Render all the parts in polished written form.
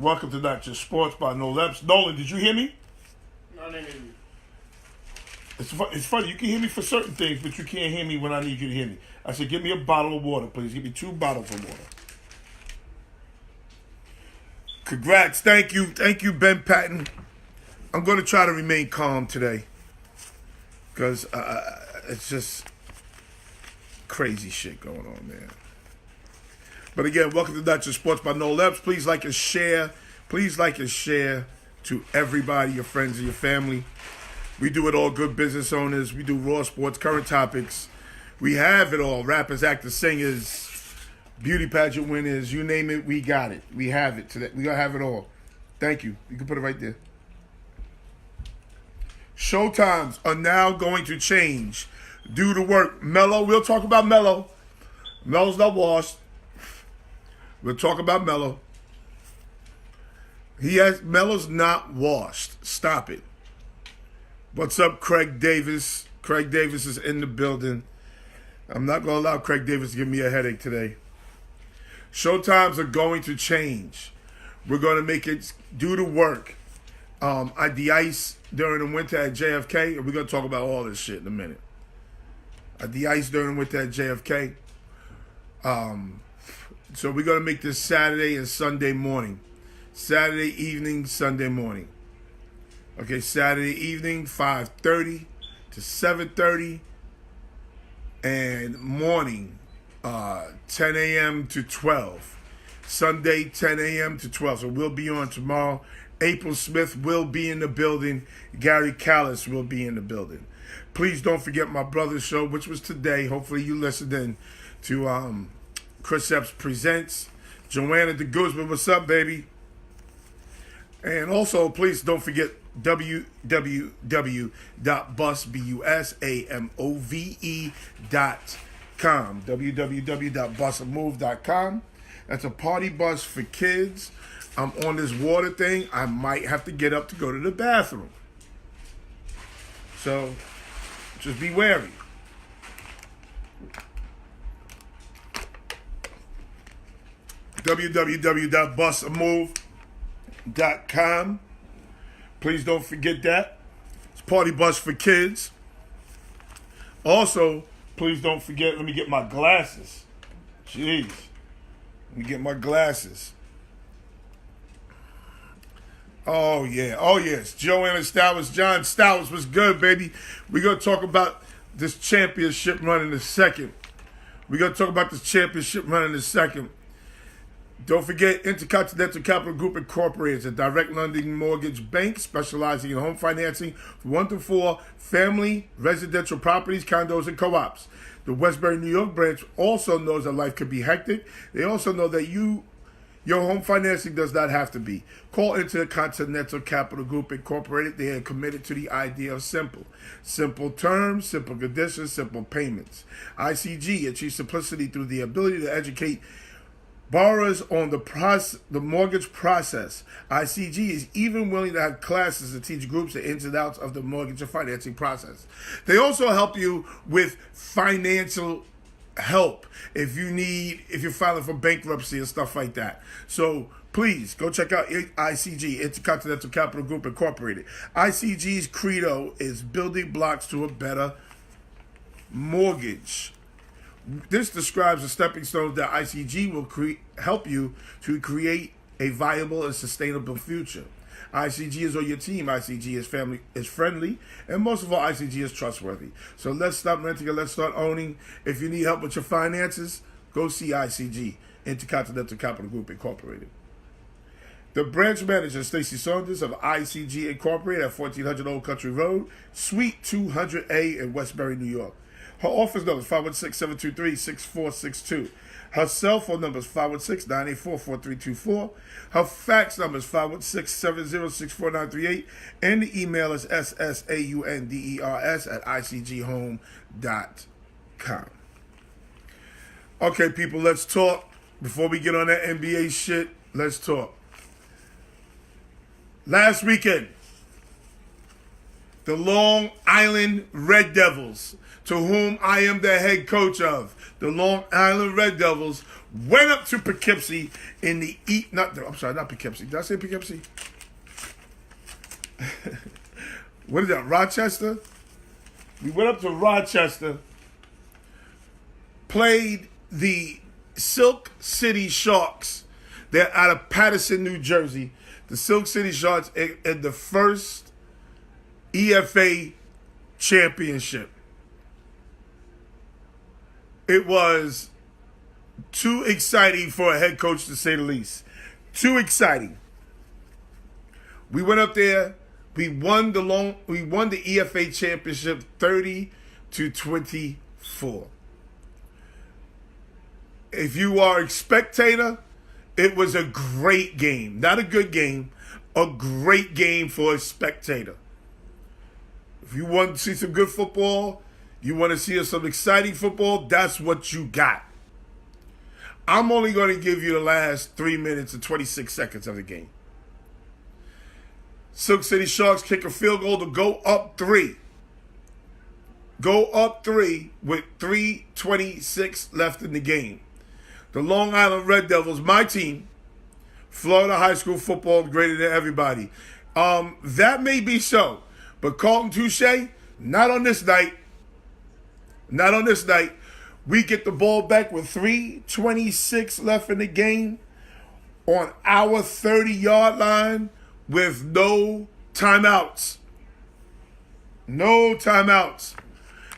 Welcome to Not Just Sports by No Leps. Nolan, did you hear me? No, I didn't hear you. It's funny. You can hear me for certain things, but you can't hear me when I need you to hear me. I said, give me a bottle of water, please. Give me 2 bottles of water. Congrats. Thank you. Thank you, Ben Patton. I'm going to try to remain calm today because it's just crazy shit going on, man. But again, welcome to Not Just Sports by No Leps. Please like and share. Please like and share to everybody, your friends and your family. We do it all, good business owners. We do raw sports, current topics. We have it all. Rappers, actors, singers, beauty pageant winners, you name it, we got it. We have it today. We gotta have it all. Thank you. You can put it right there. Showtimes are now going to change due to work. Mello, we'll talk about Mello. Mello's not washed. We'll talk about Mello. Mello's not washed. Stop it. What's up, Craig Davis? Craig Davis is in the building. I'm not going to allow Craig Davis to give me a headache today. Showtimes are going to change. We're going to make it due to work. At the ice during the winter at JFK, and we're going to talk about all this shit in a minute. At the ice during the winter at JFK. So we're going to make this Saturday and Sunday morning. Saturday evening, Sunday morning. Okay, Saturday evening, 5:30 to 7:30. And morning, 10 a.m. to 12. Sunday, 10 a.m. to 12. So we'll be on tomorrow. April Smith will be in the building. Gary Callis will be in the building. Please don't forget my brother's show, which was today. Hopefully you listened in to Chris Epps Presents. Joanna de Guzman, what's up, baby? And also, please don't forget www.busmove.com. www.busmove.com. That's a party bus for kids. I'm on this water thing. I might have to get up to go to the bathroom. So, just be wary. www.busmove.com. Please don't forget that. It's party bus for kids. Also, please don't forget, let me get my glasses. Jeez. Let me get my glasses. Oh, yeah. Oh, yes. Joanna Stowers, John Stowers was good, baby. We're going to talk about this championship run in a second. Don't forget, Intercontinental Capital Group Incorporated is a direct lending mortgage bank specializing in home financing for 1 to 4 family residential properties, condos, and co-ops. The Westbury, New York branch also knows that life could be hectic. They also know that your home financing does not have to be. Call Intercontinental Capital Group Incorporated. They are committed to the idea of simple. Simple terms, simple conditions, simple payments. ICG achieves simplicity through the ability to educate borrowers on the mortgage process. ICG is even willing to have classes to teach groups the ins and outs of the mortgage and financing process. They also help you with financial help if you're filing for bankruptcy and stuff like that. So please go check out ICG, Intercontinental Capital Group Incorporated. ICG's credo is building blocks to a better mortgage. This describes the stepping stones that ICG will help you to create a viable and sustainable future. ICG is on your team. ICG is friendly, and most of all, ICG is trustworthy. So let's stop renting and let's start owning. If you need help with your finances, go see ICG, Intercontinental Capital Group Incorporated. The branch manager, Stacey Saunders of ICG Incorporated at 1400 Old Country Road, Suite 200A in Westbury, New York. Her office number is 516-723-6462. Her cell phone number is 516-984-4324. Her fax number is 516-706-4938. And the email is ssaunders@icghome.com. Okay, people, let's talk. Before we get on that NBA shit, let's talk. Last weekend, the Long Island Red Devils, to whom I am the head coach of. The Long Island Red Devils went up to Poughkeepsie in the not Poughkeepsie. Did I say Poughkeepsie? What is that, Rochester? We went up to Rochester, played the Silk City Sharks. They're out of Paterson, New Jersey. The Silk City Sharks in the first EFA championship. It was too exciting for a head coach, to say the least. Too exciting. We went up there. We won the EFA championship 30-24. If you are a spectator, it was a great game. Not a good game, a great game for a spectator. If you want to see some good football, you want to see some exciting football, that's what you got. I'm only going to give you the last 3 minutes and 26 seconds of the game. Silk City Sharks kick a field goal to go up 3. Go up 3 with 3:26 left in the game. The Long Island Red Devils, my team, Florida high school football greater than everybody. That may be so, but Carlton Touche, not on this night. Not on this night. We get the ball back with 3:26 left in the game on our 30-yard line with no timeouts. No timeouts.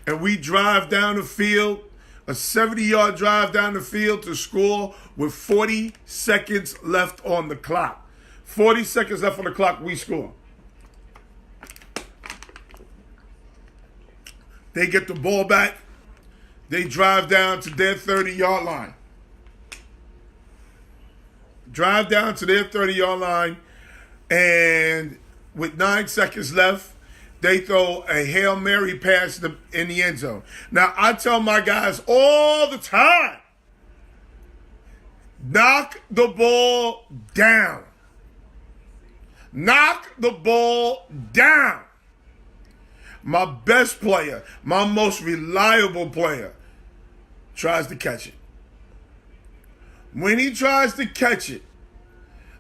And we drive down the field, a 70-yard drive down the field to score with 40 seconds left on the clock. 40 seconds left on the clock, we score. They get the ball back. They drive down to their 30-yard line. Drive down to their 30-yard line, and with 9 seconds left, they throw a Hail Mary pass in the end zone. Now, I tell my guys all the time, knock the ball down. Knock the ball down. My best player, my most reliable player, tries to catch it. When he tries to catch it,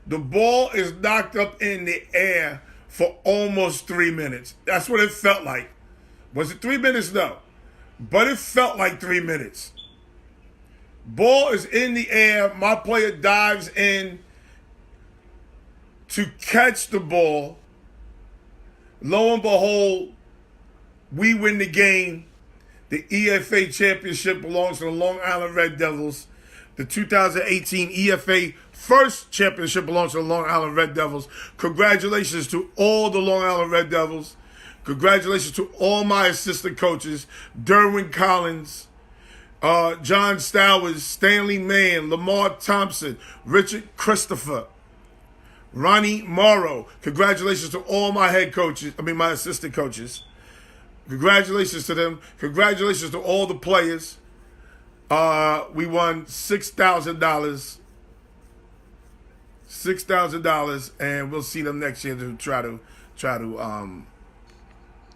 the ball is knocked up in the air for almost 3 minutes. That's what it felt like. Was it 3 minutes? No. But it felt like 3 minutes. Ball is in the air. My player dives in to catch the ball. Lo and behold, we win the game. The EFA championship belongs to the Long Island Red Devils. The 2018 EFA first championship belongs to the Long Island Red Devils. Congratulations to all the Long Island Red Devils. Congratulations to all my assistant coaches, Derwin Collins, John Stowers, Stanley Mann, Lamar Thompson, Richard Christopher, Ronnie Morrow. Congratulations to all my my assistant coaches. Congratulations to them. Congratulations to all the players. We won $6,000. $6,000, and we'll see them next year to try to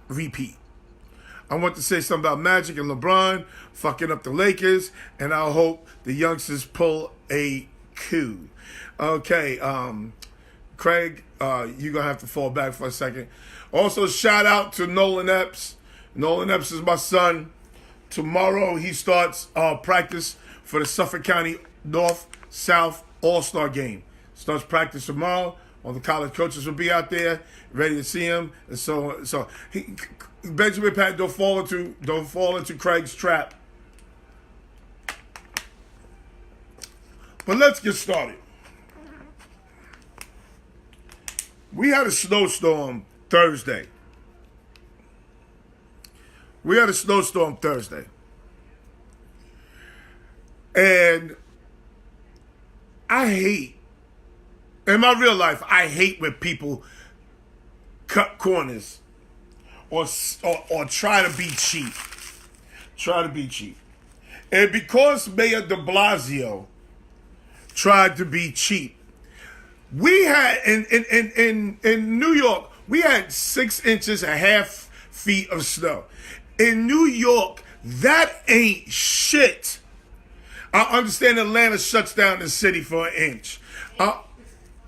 repeat. I want to say something about Magic and LeBron fucking up the Lakers, and I hope the youngsters pull a coup. Okay, Craig, you're gonna have to fall back for a second. Also, shout out to Nolan Epps. Nolan Epps is my son. Tomorrow he starts practice for the Suffolk County North-South All-Star Game. Starts practice tomorrow. All the college coaches will be out there, ready to see him. And so Benjamin Pat, don't fall into Craig's trap. But let's get started. We had a snowstorm Thursday. And I hate, in my real life, I hate when people cut corners or try to be cheap. And because Mayor de Blasio tried to be cheap, we had, in New York, we had 6 inches, a half feet of snow. In New York, that ain't shit. I understand Atlanta shuts down the city for an inch. I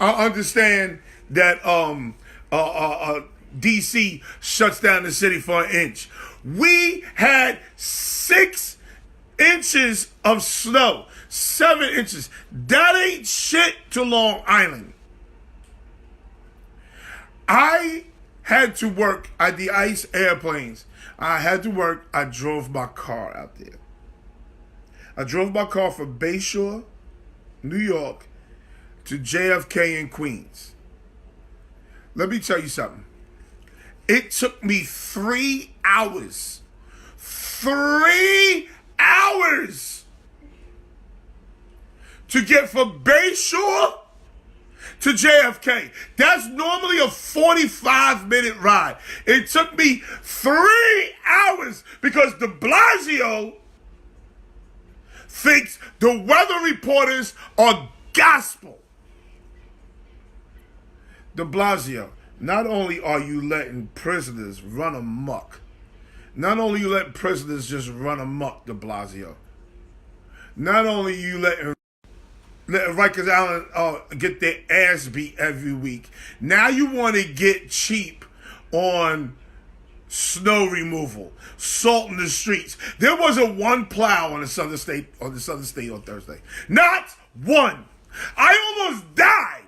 understand that DC shuts down the city for an inch. We had 6 inches of snow, 7 inches. That ain't shit to Long Island. I had to work at the ICE airplanes. I had to work. I drove my car out there. I drove my car from Bayshore, New York, to JFK in Queens. Let me tell you something. It took me 3 hours. 3 hours to get from Bayshore to JFK. That's normally a 45-minute ride. It took me 3 hours because de Blasio thinks the weather reporters are gospel. De Blasio, not only are you letting prisoners run amok, not only you letting prisoners just run amok, de Blasio, not only you letting Rikers Island get their ass beat every week, now you want to get cheap on snow removal, salt in the streets. There wasn't one plow on the southern state on Thursday. Not one. I almost died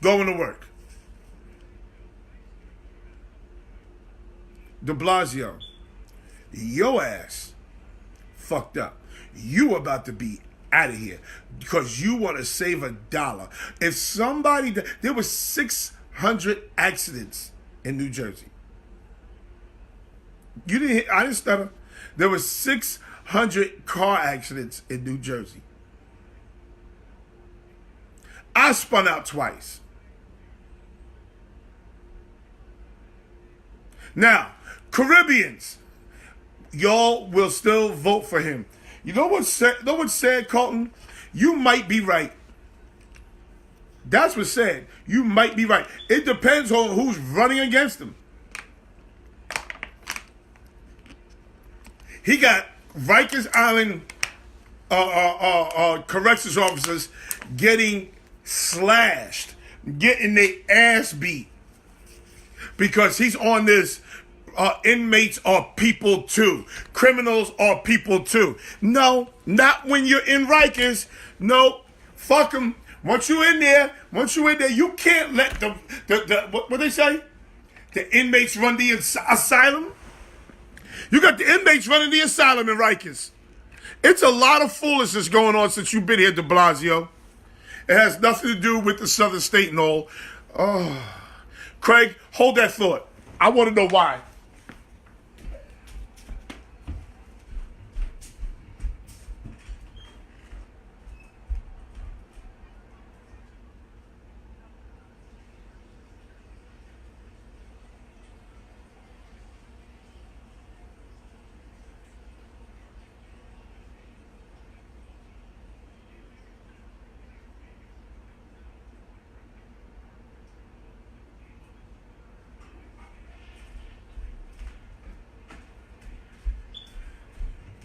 going to work. De Blasio, your ass fucked up. You about to be out of here because you want to save $1. If somebody, there was 600 accidents in New Jersey. You didn't hear, I didn't stutter. There were 600 car accidents in New Jersey. I spun out twice. Now, Caribbeans, y'all will still vote for him. You know what's sad, Colton? You might be right. That's what's sad. You might be right. It depends on who's running against him. He got Rikers Island corrections officers getting slashed, getting their ass beat because he's on this. Inmates are people too. Criminals are people too. No, not when you're in Rikers. No, fuck them. Once you're in there, you can't let the what they say? The inmates run the asylum. You got the inmates running the asylum in Rikers. It's a lot of foolishness going on since you've been here, de Blasio. It has nothing to do with the southern state and all. Oh. Craig, hold that thought. I want to know why.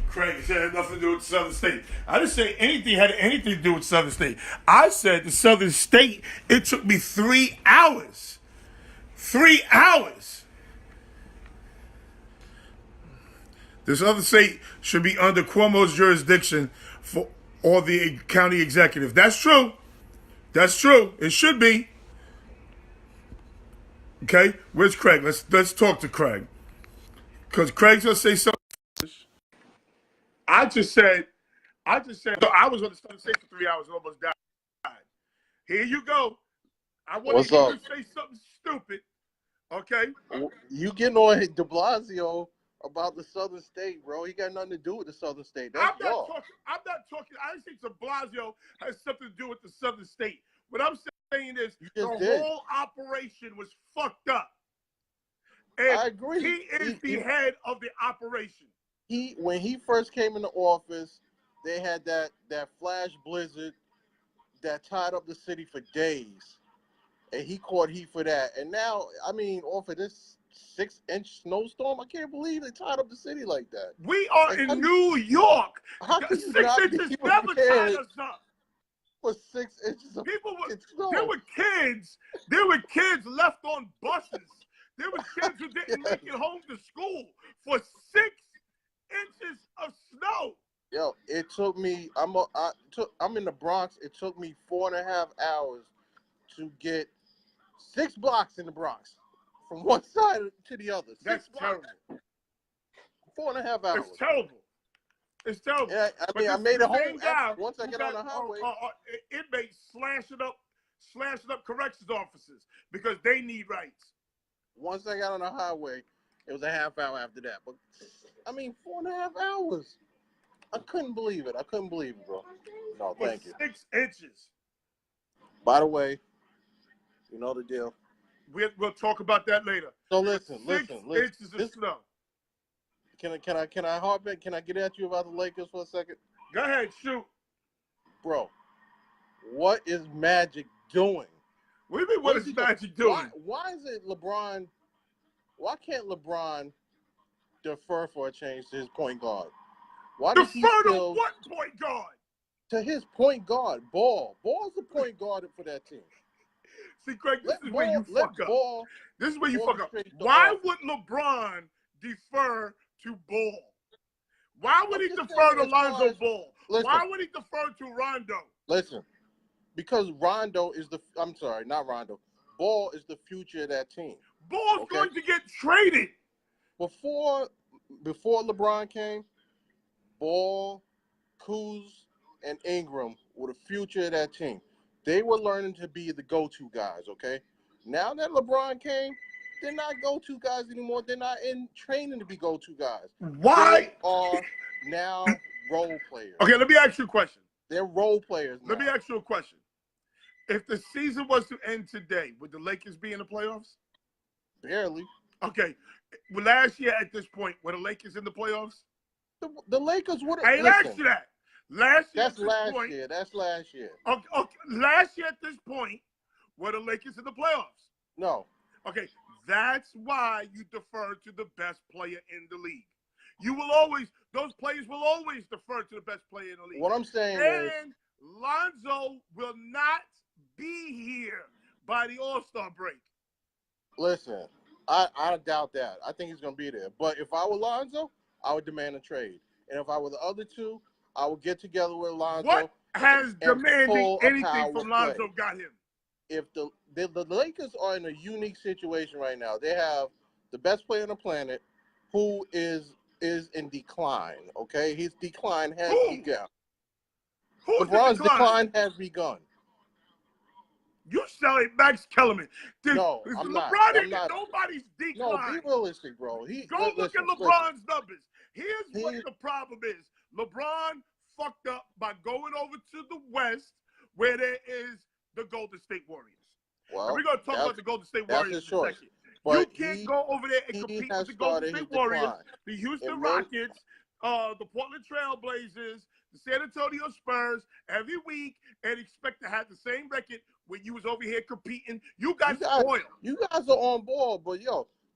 Craig, it had nothing to do with the Southern State. I didn't say anything had anything to do with Southern State. I said the Southern State, it took me 3 hours. 3 hours. This other state should be under Cuomo's jurisdiction or the county executive. That's true. That's true. It should be. Okay? Where's Craig? Let's talk to Craig. Because Craig's going to say something. I just said, so I was on the Southern State for 3 hours and almost died. Here you go. I want to hear you say something stupid. Okay? You getting on de Blasio about the Southern State, bro. He got nothing to do with the Southern State. That's I'm not talking. I didn't think de Blasio has something to do with the Southern State. What I'm saying is the whole operation was fucked up. And I agree. He is the head of the operation. When he first came into office, they had that flash blizzard that tied up the city for days, and he caught heat for that. And now, I mean, off of this 6-inch snowstorm. I can't believe they tied up the city like that. We are Like, in New York. How can you 6 not be inches never tied prepared us up. for 6 inches of People were, snow? there were kids left on buses. There were kids who didn't make it home to school for 6 inches of snow. Yo, it took me. I'm in the Bronx. It took me 4.5 hours to get 6 blocks in the Bronx, from one side to the other. That's 6 blocks. terrible. 4.5 hours. It's terrible. It's terrible. Yeah, I mean, I made it home once I get on the highway. It may slashing up corrections officers because they need rights. Once I got on the highway, it was a half hour after that. But I mean, 4.5 hours. I couldn't believe it. Bro. No, thank you. 6 inches. By the way, you know the deal. We'll talk about that later. So listen. 6 inches of snow. Can I harp it? Can I get at you about the Lakers for a second? Go ahead, shoot. Bro, what is Magic doing? What do you mean, what is Magic doing? Why is it LeBron? Why can't LeBron defer for a change to his point guard? Why does he Defer to still, what point guard? to his point guard, Ball? Ball's the point guard for that team. See, Craig, this is where you fuck up. This is where you fuck up. Why would LeBron defer to Ball? Why would he defer to Lonzo Ball? Why would he defer to Rondo? Listen, because Rondo is not Rondo. Ball is the future of that team. Ball's going to get traded. Before LeBron came, Ball, Kuz, and Ingram were the future of that team. They were learning to be the go-to guys, okay? Now that LeBron came, they're not go-to guys anymore. They're not in training to be go-to guys. Why? They are now role players. Okay, let me ask you a question. They're role players now. Let me ask you a question. If the season was to end today, would the Lakers be in the playoffs? Barely. Okay. Well, last year at this point, were the Lakers in the playoffs? The Lakers would have. I ain't asked you that. That's last year. Okay, last year at this point, were the Lakers in the playoffs? No. Okay, that's why you defer to the best player in the league. Those players will always defer to the best player in the league. What I'm saying is, Lonzo will not be here by the All-Star break. Listen, I doubt that. I think he's going to be there. But if I were Lonzo, I would demand a trade. And if I were the other two, I would get together with Lonzo. What has demanding anything from Lonzo play. got him? If the Lakers are in a unique situation right now, they have the best player on the planet who is in decline, okay? His decline has begun. LeBron's decline has begun. You selling Max Kellerman. No, I'm not. Nobody's decline. No, be realistic, bro. Look at LeBron's numbers. Here's what the problem is. LeBron fucked up by going over to the West where there is the Golden State Warriors. Well, and we're going to talk about the Golden State Warriors in a second. But you can't go over there and compete with the Golden State Warriors, the Houston Rockets, the Portland Trail Blazers, the San Antonio Spurs every week and expect to have the same record when you was over here competing. You guys spoiled. You guys are on board, but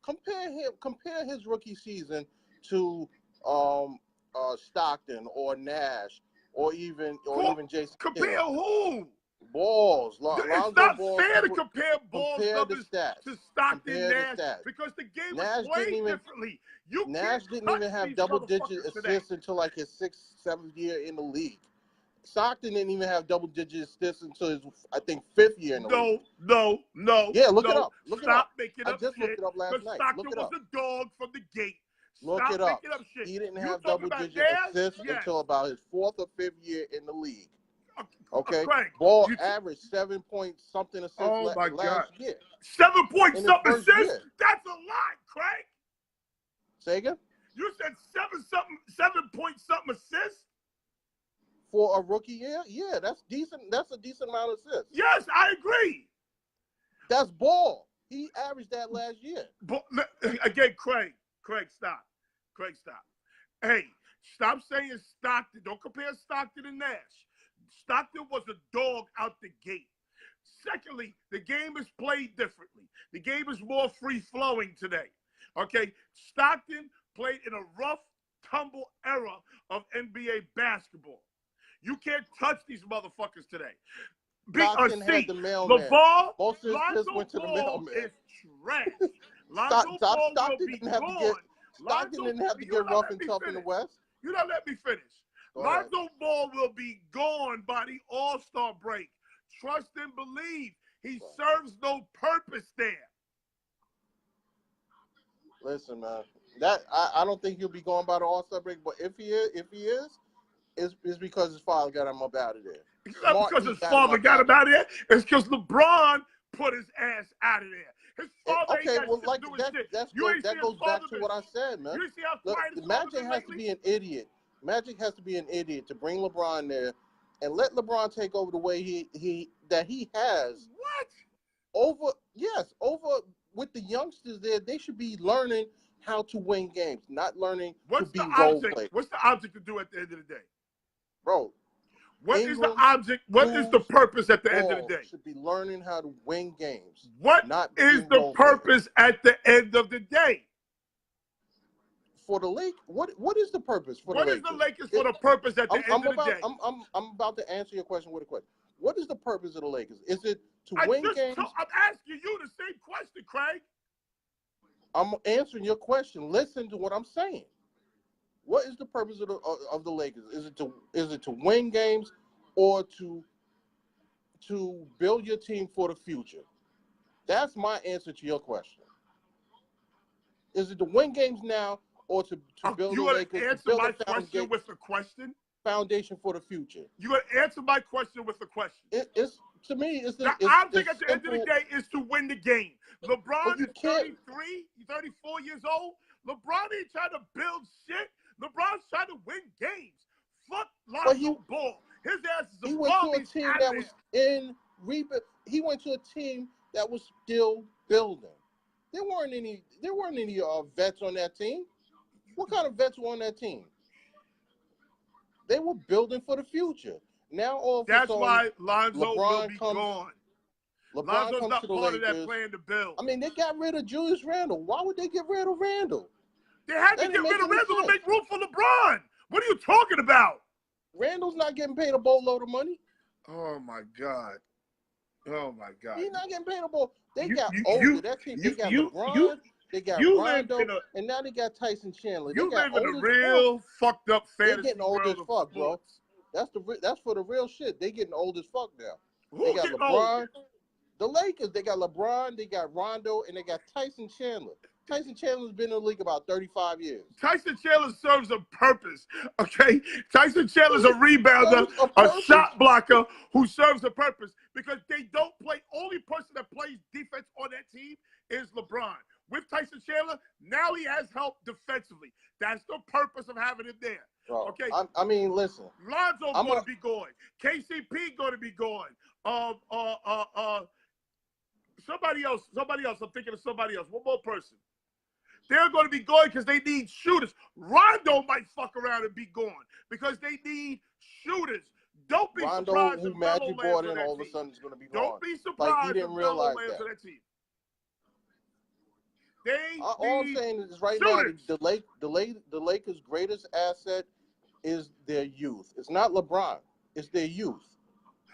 compare his rookie season to Stockton or Nash or even Jason. Compare who? Balls. It's not fair to compare Balls numbers to Stockton Nash because the game was played differently. Nash didn't even have double-digit assists until like his 6th, 7th year in the league. Stockton didn't even have double-digit assists until his, I think, 5th year in the league. No. Yeah, look it up. Stop making up I just looked it up last night. Stockton was a dog from the gate. Look it up. He didn't have double-digit assists until about his 4th or 5th year in the league. Okay, Ball averaged 7-point-something assists last year. 7-point-something assists? That's a lot, Craig. Say again? You said 7-point-something assists? For a rookie year? Yeah, that's decent. That's a decent amount of assists. Yes, I agree. That's Ball. He averaged that last year. But, again, Craig, stop. Craig, stop. Hey, stop saying Stockton. Don't compare Stockton and Nash. Stockton was a dog out the gate. Secondly, the game is played differently. The game is more free-flowing today. Okay, Stockton played in a rough, tumble era of NBA basketball. You can't touch these motherfuckers today. Stockton had the mailman. LeVar, Most of his kids Lonzo went to the Ball mailman. is trash. Lonzo Ball will be gone. Stockton didn't have to get rough and tough in the West. You don't let me finish. Lonzo Ball will be gone by the All-Star break. Trust and believe. He serves no purpose there. Listen, man. I don't think he'll be going by the All-Star break, but if he is, it's because his father got him up out of there. It's not because his father got him out of there. It's because LeBron put his ass out of there. His father ain't got shit to do with shit. That goes back to what I said, man. You see how quiet his Magic has to be an idiot. Magic has to be an idiot to bring LeBron there and let LeBron take over the way he has. What? Over with the youngsters there, they should be learning how to win games, not learning to be role players. What's the object to do at the end of the day? Bro, what is the object? What is the purpose at the end of the day? Should be learning how to win games. What is the purpose at the end of the day? For the Lakers, what is the purpose for the Lakers? What is the Lakers for the purpose at the end of the day? I'm about to answer your question with a question. What is the purpose of the Lakers? Is it to win games? I'm asking you the same question, Craig. I'm answering your question. Listen to what I'm saying. What is the purpose of the Lakers? Is it to win games or to build your team for the future? That's my answer to your question. Is it to win games now or to build the Lakers? You want to answer my question with a question? Foundation for the future. You want to answer my question with a question? It's to me. The object at the end of the day is to win the game. LeBron is 33, 34 years old. LeBron ain't trying to build shit. LeBron's trying to win games. Fuck Lonzo Ball. His ass is a bum. He went to a team that was in rebuild. He went to a team that was still building. There weren't any vets on that team. What kind of vets were on that team? They were building for the future. Now all of a sudden, that's why Lonzo will be gone. LeBron Lonzo's not part of that plan to build. I mean, they got rid of Julius Randle. Why would they get rid of Randle? They had to get rid of Randle to make room for LeBron. What are you talking about? Randle's not getting paid a boatload of money. Oh my God. Oh my God. He's not getting paid a boat. They got older. That team, they got LeBron, they got Rondo, and now they got Tyson Chandler. You live in a real fucked up fantasy. They're getting old as fuck, bro. That's for the real shit. They getting old as fuck now. They got LeBron. The Lakers, they got LeBron, they got Rondo, and they got Tyson Chandler. Tyson Chandler's been in the league about 35 years. Tyson Chandler serves a purpose, okay? Tyson Chandler's a rebounder, a shot blocker who serves a purpose because they don't play. Only person that plays defense on that team is LeBron. With Tyson Chandler, now he has help defensively. That's the purpose of having him there. Bro, okay. I mean, listen. Lonzo's going to be gone. KCP going to be gone. Somebody else. I'm thinking of somebody else. One more person. They're going to be gone because they need shooters. Rondo might fuck around and be gone because they need shooters. Don't be Rondo, surprised who if Magic brought in, all of a sudden is going to be gone. Don't be surprised he didn't realize that. On that team. All I'm saying is right shooters. Now, the Lakers' greatest asset is their youth. It's not LeBron. It's their youth.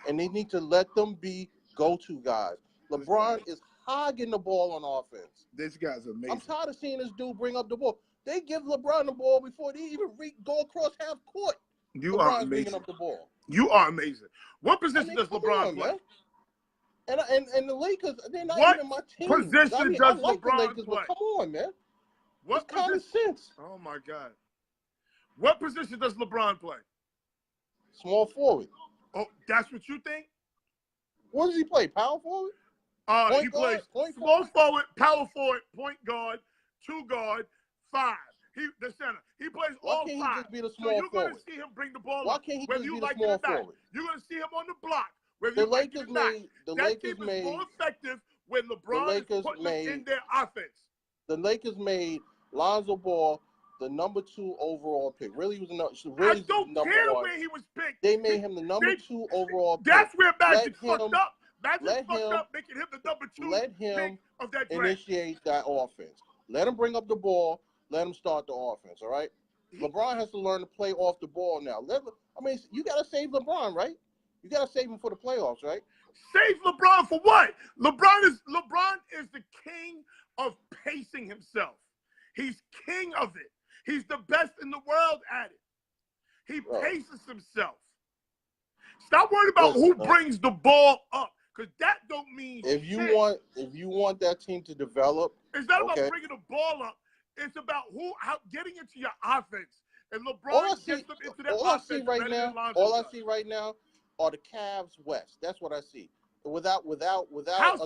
And they need to let them be go-to guys. LeBron is hogging the ball on offense. This guy's amazing. I'm tired of seeing this dude bring up the ball. They give LeBron the ball before they even go across half court. You are amazing. Bringing up the ball. You are amazing. What position does LeBron play? And the Lakers, they're not even my team. Position does I like LeBron the Lakers, play? But come on, man. What it's common sense. Oh my God. What position does LeBron play? Small forward. Oh, that's what you think? What does he play? Power forward? He plays small forward, power forward, point guard, 2 guard, 5. The center. He plays all 5. Why can't he just be the small so you're forward? going to see him bring the ball Why up. Can't he whether just you be like the small it or not. forward? You're going to see him on the block. Whether the you Lakers like it or not. That team is more effective when LeBron is putting them in their offense. The Lakers made Lonzo Ball the number 2 overall pick. Really, he was I don't care where he was picked. They made him the number 2 overall pick. That's where Magic fucked up. Magic fucked up making him the number 2 let him pick of that draft. Initiate that offense. Let him bring up the ball. Let him start the offense. All right. LeBron has to learn to play off the ball now. You got to save LeBron, right? You got to save him for the playoffs, right? Save LeBron for what? LeBron is the king of pacing himself. He's king of it. He's the best in the world at it. He paces himself. Stop worrying about who brings the ball up, because that don't mean if you want that team to develop, it's not about bringing the ball up. It's about getting into your offense. And LeBron gets them into their offense. All I see right now are the Cavs West. That's what I see. Without how a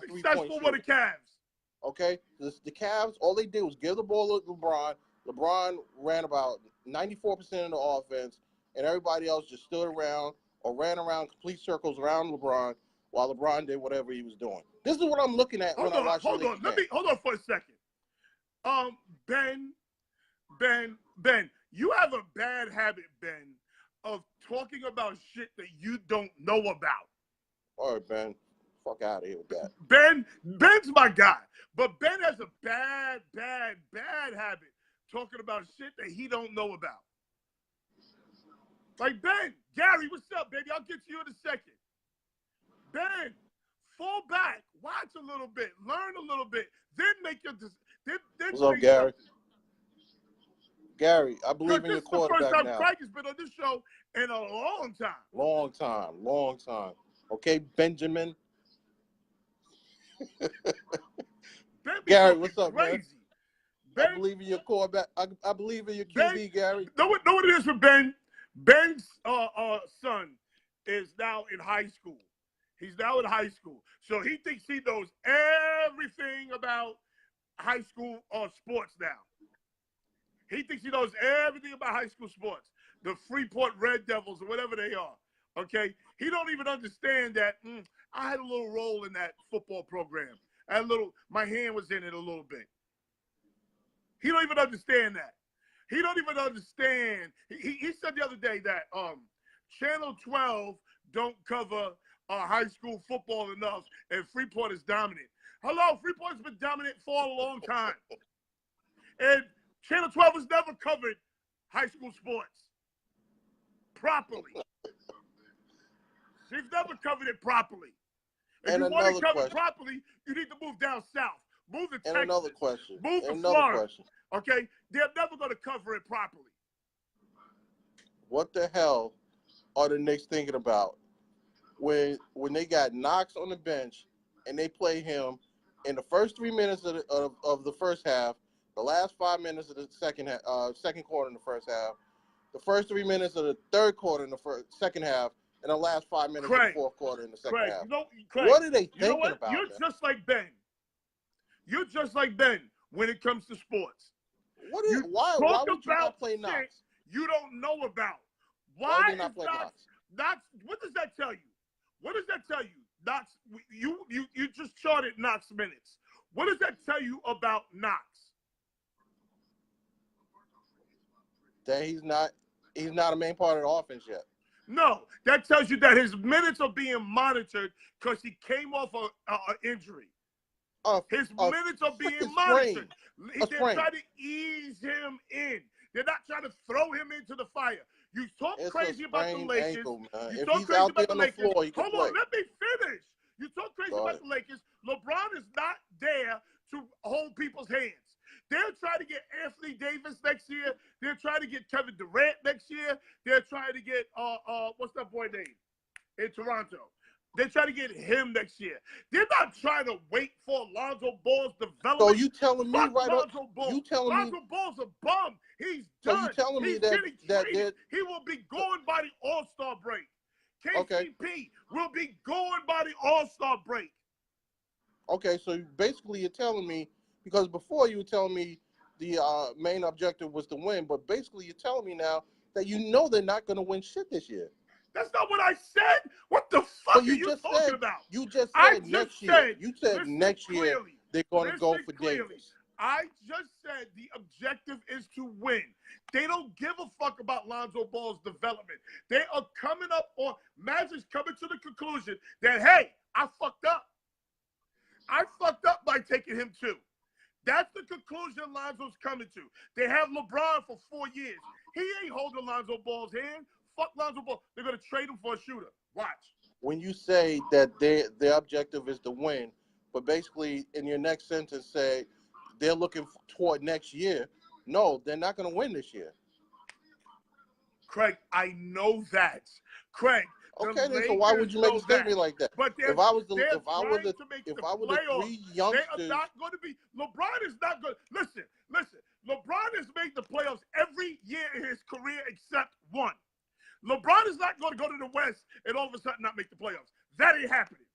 3-point successful were the Cavs? Okay, the Cavs, all they did was give the ball to LeBron. LeBron ran about 94% of the offense, and everybody else just stood around or ran around complete circles around LeBron while LeBron did whatever he was doing. This is what I'm looking at when I watch the Lakers game. Hold on for a second. Ben, you have a bad habit, Ben, of talking about shit that you don't know about. All right, Ben. Fuck out of here with that. Ben's my guy. But Ben has a bad habit talking about shit that he don't know about. Like, Ben, Gary, what's up, baby? I'll get to you in a second. Ben, fall back, watch a little bit, learn a little bit, then make your then what's up, Gary? Gary, I believe in your quarterback now. This is the first time Craig has been on this show in a long time. Long time. Okay, Benjamin. Gary, what's up, man? Ben, I believe in your quarterback. I believe in your QB, Gary. Know what it is for Ben? Ben's son is now in high school. He's now in high school. So he thinks he knows everything about high school sports now. He thinks he knows everything about high school sports. The Freeport Red Devils or whatever they are. Okay? He don't even understand that I had a little role in that football program. My hand was in it a little bit. He don't even understand that. He don't even understand. He said the other day that Channel 12 don't cover high school football enough, and Freeport is dominant. Hello, Freeport's been dominant for a long time. And Channel 12 has never covered high school sports properly. They've never covered it properly. If you want to cover it properly, you need to move down south. Move to Texas. And another question. Move to Florida. Okay? They're never going to cover it properly. What the hell are the Knicks thinking about when they got Knox on the bench and they play him in the first 3 minutes of the first half, the last 5 minutes of the second quarter in the first half, the first 3 minutes of the third quarter in the second half, and the last 5 minutes of the fourth quarter in the second half? What are they thinking about? You're just like Ben. You're just like Ben when it comes to sports. Why would you not play Knox? You don't know about. Why would you not play Knox? What does that tell you? What does that tell you? Knox, you just charted Knox minutes. What does that tell you about Knox? That he's not a main part of the offense yet. No, that tells you that his minutes are being monitored because he came off an injury. His minutes are being monitored. They're trying to ease him in. They're not trying to throw him into the fire. You talk crazy about the Lakers. You talk crazy about the Lakers. Hold on, let me finish. You talk crazy about the Lakers. LeBron is not there to hold people's hands. They're trying to get Anthony Davis next year. They're trying to get Kevin Durant next year. They're trying to get what's that boy name in Toronto? They're trying to get him next year. They're not trying to wait for Lonzo Ball's development. So you telling me Lonzo Ball's a bum. He's done. So you telling me that he will be going by the All-Star break. KCP will be going by the All-Star break. Okay, so basically you're telling me, because before you were telling me the main objective was to win, but basically you're telling me now that you know they're not going to win shit this year. That's not what I said. What the fuck are you talking about? You just said next year. You said next year they're going to go for Davis. I just said the objective is to win. They don't give a fuck about Lonzo Ball's development. They are coming up on Magic's coming to the conclusion that, hey, I fucked up. I fucked up by taking him too. That's the conclusion Lonzo's coming to. They have LeBron for 4 years. He ain't holding Lonzo Ball's hand. Fuck Lonzo Ball. They're going to trade him for a shooter. Watch. When you say that their objective is to win, but basically in your next sentence say they're looking toward next year, no, they're not going to win this year. Craig, I know that. Craig, okay, then, so why would you make a statement like that? But if I was the three youngsters, they are not going to be. LeBron is not good. Listen. LeBron has made the playoffs every year in his career except one. LeBron is not going to go to the West and all of a sudden not make the playoffs. That ain't happening.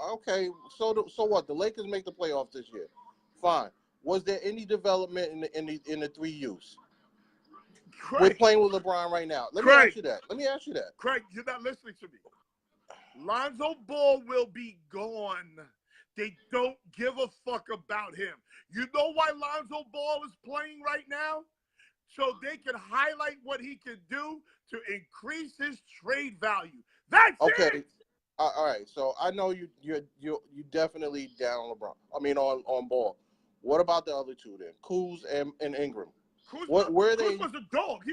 Okay, so what? The Lakers make the playoffs this year. Fine. Was there any development in the 3Us? Craig, we're playing with LeBron right now. Let me ask you that. Craig, you're not listening to me. Lonzo Ball will be gone. They don't give a fuck about him. You know why Lonzo Ball is playing right now? So they can highlight what he can do to increase his trade value. That's it. All right. So I know you definitely down on LeBron. I mean on Ball. What about the other two then? Kuz and Ingram. Kuzma, where are they? Kuzma's a dog.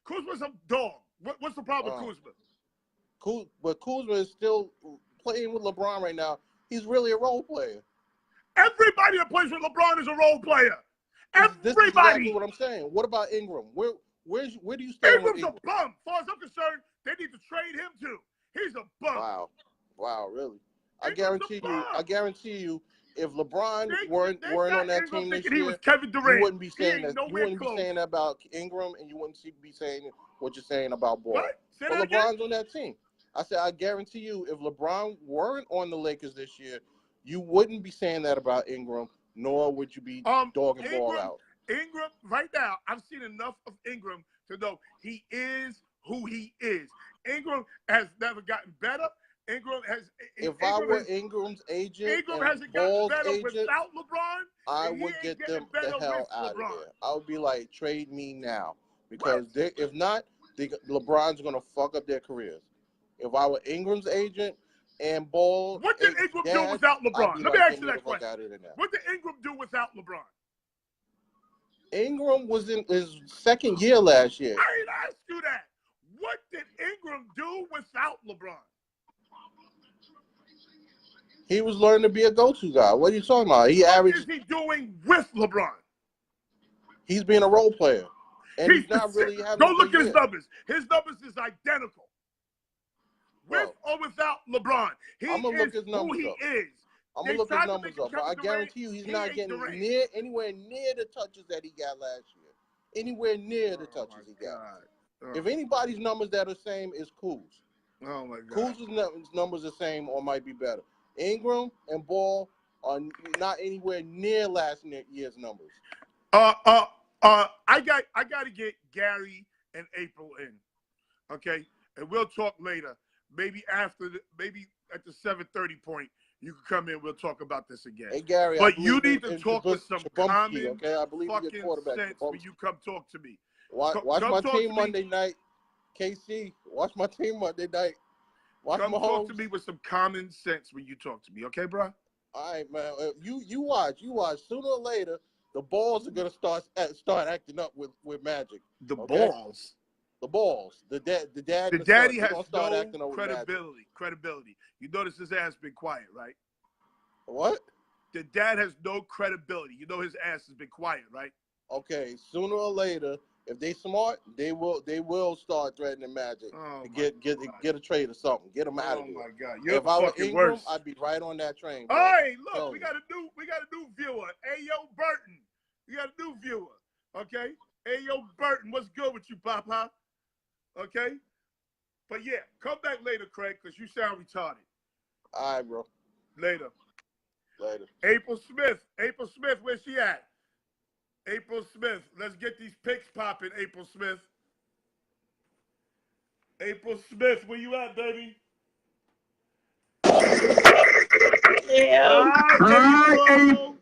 Kuzma's a dog. What's the problem with Kuzma? But Kuzma is still playing with LeBron right now. He's really a role player. Everybody that plays with LeBron is a role player. Everybody. This is exactly what I'm saying. What about Ingram? Where do you stand with Ingram? Ingram's a bum. As far as I'm concerned, they need to trade him too. He's a bum. Wow, really? I guarantee you, if LeBron weren't on that team this year, he was Kevin Durant. You wouldn't be saying that. You wouldn't be saying that about Ingram, and you wouldn't be saying what you're saying about Ball. But LeBron's on that team. I said, I guarantee you, if LeBron weren't on the Lakers this year, you wouldn't be saying that about Ingram, nor would you be dogging Ball out. Ingram, right now, I've seen enough of Ingram to know he is who he is. Ingram has never gotten better. If I were Ingram's agent, Ingram hasn't gotten better without LeBron. I would get them the hell out of there. I would be like, trade me now, because if not, LeBron's gonna fuck up their careers. If I were Ingram's agent and Ball, what did Ingram do without LeBron? Let me ask you that question. What did Ingram do without LeBron? Ingram was in his second year last year. I ain't asked you that. What did Ingram do without LeBron? He was learning to be a go-to guy. What are you talking about? What is he doing with LeBron? He's being a role player. And he's not really having Go look at his numbers. His numbers is identical. With or without LeBron. I'm going to look his numbers up. Who he is. I'm going to look his numbers up. But I guarantee you he's not getting anywhere near the touches that he got last year. Anywhere near the touches he got. If anybody's numbers that are the same, is Kuz. Oh, my God. Kuz's numbers are the same or might be better. Ingram and Ball are not anywhere near last year's numbers. I got to get Gary and April in, okay? And we'll talk later. Maybe at the 7:30 point, you can come in. We'll talk about this again. Hey Gary, but you need to talk with some common I believe fucking sense when you come talk to me. Watch my team Monday night, KC. Watch my team Monday night. Come talk to me with some common sense when you talk to me, okay, bro? All right, man. You watch. Sooner or later, the balls are gonna start acting up with Magic. The balls. The balls. The daddy has no credibility. You notice his ass been quiet, right? What? The dad has no credibility. You know his ass has been quiet, right? Okay. Sooner or later, if they smart, they will start threatening Magic and get a trade or something. Get them out of here. Oh my God! If I were Ingram, I'd be right on that train. All right, look, we got a new viewer. Ayo Burton, we got a new viewer. Okay, Ayo Burton, what's good with you, Papa? Okay, but yeah, come back later, Craig, because you sound retarded. All right, bro. Later. April Smith, where's she at? April Smith, let's get these picks popping, April Smith. April Smith, where you at, baby? Hello. Hello.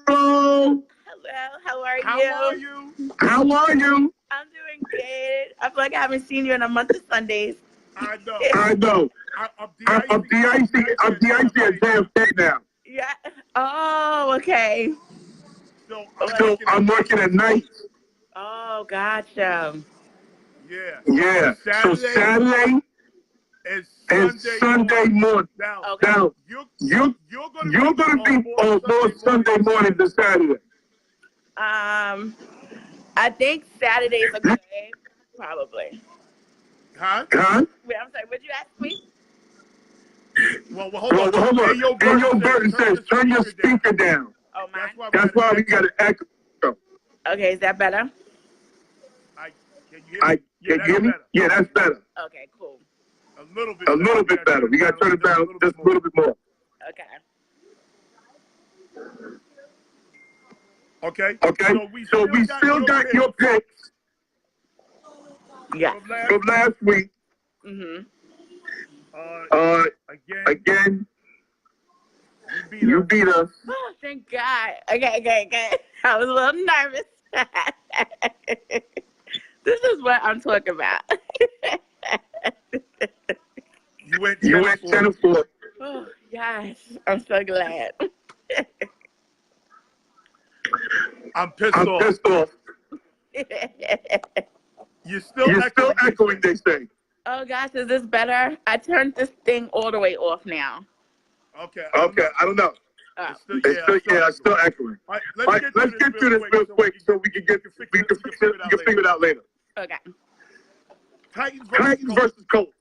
Hello. How are you? How are you? I'm doing good. I feel like I haven't seen you in a month of Sundays. I know. I'm de-icing a damn thing now. Yeah. Oh, okay. So I'm working at night. Oh, gotcha. Yeah. Yeah. So Saturday and and Sunday morning. Now, Okay. Now you're you're gonna be on more Sunday morning than Saturday. I think Saturdays are good. Probably. Huh? Huh? Wait, I'm sorry. What'd you ask me? Well, hold Well, on. hold on. Ayo Ayo Burton says, turn your speaker down. Oh, mine. That's why we got an echo. Okay, is that better? Can you hear me? Can you hear me? Better. Yeah, that's better. Okay, cool. A little bit. A little bit better. We got to turn it down just a little bit more. Okay. Okay. Okay. So we still got your picks Yeah. from last week. Mhm. Again, you beat us. Oh, thank God. Okay. I was a little nervous. This is what I'm talking about. You went 10 and 4. Oh, yes. I'm so glad. I'm pissed off. You're still echoing, they say. Oh, gosh, is this better? I turned this thing all the way off now. Okay, I don't know. Oh. It's still echoing. All right, let's get through this real quick so we can figure it out later. Okay. Titans versus Colts.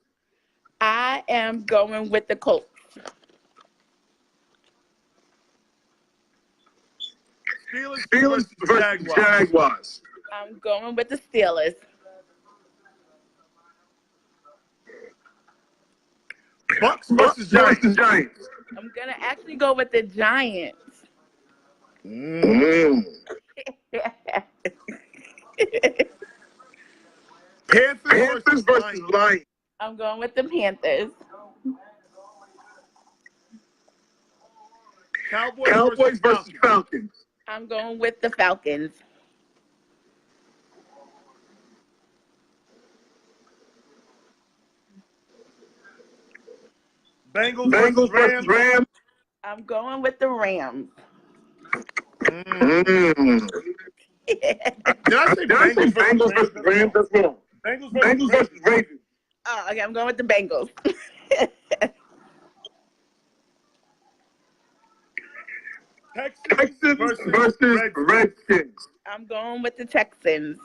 I am going with the Colts. Steelers versus Jaguars. I'm going with the Steelers. Bucks versus Giants. I'm going to actually go with the Giants. Panthers versus Lions. I'm going with the Panthers. Cowboys versus Falcons. I'm going with the Falcons. Bengals versus Rams. I'm going with the Rams. Did I say Bengals versus Rams? That's wrong. Bengals versus Ravens. Oh, okay. I'm going with the Bengals. Texans versus Redskins. I'm going with the Texans.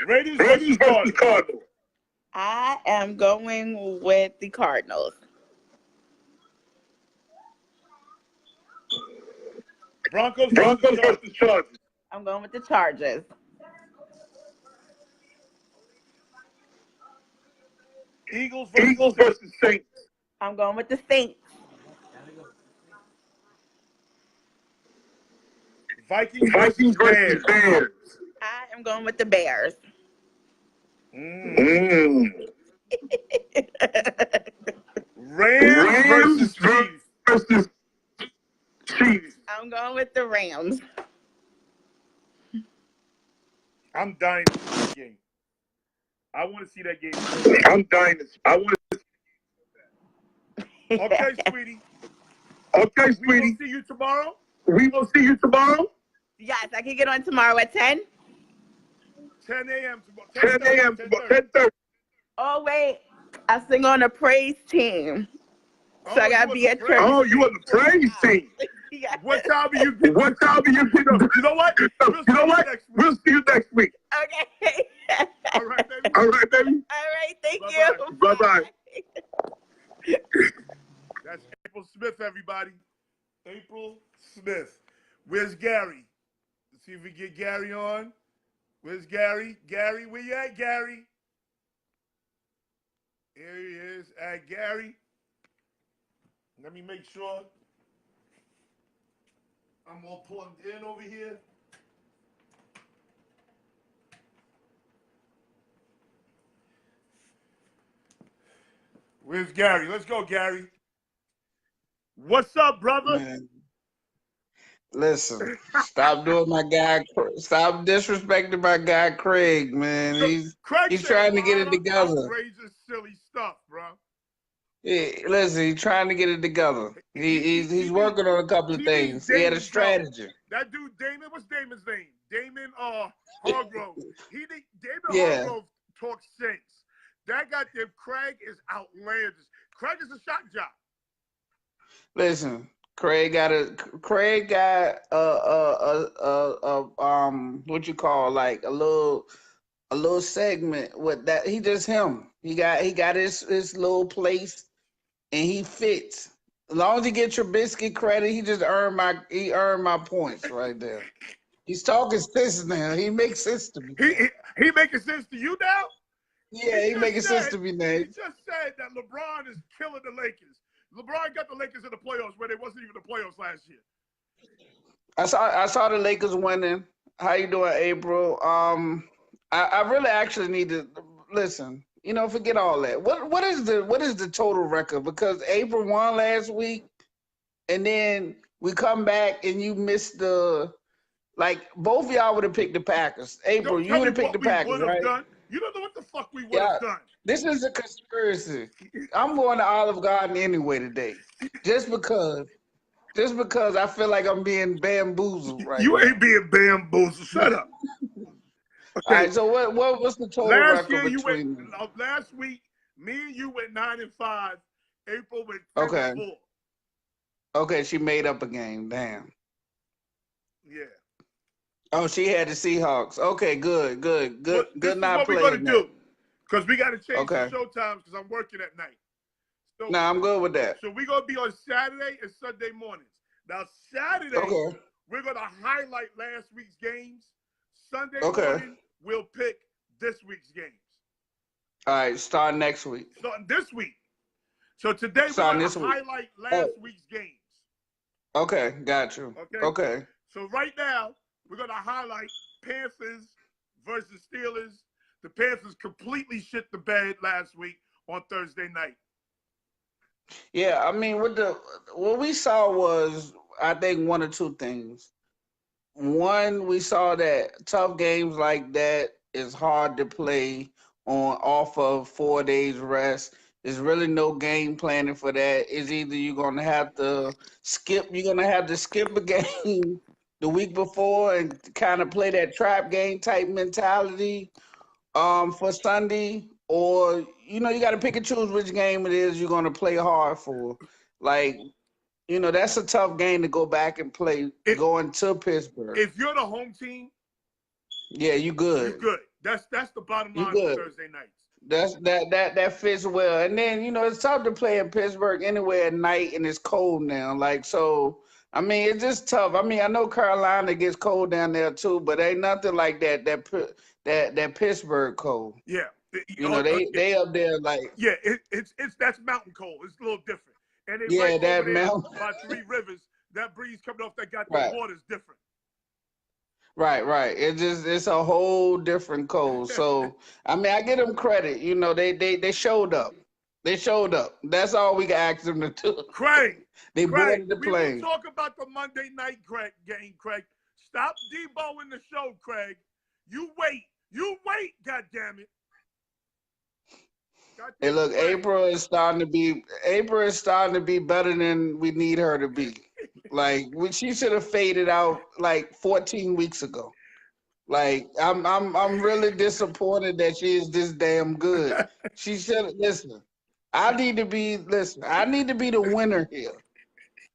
Raiders versus Cardinals. I am going with the Cardinals. Broncos versus Chargers. I'm going with the Chargers. Eagles versus Saints. I'm going with the Saints. Vikings versus Bears. I am going with the Bears. Rams versus Chiefs. I'm going with the Rams. I'm dying to see that game. I want to see that game. I'm dying to see. I want to. Okay, sweetie. We will see you tomorrow. Yes, I can get on tomorrow at 10. 10 a.m. tomorrow. 10 a.m. 10:30. Oh, wait. I sing on a praise team. So I got to be at church. Oh, you on the praise team. Yes. What time are you getting? You know what? We'll see you next week. Okay. All right, baby. All right. Thank you. Bye-bye. That's April Smith, everybody. April Smith. Where's Gary? Let's see if we get Gary on. Where's Gary? Gary, where you at, Gary? Here he is. At Gary. Let me make sure I'm all plugged in over here. Where's Gary? Let's go, Gary. What's up, brother? Man, listen, stop doing my guy. Stop disrespecting my guy Craig, man. He's trying to get it together. Outrageous, silly stuff, bro. Listen, he's trying to get it together. He's working on a couple of He needs things. He had a Damon's help. strategy. That dude Damon, what's Damon's name? Damon Hargrove. Damon Yeah. Hargrove talks sense. That goddamn Craig is outlandish. Craig is a shot job. Listen, Craig got what you call like a little segment with that. He just him. He got his little place and he fits. As long as he gets your biscuit credit, he earned my points right there. He's talking sense now. He makes sense to me. He making sense to you now? Yeah, he making sense to me now. He just said that LeBron is killing the Lakers. LeBron got the Lakers in the playoffs where they wasn't even the playoffs last year. I saw the Lakers winning. How you doing, April? I really actually need to listen. You know, forget all that. What is the total record? Because April won last week, and then we come back and you missed both of y'all would have picked the Packers. April, you would have picked the Packers, right? Done. You don't know what the fuck we would have done. This is a conspiracy. I'm going to Olive Garden anyway today, just because I feel like I'm being bamboozled right You now. ain't being bamboozled. Shut up. Okay. All right, so what's the total record between last week, me and you went 9-5. April went 10-4. Okay, she made up a game. Damn. Yeah. Oh, she had the Seahawks. Okay, good. This is what we're gonna do. Because we gotta change the show times because I'm working at night. So, I'm good with that. So we're gonna be on Saturday and Sunday mornings. Now Saturday, we're gonna highlight last week's games. Sunday morning, we'll pick this week's games. All right, start next week. Starting this week. So today we're gonna highlight last week's games. Okay, got you. Okay. So right now, we're going to highlight Panthers versus Steelers. The Panthers completely shit the bed last week on Thursday night. Yeah, I mean, what we saw was, I think, one or two things. One, we saw that tough games like that is hard to play off of 4 days rest. There's really no game planning for that. It's either you're gonna have to skip a game the week before and kind of play that trap game type mentality for Sunday, or you got to pick and choose which game it is you're gonna play hard for. Like, that's a tough game to go back and play going to Pittsburgh. If you're the home team, yeah, you good. You're good. That's the bottom line for Thursday nights. That fits well. And then, it's tough to play in Pittsburgh anyway at night, and it's cold now. So I mean, it's just tough. I mean, I know Carolina gets cold down there too, but ain't nothing like that Pittsburgh cold. Yeah. They up there like. Yeah, that's mountain cold. It's a little different. And then that mountain by Three Rivers, that breeze coming off that goddamn water is different. Right. It's a whole different cold. So I mean, I give them credit. They showed up. They showed up. That's all we can ask them to do. Craig, they boarded the plane. We will talk about the Monday night game, Craig. Stop Debo-ing the show, Craig. You wait. God damn it. Hey, look, April is starting to be better than we need her to be. Like, she should have faded out like 14 weeks ago. Like, I'm really disappointed that she is this damn good. She should listen. I need to be the winner here.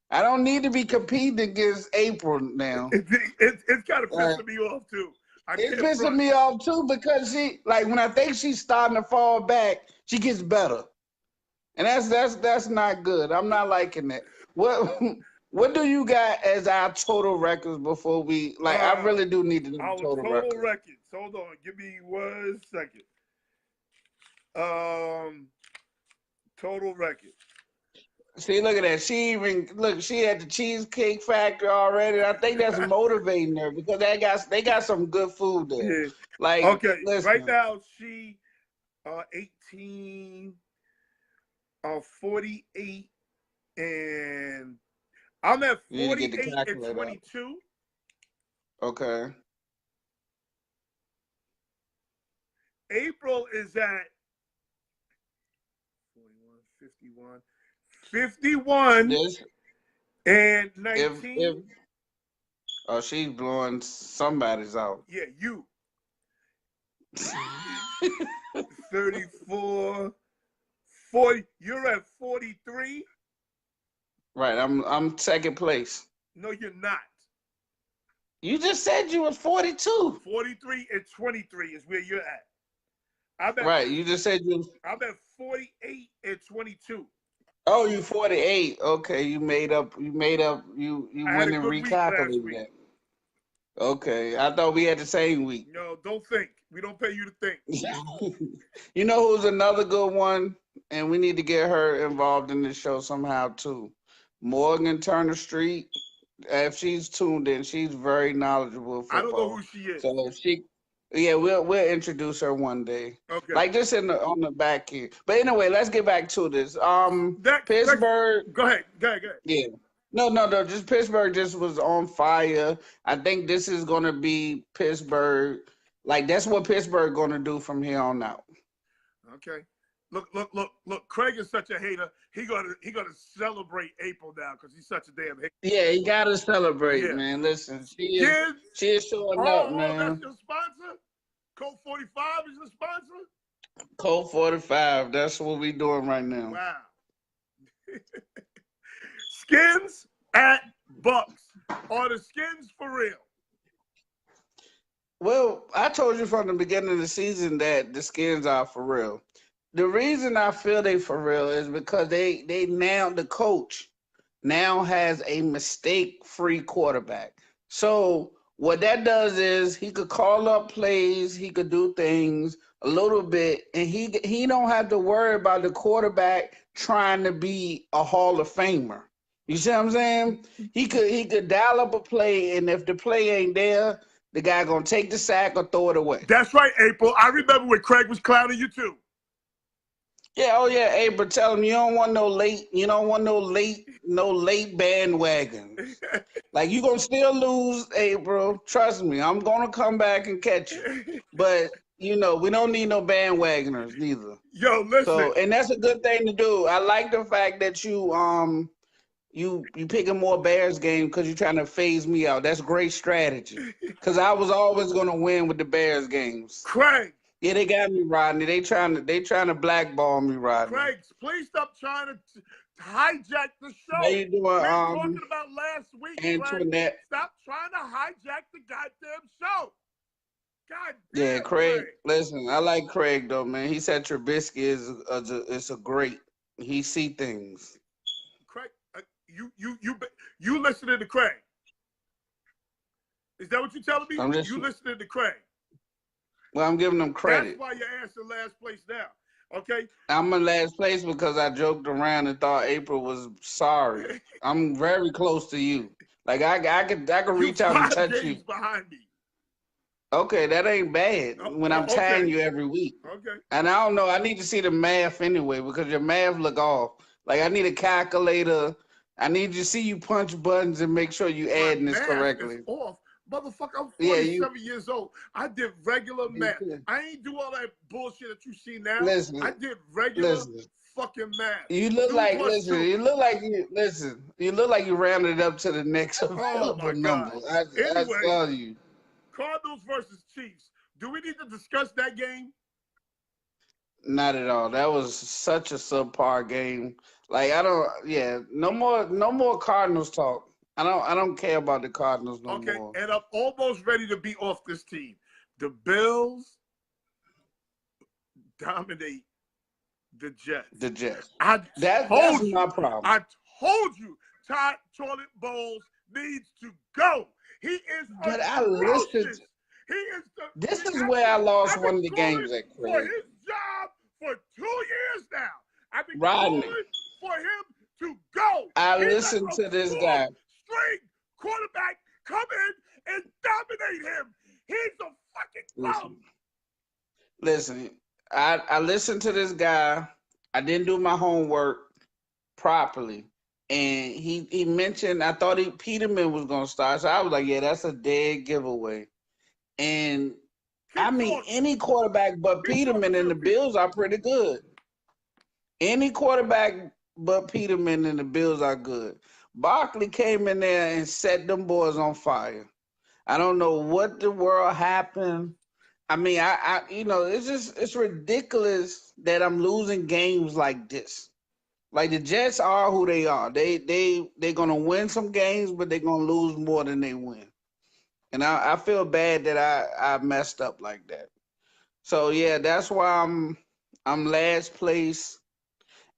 I don't need to be competing against April now. It's kind of pissing me off too. It's pissing me off too because when I think she's starting to fall back, she gets better, and that's not good. I'm not liking that. What do you got as our total records before we I really do need to know total records. Hold on, give me 1 second. Total records. See, look at that. She had the Cheesecake Factory already. I think that's motivating her because they got some good food there. Yeah. Listen. Right now she 18, 48, and I'm at 48 and 22. Okay. April is at 41, 51 This and if 19. oh, she's blowing somebody's out. Yeah, you. 34, 40. You're at 43. Right, I'm second place. No, you're not. You just said you was 42. 43 and 23 is where you're at. Right, you just said you. I'm at 48 and 22. Oh, you 48. Okay, you made up. You I had went a and good week last recalculated week. that. Okay, I thought we had the same week. No, don't think. We don't pay you to think. You know who's another good one, and we need to get her involved in this show somehow too. Morgan Turner Street. If she's tuned in, she's very knowledgeable in football. I don't know who she is. So if she, yeah, we'll introduce her one day. Okay. Like just on the back end. But anyway, let's get back to this. Pittsburgh. Go ahead. Yeah. No. Just Pittsburgh just was on fire. I think this is gonna be Pittsburgh. Like that's what Pittsburgh gonna do from here on out. Okay. Look. Craig is such a hater. He gonna celebrate April now because he's such a damn hater. Yeah, you gotta celebrate, Yeah. man. Listen, she Kids, is showing up, man. That's your sponsor? Code 45 is your sponsor? Code 45. That's what we doing right now. Wow. Skins at Bucks. Are the skins for real? Well, I told you from the beginning of the season that the skins are for real. The reason I feel they for real is because they now the coach now has a mistake-free quarterback. So what that does is he could call up plays, he could do things a little bit, and he don't have to worry about the quarterback trying to be a Hall of Famer. You see what I'm saying? He could dial up a play, and if the play ain't there, the guy gonna take the sack or throw it away. That's right, April. I remember when Craig was clowning you too. Yeah, oh yeah, April, tell him you don't want no late bandwagon. Like you gonna still lose, April. Trust me, I'm gonna come back and catch you. But we don't need no bandwagoners neither. Yo, listen. So, and that's a good thing to do. I like the fact that you picking more Bears game because you're trying to phase me out. That's great strategy. Because I was always gonna win with the Bears games. Craig. Yeah, they got me, Rodney. They trying to blackball me, Rodney. Craig, please stop trying to hijack the show. How you doing? We were talking about last week, Antoinette. Craig. Stop trying to hijack the goddamn show. God damn. Yeah, Craig. Listen, I like Craig though, man. He said Trubisky is a great. He see things. Craig, you listening to Craig? Is that what you're telling me? You listening to Craig? Well, I'm giving them credit. That's why your ass in last place now. Okay? I'm in last place because I joked around and thought April was sorry. I'm very close to you. Like I could reach out and touch you. Behind me. Okay, that ain't bad when I'm tagging you every week. Okay. And I don't know, I need to see the math anyway because your math look off. Like I need a calculator. I need to see you punch buttons and make sure you adding this correctly. Is off. Motherfucker, I'm 47 years old. I did regular math. I ain't do all that bullshit that you see now. Listen, I did regular fucking math. You look like you rounded it up to the next available number. I saw you. Cardinals versus Chiefs. Do we need to discuss that game? Not at all. That was such a subpar game. Like no more Cardinals talk. I don't care about the Cardinals no more. Okay, and I'm almost ready to be off this team. The Bills dominate the Jets. That's my problem. I told you Todd Toilet Bowles needs to go. He is But I listened. This is where I lost one of the games at Craig. For his job for 2 years now. I've been Rodney. calling for him to go. I listened to this guy. String quarterback come in and dominate him. He's a fucking bum. Listen, I listened to this guy. I didn't do my homework properly. And he mentioned, I thought Peterman was going to start. So I was like, yeah, that's a dead giveaway. And I mean, any quarterback but Peterman and the Bills are pretty good. Any quarterback but Peterman and the Bills are good. Barkley came in there and set them boys on fire. I don't know what the world happened. I mean, it's ridiculous that I'm losing games like this. Like the Jets are who they are. They're gonna win some games, but they're gonna lose more than they win. And I feel bad that I messed up like that. So yeah, that's why I'm last place.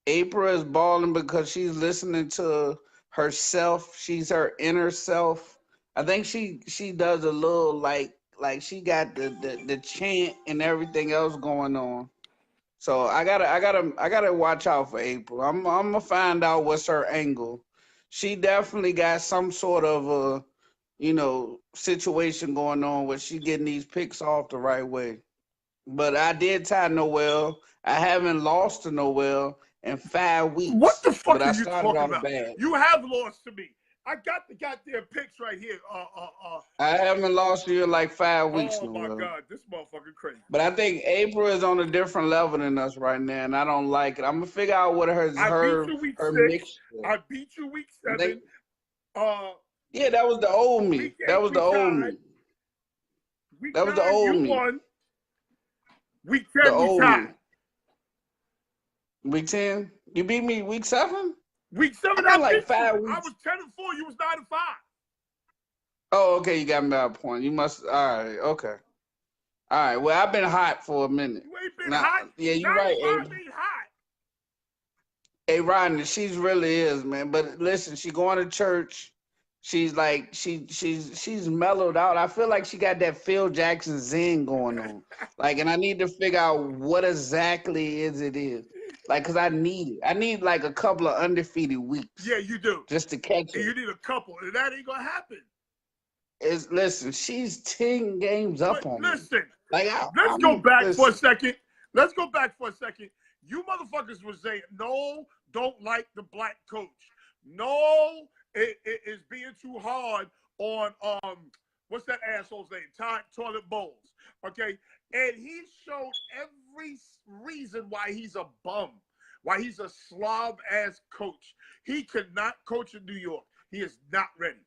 April is balling because she's listening to herself. She's her inner self. I think she does a little like she got the chant and everything else going on. So I gotta watch out for April. I'm gonna find out what's her angle. She definitely got some sort of a situation going on where she getting these picks off the right way. But I did tie Noel. I haven't lost to Noel in 5 weeks. What the fuck But are I you started talking off about? bad. You have lost to me. I got the goddamn picks right here. I haven't lost to you in like 5 weeks, Oh my Noel. God, this motherfucker crazy. But I think April is on a different level than us right now, and I don't like it. I'm gonna figure out what I beat you week 6. mixture. I beat you week 7. Yeah, that was the old me. Week 8, That was the old me. Week That was the 9, old you me. won. Week The 10, we old me. tied. Week 10, you beat me week 7. Week 7, I I like beat 5 you. weeks. I was 10-4. You was 9-5. Oh, okay, you got me at a point. You must. All right, okay. All right. Well, I've been hot for a minute. You ain't been hot. Yeah, you're right, 9-5 April. ain't hot. Hey, Rodney, she's really is, man. But listen, she going to church. She's like she's mellowed out. I feel like she got that Phil Jackson zen going on. Like, and I need to figure out what exactly it is. Like, cause I need it. I need like a couple of undefeated weeks. Yeah, you do. Just to catch And it. you need a couple, and that ain't gonna happen. Listen, she's 10 games up But on listen, me. Like, let's go back for a second. Let's go back for a second. You motherfuckers were saying, no, don't like the black coach. No, it is being too hard on what's that asshole's name? Toilet Bowls. Okay, and he showed every reason why he's a bum, why he's a slob ass coach. He could not coach in New York. He is not ready.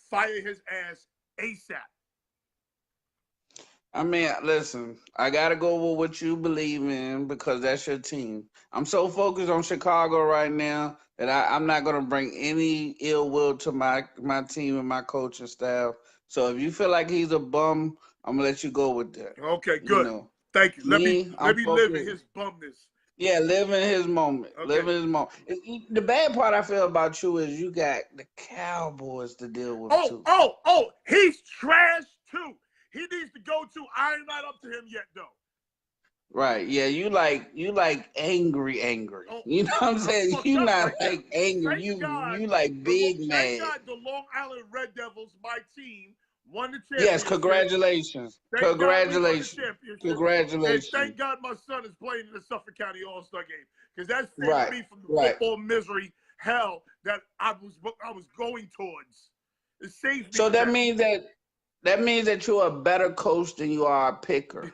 Fire his ass ASAP. I mean, listen, I gotta go with what you believe in because that's your team. I'm so focused on Chicago right now that I'm not gonna bring any ill will to my team and my coaching staff. So if you feel like he's a bum, I'm gonna let you go with that. Okay, good. Thank you. Let me live in his bumness. Yeah, live in his moment. Okay. Live in his moment. The bad part I feel about you is you got the Cowboys to deal with too. Oh, he's trash too. He needs to go to. I ain't not up to him yet though. Right. Yeah, you like angry. Oh, You know what I'm saying? You not right like now. angry. You like big mad. Thank God the Long Island Red Devils, my team, won the championship. Yes, congratulations. Congratulations. Congratulations. And thank God my son is playing in the Suffolk County All-Star game. Because that saved me from the football misery hell that I was going towards. It saved me. So that means that you're a better coach than you are a picker.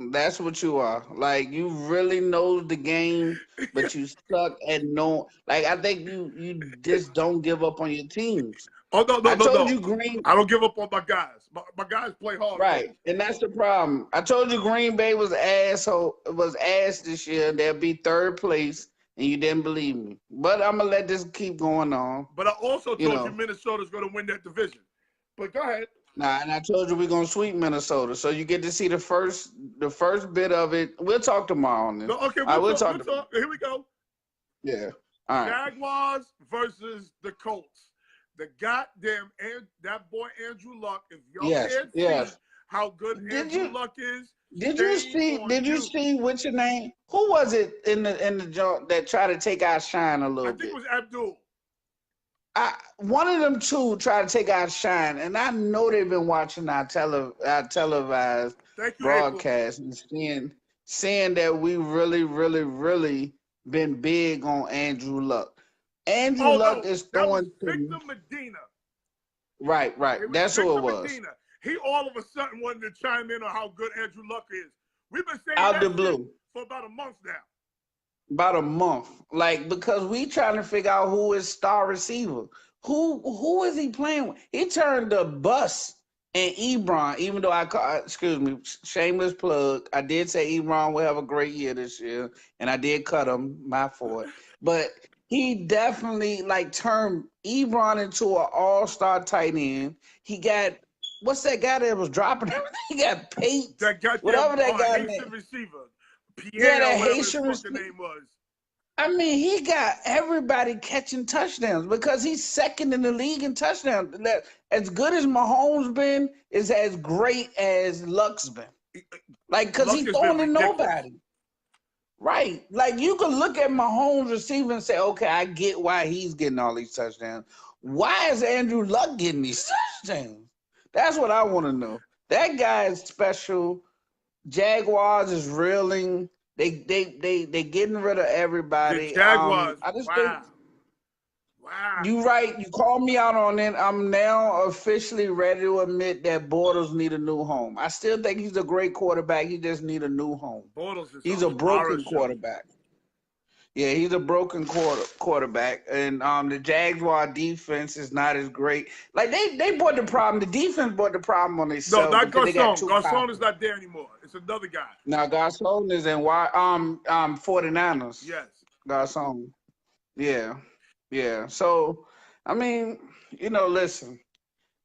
That's what you are. Like, you really know the game, but you suck at knowing. Like, I think you just don't give up on your teams. Oh, no. I told you Green. I don't give up on my guys. My guys play hard. Right, and that's the problem. I told you Green Bay was ass this year. They'll be 3rd place, and you didn't believe me. But I'm gonna let this keep going on. But I also told you Minnesota's gonna win that division. But go ahead. Nah, and I told you we're gonna sweep Minnesota, so you get to see the first bit of it. We'll talk tomorrow on this. No, okay, we'll talk. Here we go. Yeah. All right. Jaguars versus the Colts. The goddamn that boy Andrew Luck. If y'all can't see how good Andrew Luck is. Did you see what's your name? Who was it in the joint that tried to take our shine a little bit? I think it was Abdul. One of them two tried to take our shine, and I know they've been watching our televised broadcast and seeing that we really, really, really been big on Andrew Luck. Andrew Luck is throwing Victor Medina. Right. That's who it was. Medina. He all of a sudden wanted to chime in on how good Andrew Luck is. We've been saying out that the blue for about a month now. About a month. Like, because we trying to figure out who is star receiver. Who is he playing with? He turned the bus and Ebron, even though excuse me, shameless plug. I did say Ebron will have a great year this year, and I did cut him, my fault. But he definitely like turned Ebron into an all-star tight end. He got what's that guy that was dropping everything? He got Pate, That goddamn whatever that guy Haitian name. receiver. Pierre, Yeah, that whatever Haitian his fucking name was. I mean, he got everybody catching touchdowns because he's second in the league in touchdowns. As good as Mahomes been, is as great as Luck's been. Like, because he's throwing to nobody. Right. Like, you can look at Mahomes receiving and say, okay, I get why he's getting all these touchdowns. Why is Andrew Luck getting these touchdowns? That's what I want to know. That guy is special. Jaguars is reeling. They getting rid of everybody. The Jaguars. I just wow. think you right. You called me out on it. I'm now officially ready to admit that Bortles need a new home. I still think he's a great quarterback. He just need a new home. He's a broken quarterback. Yeah, he's a broken quarterback, and the Jaguar defense is not as great. Like they brought the problem. The defense brought the problem on themselves. No, not Garcon. Garcon is not there anymore. It's another guy. Now Garcon is in 49ers. Yes. Garcon. Yeah. Yeah. So I mean, listen.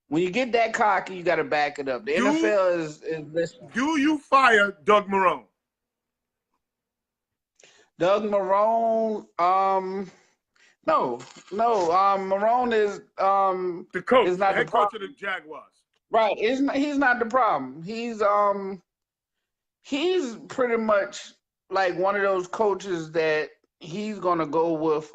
When you get that cocky, you got to back it up. The NFL is listening. Do you fire Doug Marrone? Doug Marrone, no. Marrone is the coach, is not the head coach of the Jaguars. Right, he's not the problem. He's pretty much like one of those coaches that he's gonna go with.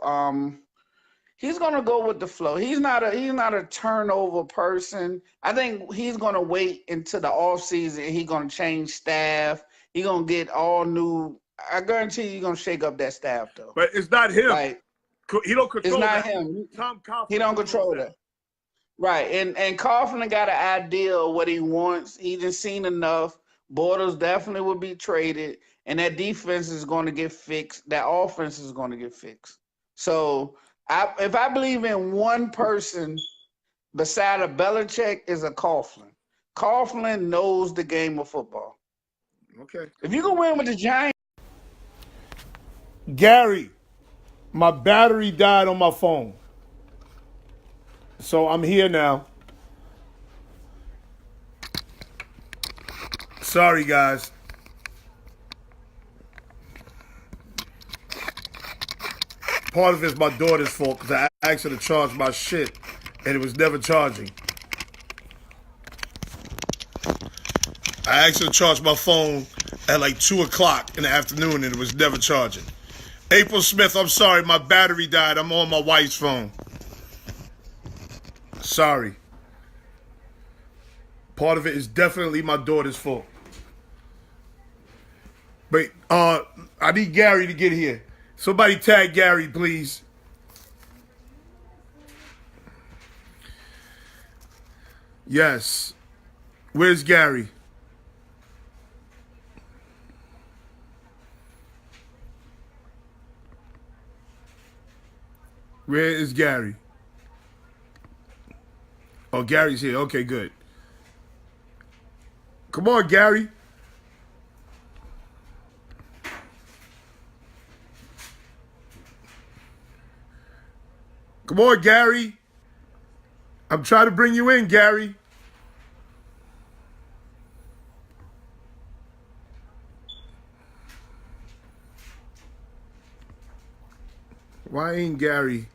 He's gonna go with the flow. He's not a turnover person. I think he's gonna wait until the offseason. He's gonna change staff. He's gonna get all new. I guarantee you're gonna shake up that staff though. But it's not him. Like, he don't control that. It's not him. Tom Coughlin. He don't control that. Right. And Coughlin got an idea of what he wants. He done seen enough. Bortles definitely will be traded. And that defense is going to get fixed. That offense is going to get fixed. So if I believe in one person beside a Belichick is a Coughlin. Coughlin knows the game of football. Okay. If you can win with the Giants. Gary, my battery died on my phone. So I'm here now. Sorry, guys. Part of it's my daughter's fault because I asked her to charge my shit and it was never charging. I asked her to charge my phone at like 2 o'clock in the afternoon and it was never charging. April Smith, I'm sorry, my battery died. I'm on my wife's phone. Sorry. Part of it is definitely my daughter's fault. But I need Gary to get here. Somebody tag Gary, please. Yes. Where's Gary? Where is Gary? Oh, Gary's here. Okay, good. Come on, Gary. Come on, Gary. I'm trying to bring you in, Gary. Why ain't Gary?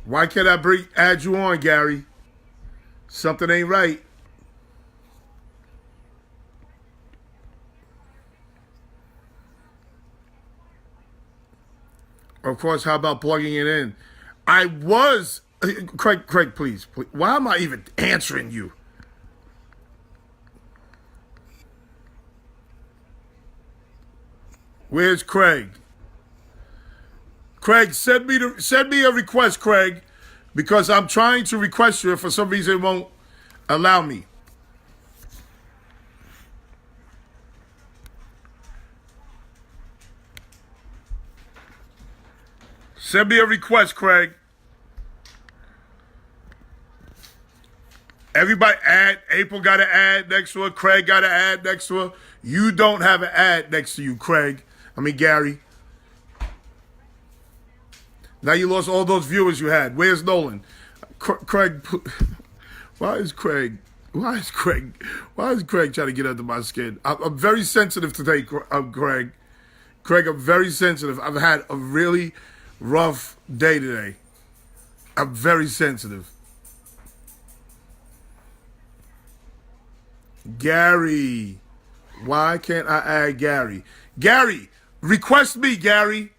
Why can't I add you on, Gary? Something ain't right. Of course, how about plugging it in? I was... Craig, please. Why am I even answering you? Where's Craig? Craig, send me a request, Craig, because I'm trying to request you and for some reason it won't allow me. Send me a request, Craig. Everybody add. April got an ad next to her. Craig got an ad next to her. You don't have an ad next to you, Craig. I mean, Gary. Now you lost all those viewers you had. Where's Nolan? Craig. Why is Craig trying to get under my skin? I'm very sensitive today, Craig. Craig, I'm very sensitive. I've had a really rough day today. I'm very sensitive. Gary. Why can't I add Gary? Gary, request me, Gary.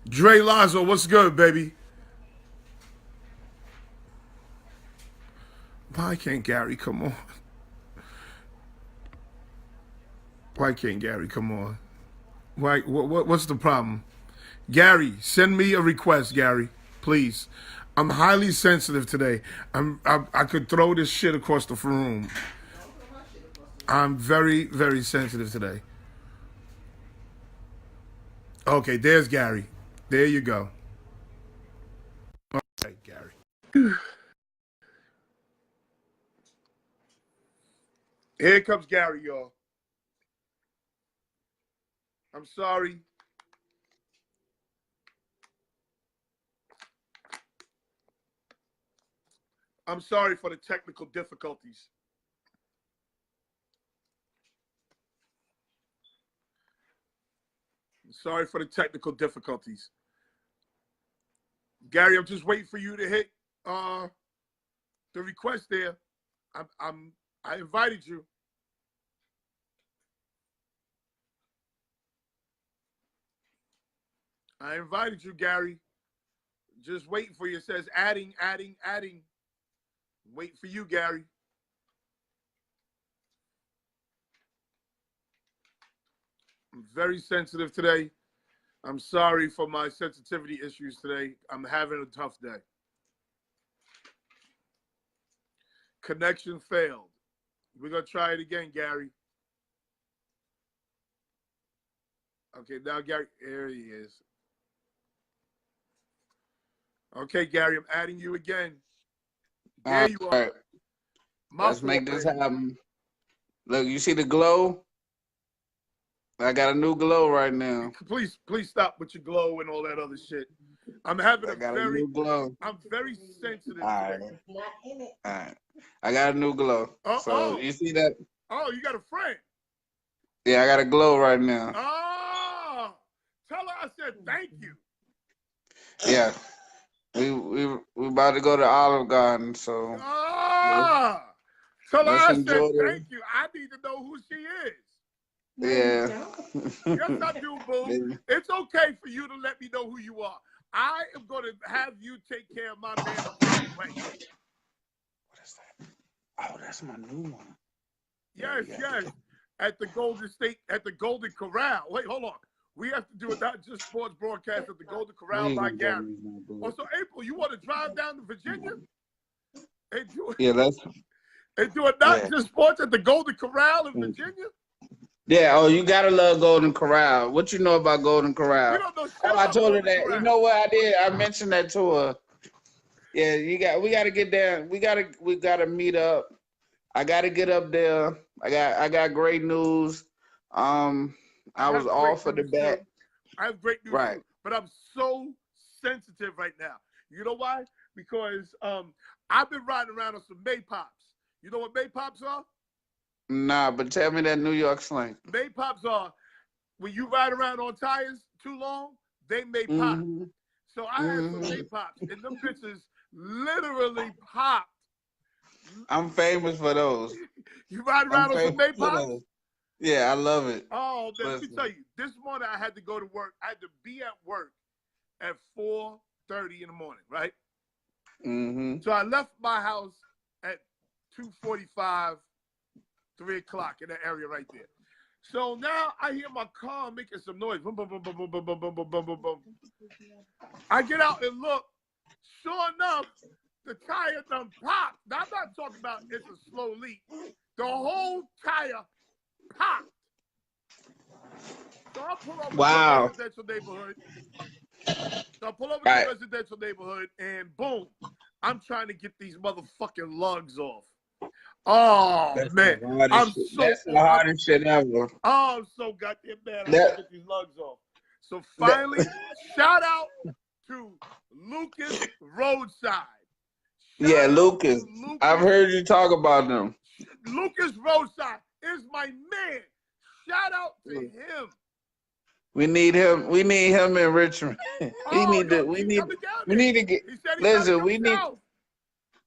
Dre Lazo, what's good, baby? Why can't Gary come on? Why can't Gary come on? Why? What's the problem? Gary, send me a request, Gary, please. I'm highly sensitive today. I could throw this shit across the room. I'm very, very sensitive today. Okay, there's Gary. There you go. Okay, Gary. Here comes Gary, y'all. I'm sorry. I'm sorry for the technical difficulties. Sorry for the technical difficulties. Gary, I'm just waiting for you to hit the request there. I invited you. I invited you, Gary. Just waiting for you. It says adding. Waiting for you, Gary. I'm very sensitive today. I'm sorry for my sensitivity issues today. I'm having a tough day. Connection failed. We're going to try it again, Gary. Okay, now Gary, there he is. Okay, Gary, I'm adding you again. There you are. Right. Let's make this happen. Look, you see the glow? I got a new glow right now. Please stop with your glow and all that other shit. I'm having a new glow. I'm very sensitive All right. today. All right. I got a new glow. So you see that? Oh, you got a friend. Yeah, I got a glow right now. Oh, tell her I said thank you. Yeah. We about to go to Olive Garden, so tell her I said enjoy thank you. I need to know who she is. Yeah. Yes, I do, boo. It's okay for you to let me know who you are. I am going to have you take care of my man the right way. What is that? Oh, that's my new one. Yes. At the Golden Corral. Wait, hold on. We have to do a Not Just Sports broadcast at the Golden Corral by Gary. Also, April, you want to drive down to Virginia? And do a Not Just Sports at the Golden Corral in Virginia? Yeah, you gotta love Golden Corral. What you know about Golden Corral? You don't know shit about I told her Golden that. Corral. You know what I did? I mentioned that to her. Yeah, we gotta get there. We gotta meet up. I gotta get up there. I got great news. I was all for the bet. I have great news too, but I'm so sensitive right now. You know why? Because I've been riding around on some Maypops. You know what Maypops are? Nah, but tell me that New York slang. Maypops are when you ride around on tires too long, they may pop. So I had some Maypops, and them bitches literally popped. I'm famous for those. You ride around on some Maypops? Yeah, I love it. Oh, man, let me tell you. This morning I had to go to work. I had to be at work at 4:30 in the morning, right? So I left my house at 2:45, 3 o'clock in that area right there. So now I hear my car making some noise. Boom, boom, boom, boom, boom, boom, boom, boom, boom, boom, boom, boom. I get out and look. Sure enough, the tire done popped. Now, I'm not talking about it's a slow leak. The whole tire popped. So I pull over to a Wow. residential neighborhood. Right. And boom, I'm trying to get these motherfucking lugs off. Oh That's man, the hardest I'm shit. so That's the hardest shit ever. I'm so goddamn mad I That- gotta get these lugs off. So finally, shout out to Lucas Roadside. Yeah, Shout out Lucas. to Lucas. I've heard you talk about them. Lucas Roadside is my man. Shout out to him. We need him. We need him in Richmond. We need to get. He said he Listen, we need.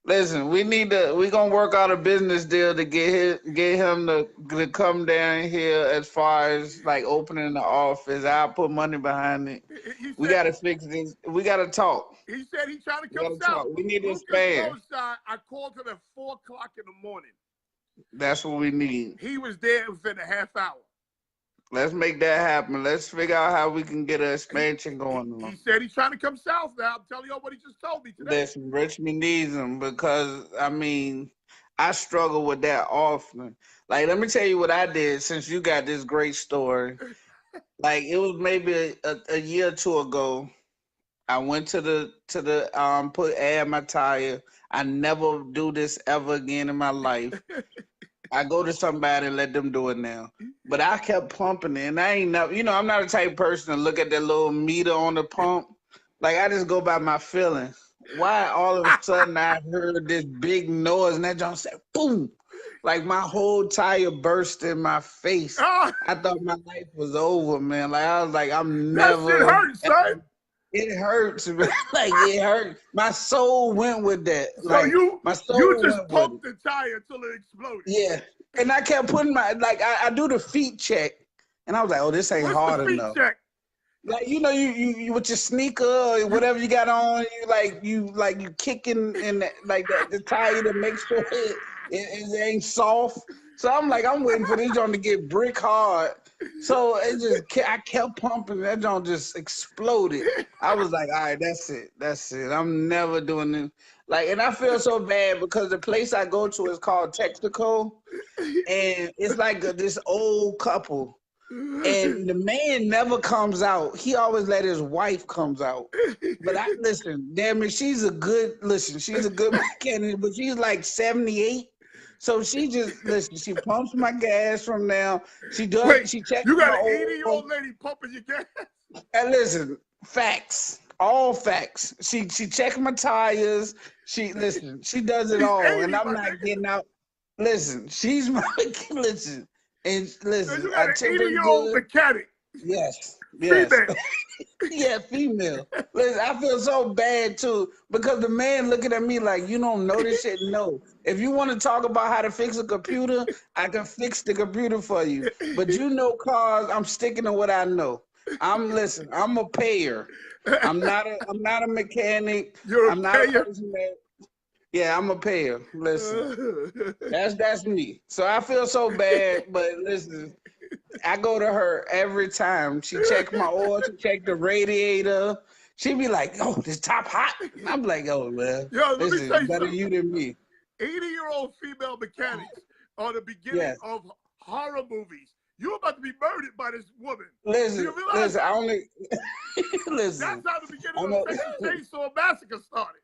Listen, we need to. We gonna work out a business deal to get him to come down here. As far as like opening the office, I'll put money behind it. We gotta fix this. We gotta talk. He said he's trying to We come gotta south. talk. We need to Lucas expand. Roadside, I called him at 4 o'clock in the morning. That's what we need. He was there within a half hour. Let's make that happen. Let's figure out how we can get an expansion going on. He said he's trying to come south now. I'm telling you what he just told me today. Listen, Richmond needs him because, I mean, I struggle with that often. Like, let me tell you what I did since you got this great story. Like, it was maybe a year or two ago. I went to the put air in my tire. I never do this ever again in my life. I go to somebody and let them do it now. But I kept pumping it, and I ain't never, I'm not the type of person to look at that little meter on the pump. Like, I just go by my feelings. Why all of a sudden I heard this big noise, and that junk said, boom. Like, my whole tire burst in my face. I thought my life was over, man. Like, I was like, I'm never. That shit hurts, son. It hurts, man. Like, it hurt. My soul went with that. So like, you just pumped the tire until it exploded. Yeah. And I kept putting I do the feet check, and I was like, oh, this ain't hard enough. Check? Like, you with your sneaker or whatever you got on, you kicking in the tire to make sure it ain't soft. So I'm like, I'm waiting for this joint to get brick hard. So I kept pumping. That joint just exploded. I was like, all right, that's it. I'm never doing this. Like, and I feel so bad because the place I go to is called Texaco, and it's like this old couple, and the man never comes out. He always let his wife comes out. But damn it, she's a good mechanic, but she's like 78. So she just she pumps my gas from now. She does. Wait, she checks. You got an 80-year-old lady pumping your gas. And listen, facts, all facts. She checks my tires. She does it all, 80, and I'm not getting out. Listen, she's my listen, and listen. You got an 80-year-old mechanic. Yes. Female. Yeah, female. Listen, I feel so bad too because the man looking at me like, you don't know this shit. No, if you want to talk about how to fix a computer, I can fix the computer for you. But cars, I'm sticking to what I know. I'm a payer. I'm not a mechanic. I'm not a person that. Yeah, I'm a payer. Listen, that's me. So I feel so bad, but listen. I go to her every time. She checks my oil, she check the radiator. She be like, oh, this top hot. And I'm like, oh, man. Yo, let me tell you better something. You than me. 80-year-old female mechanics are the beginning of horror movies. You're about to be murdered by this woman. Listen, I only... That's how the beginning of Texas Chainsaw Massacre started.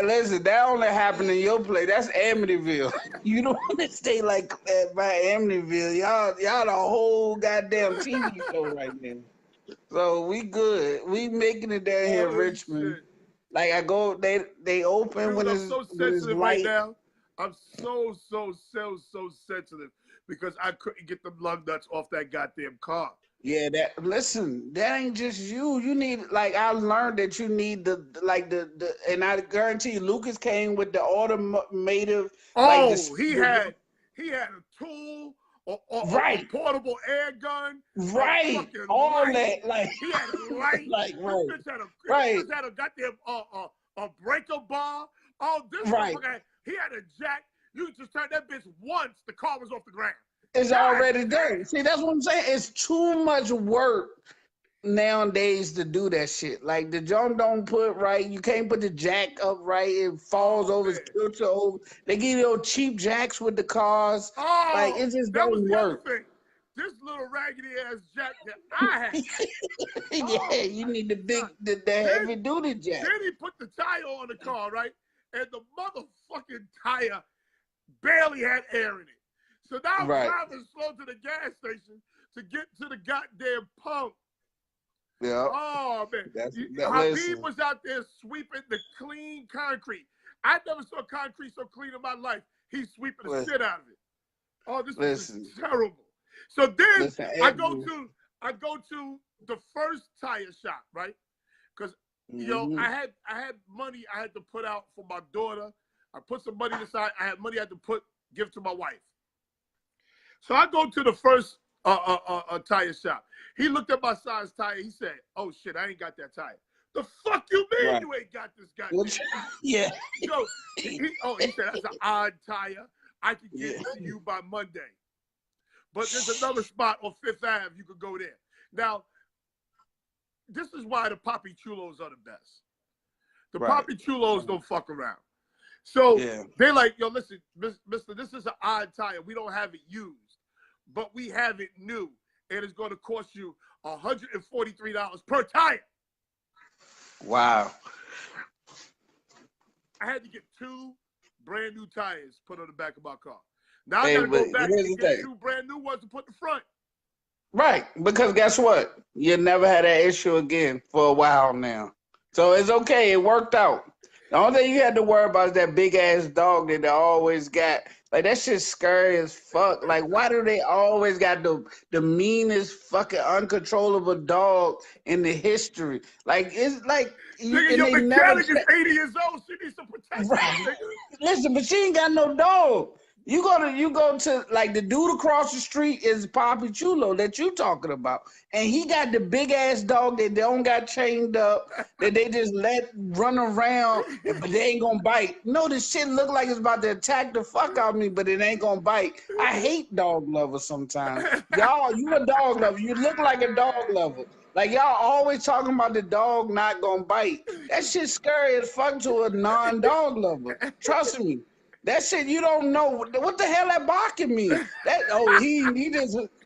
Listen, that only happened in your place. That's Amityville. You don't want to stay like that by Amityville. Y'all the whole goddamn TV show right now. So we good. We making it down here in Richmond. Shit. Like I go, they open when it's so sensitive light. Right now. I'm so sensitive because I couldn't get the lug nuts off that goddamn car. Yeah, that ain't just you. You need, I learned that you need the and I guarantee you, Lucas came with the automated. Oh, he had a tool or right. A portable air gun. Right. All light. That, he had a light. Right. Had a goddamn a breaker bar. Oh, this right. He had a jack. You just turned that bitch once, the car was off the ground. It's already done. See, that's what I'm saying. It's too much work nowadays to do that shit. Like the jump don't put right. You can't put the jack up right. It falls over, it tilts over. They give you those cheap jacks with the cars. Oh, like it just don't work. this little raggedy ass jack that I had. Yeah, you need the heavy duty jack. Then he put the tire on the car, right? And the motherfucking tire barely had air in it. So now I'm driving slow to the gas station to get to the goddamn pump. Yeah. Oh, man. Habib was out there sweeping the clean concrete. I never saw concrete so clean in my life. He's sweeping the shit out of it. Oh, this is terrible. So then I go to the first tire shop, right? Because I had money I had to put out for my daughter. I put some money aside. I had money I had to give to my wife. So I go to the first tire shop. He looked at my size tire. He said, "Oh shit, I ain't got that tire." The fuck you mean you ain't got this goddamn? Yeah. So he said that's an odd tire. I can get it to you by Monday. But there's another spot on Fifth Ave. You could go there. Now, this is why the Papi Chulos are the best. The Papi Chulos don't fuck around. So they're like, yo, listen, mister, this is an odd tire. We don't have it used, but we have it new. And it's going to cost you $143 per tire. Wow. I had to get 2 brand new tires put on the back of my car. Now I got to go back and get 2 brand new ones to put in the front. Right, because guess what? You never had that issue again for a while now. So it's okay. It worked out. The only thing you had to worry about is that big ass dog that they always got. Like, that shit's scary as fuck. Like, why do they always got the meanest fucking uncontrollable dog in the history? Like, it's like nigga, your mechanic is 80 years old. She needs some protection. Right. Listen, but she ain't got no dog. You go to like the dude across the street is Papi Chulo that you talking about, and he got the big ass dog that they don't got chained up, that they just let run around, but they ain't gonna bite. No, this shit look like it's about to attack the fuck out of me, but it ain't gonna bite. I hate dog lovers sometimes. Y'all, you a dog lover. You look like a dog lover. Like, y'all always talking about the dog not gonna bite. That shit scary as fuck to a non-dog lover. Trust me. That shit, you don't know what the hell that barking mean. That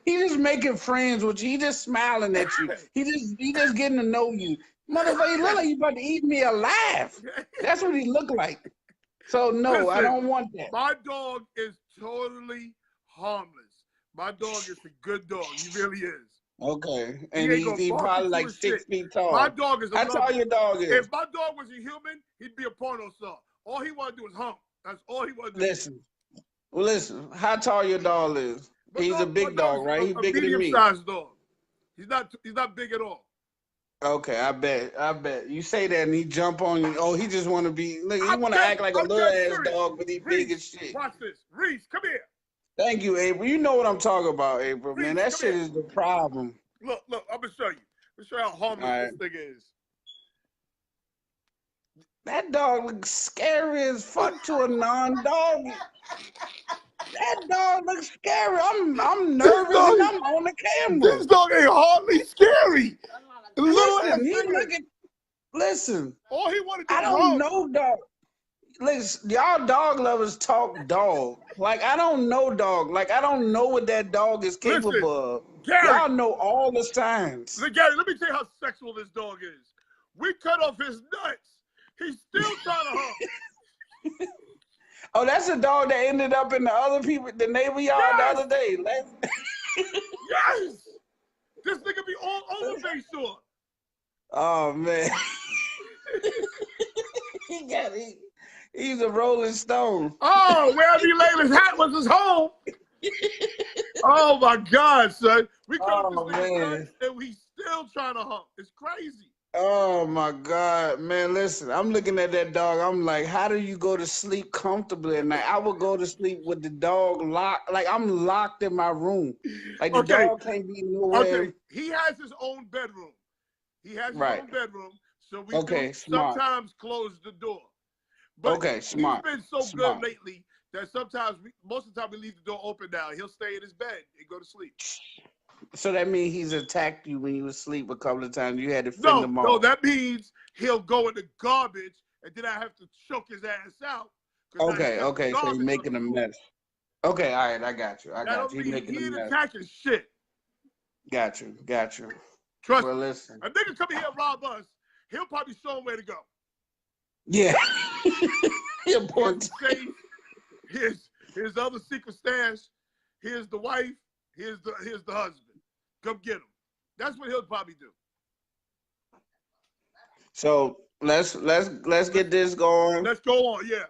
he just making friends with you. He just smiling at you. He just getting to know you. Motherfucker, he look like you about to eat me alive. That's what he look like. So no, listen, I don't want that. My dog is totally harmless. My dog is a good dog. He really is. Okay, and he probably like 6 feet tall. My dog is. That's how your dog is. If my dog was a human, he'd be a porno star. All he want to do is hump. That's all he want to do. Listen. How tall your dog is? He's a big dog, right? He's bigger than me. Medium-sized dog. He's not big at all. Okay, I bet. You say that and he jump on you. Oh, he just want to be. Look, he want to act like a little ass dog, but he big as shit. Watch this, Reese. Come here. Thank you, April. You know what I'm talking about, April. Man, that shit is the problem. Look. I'm gonna show you. I'm gonna show you how harmless this thing is. That dog looks scary as fuck to a non-dog. That dog looks scary. I'm nervous and I'm on the camera. This dog ain't hardly scary. Listen. All he wanted to do I don't know dog. Listen, y'all dog lovers talk dog. Like, I don't know dog. Like, I don't know what that dog is capable of. Y'all know all the signs. Gary, let me tell you how sexual this dog is. We cut off his nuts. He's still trying to hump. Oh, that's a dog that ended up in the neighbor yard the other day. Yes! This nigga be all over Bay Shore. Oh, man. He's a Rolling Stone. Oh, wherever he laid his hat was his home. Oh, my God, son. We cut off this nigga nuts and he's still trying to hump. It's crazy. Oh my God, man! Listen, I'm looking at that dog. I'm like, how do you go to sleep comfortably at night? I would go to sleep with the dog locked. Like, I'm locked in my room. Like, the dog can't be nowhere. Okay, he has his own bedroom. He has his own bedroom, so we do sometimes close the door. But he's been so good lately that sometimes, most of the time, we leave the door open now. He'll stay in his bed and go to sleep. So that means he's attacked you when you were asleep a couple of times. You had to fend him off. No, that means he'll go in the garbage, and then I have to choke his ass out. Okay, so he's making a mess. Okay, all right, I got you. He's making a mess. Attacking shit. Got you. Trust Well, me. listen. A nigga come here and rob us, he'll probably show him where to go. Yeah. Here's the safe. Here's the other secret stash. Here's the wife. Here's the husband. Come get him. That's what he'll probably do. So let's get this going. Let's go on. Yeah.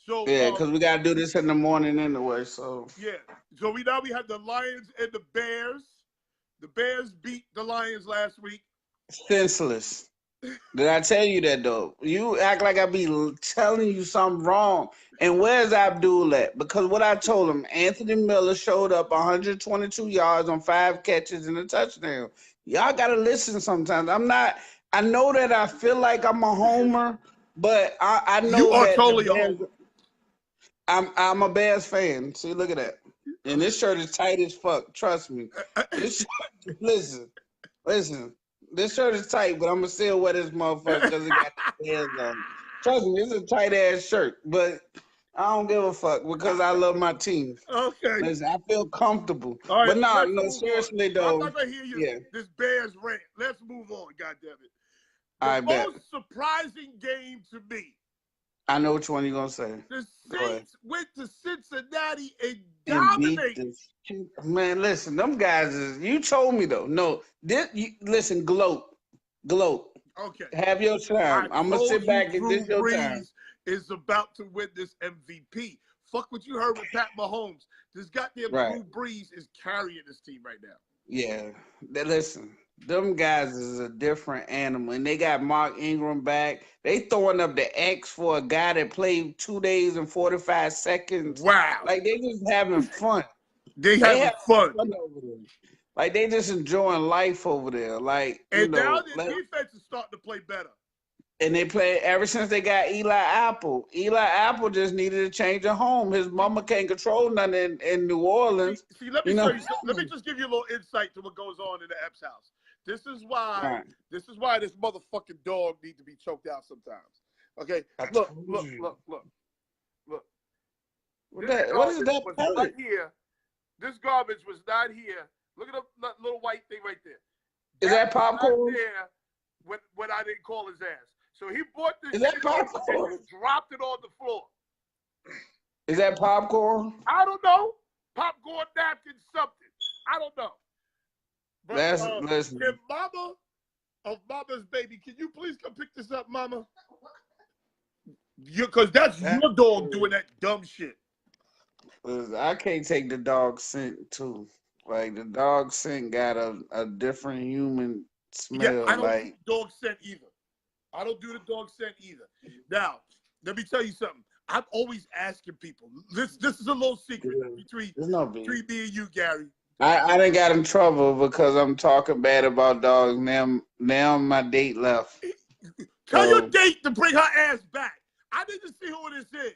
So yeah, because we gotta do this in the morning anyway. So yeah. So we have the Lions and the Bears. The Bears beat the Lions last week. senseless. Did I tell you that though? You act like I be telling you something wrong. And where's Abdul at? Because what I told him, Anthony Miller showed up 122 yards on 5 catches and a touchdown. Y'all gotta listen sometimes. I know that I feel like I'm a homer, but I know you are that totally a homer. I'm a Bears fan. See, look at that. And this shirt is tight as fuck. Trust me. Listen. This shirt is tight, but I'm gonna still wear this motherfucker because it got the Bears on. Trust me, it's a tight ass shirt, but I don't give a fuck because I love my team. Okay. Listen, I feel comfortable. All right, but no, seriously though. I'm not gonna hear you. This Bears rant. Let's move on. Goddammit. I The bet. most surprising game to me. I know which one you're gonna say. The Saints went to Cincinnati and dominated. Man, listen, them guys is. You told me though. No, listen, gloat. Okay. Have your time. I'm gonna sit back and this your time. Is about to win this MVP. Fuck what you heard with Pat Mahomes. This goddamn Drew Brees is carrying this team right now. Yeah, listen. Them guys is a different animal, and they got Mark Ingram back. They throwing up the X for a guy that played 2 days and 45 seconds. Wow. Like, they just having fun. They having fun. Over there. Like, they just enjoying life over there. Like, and now their defense is starting to play better. And they play ever since they got Eli Apple. Eli Apple just needed to change a home. His mama can't control nothing in New Orleans. See, let me let me just give you a little insight to what goes on in the Epps house. This is why this motherfucking dog needs to be choked out sometimes. Okay, look. What is that? Was not here. This garbage was not here. Look at that little white thing right there. Is that popcorn? There when I didn't call his ass. So he bought this. Is that popcorn? And dropped it on the floor. Is that popcorn? I don't know. Popcorn, napkin, something. I don't know. But, listen. Can Mama of Mama's baby, can you please come pick this up, Mama? Because that's your dog doing that dumb shit. Listen, I can't take the dog scent too. Like, the dog scent got a different human smell. Yeah, I don't do dog scent either. I don't do the dog scent either. Now, let me tell you something. I'm always asking people. This is a little secret between me and you, Gary. I done got in trouble because I'm talking bad about dogs. Now my date left. Tell your date to bring her ass back. I need to see who this is.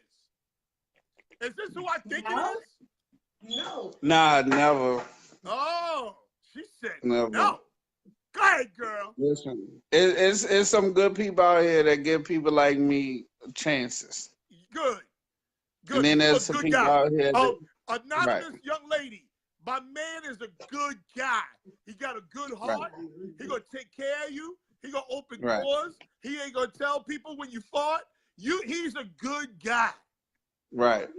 Is this who I think it is? No. Nah, never. Oh, she said never. No. Go ahead, girl. Listen, it's some good people out here that give people like me chances. Good. And then there's some people out here anonymous young lady. My man is a good guy. He got a good heart. He gonna take care of you. He gonna open doors. He ain't gonna tell people when you fought. He's a good guy. Right.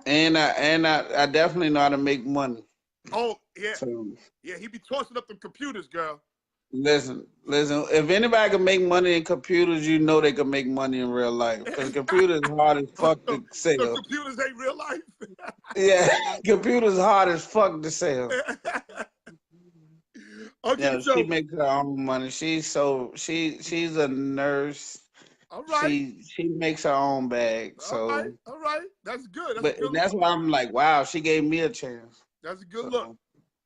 And I definitely know how to make money. Oh yeah. Yeah, he be tossing up the computers, girl. Listen. If anybody can make money in computers, you know they can make money in real life. Because computers hard as fuck to sell. So computers ain't real life. Yeah, computers hard as fuck to sell. Okay, yeah, so she makes her own money. She's a nurse. All right. She makes her own bag. So all right. That's good. That's why I'm like, wow, she gave me a chance. That's a good look.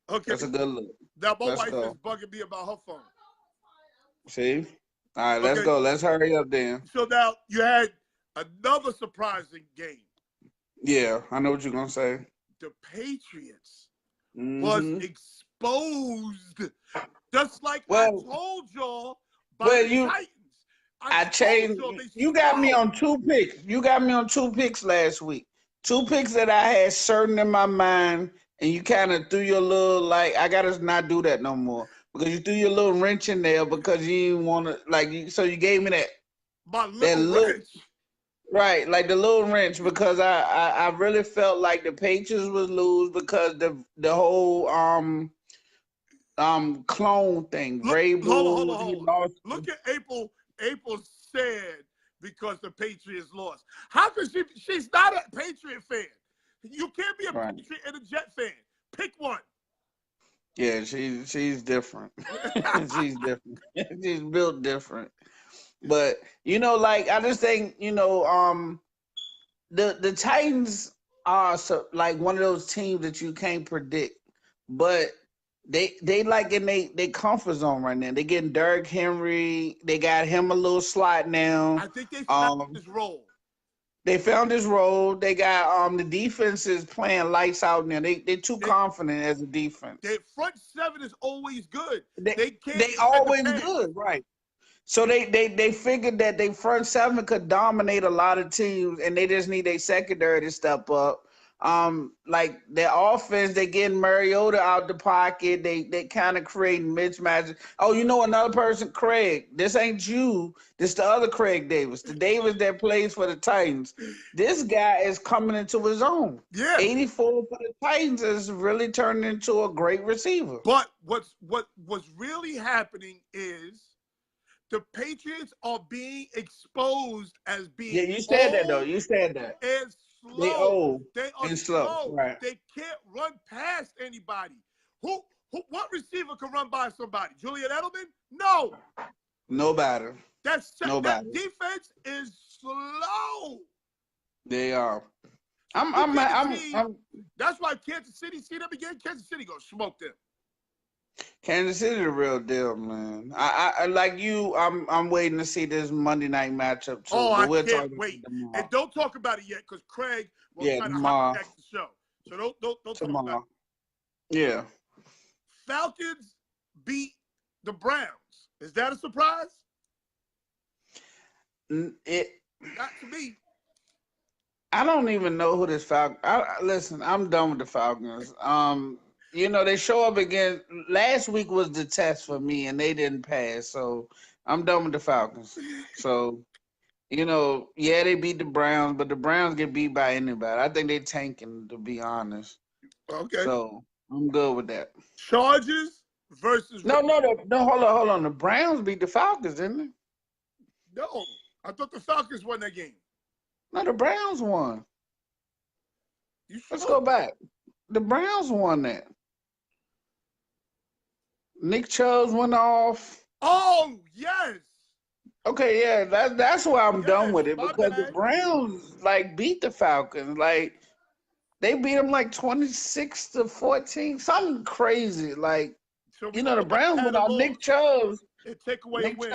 Okay. That's a good look. Now my wife is bugging me about her phone. See? All right, let's go. Let's hurry up then. So now you had another surprising game. Yeah, I know what you're gonna say. The Patriots was exposed, just like I told y'all by the Titans. I changed. You got me on 2 picks. You got me on 2 picks last week. 2 picks that I had certain in my mind and you kind of threw your little like I gotta not do that no more because you threw your little wrench in there because you didn't want to so you gave me My that little look. wrench. Right, like the little wrench because I really felt like the Patriots would lose because the whole clone thing. Look, Vrabel, he hold on. lost. Look at April. April sad because the Patriots lost. How could she? She's not a Patriot fan. You can't be a Right. Patriot and a Jet fan. Pick one. Yeah, she's different. She's different. She's built different. But like I just think the Titans are like one of those teams that you can't predict, but they like in they comfort zone right now. They getting Derrick Henry. They got him a little slot now. I think they found his role. They found his role. They got the defense is playing lights out now. They too confident as a defense. Their front seven is always good. They always good, right? So they figured that they front seven could dominate a lot of teams, and they just need their secondary to step up. Like their offense, they getting Mariota out the pocket. They kind of creating mismatches. Oh, another person, Craig. This ain't you. This the other Craig Davis, the Davis that plays for the Titans. This guy is coming into his own. Yeah, 84 for the Titans is really turning into a great receiver. But what's really happening is the Patriots are being exposed as being you said that though. You said that. And slow. They old. They are and slow. Right. They can't run past anybody. What receiver can run by somebody? Julian Edelman? No. Nobody. That defense is slow. They are. That's why Kansas City see them again. Kansas City gonna smoke them. Kansas City the real deal, man. I like you. I'm waiting to see this Monday night matchup too. Oh, I can't wait. And don't talk about it yet, because Craig will try to hijack the show. So don't talk about it. Yeah. Falcons beat the Browns. Is that a surprise? Not to me. I don't even know who this Falcon. Listen, I'm done with the Falcons. They show up again. Last week was the test for me, and they didn't pass. So I'm done with the Falcons. So, they beat the Browns, but the Browns get beat by anybody. I think they're tanking, to be honest. Okay. So I'm good with that. Chargers versus. No. Hold on. The Browns beat the Falcons, didn't they? No, I thought the Falcons won that game. No, the Browns won. Let's go back. The Browns won that. Nick Chubb went off. Oh, yes. Okay, yeah, that's why I'm done with it, because the Browns beat the Falcons. They beat them 26-14, something crazy. So the Browns without Nick Chubb. And take away a win.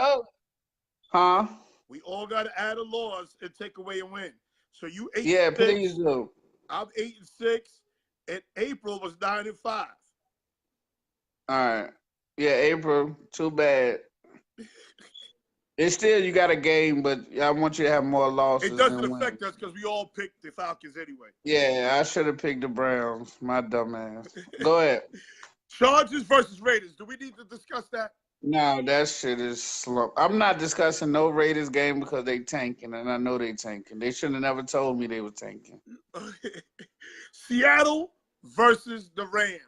Huh? We all got to add a loss and take away a win. So you 8-6. Yeah, please do. I'm 8-6, and April was 9-5. All right. Yeah, April. Too bad. It's still you got a game, but I want you to have more losses. It doesn't affect us because we all picked the Falcons anyway. Yeah, I should have picked the Browns. My dumb ass. Go ahead. Chargers versus Raiders. Do we need to discuss that? No, that shit is slow. I'm not discussing no Raiders game because they tanking, and I know they tanking. They should have never told me they were tanking. Seattle versus the Rams.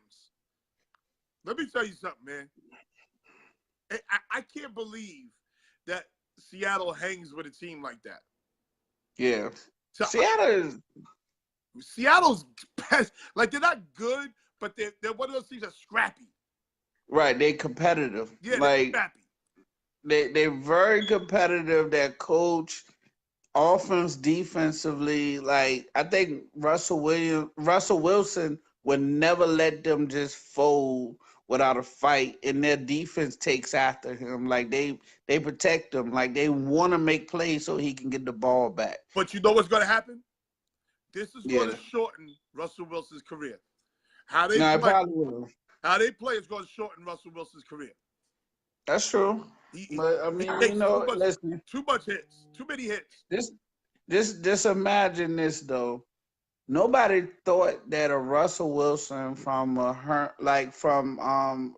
Let me tell you something, man. I can't believe that Seattle hangs with a team like that. Yeah. So Seattle's best. They're not good, but they're one of those teams that's scrappy. Right, they competitive. Yeah, they're scrappy. They're very competitive. Their coach, offense, defensively. I think Russell Wilson would never let them just fold without a fight, and their defense takes after him. They protect him. They want to make plays so he can get the ball back. But you know what's going to happen? This is going to shorten Russell Wilson's career. How they play is going to shorten Russell Wilson's career. That's true. But I mean, listen. Too much hits. Too many hits. Just imagine this though. nobody thought that a Russell Wilson from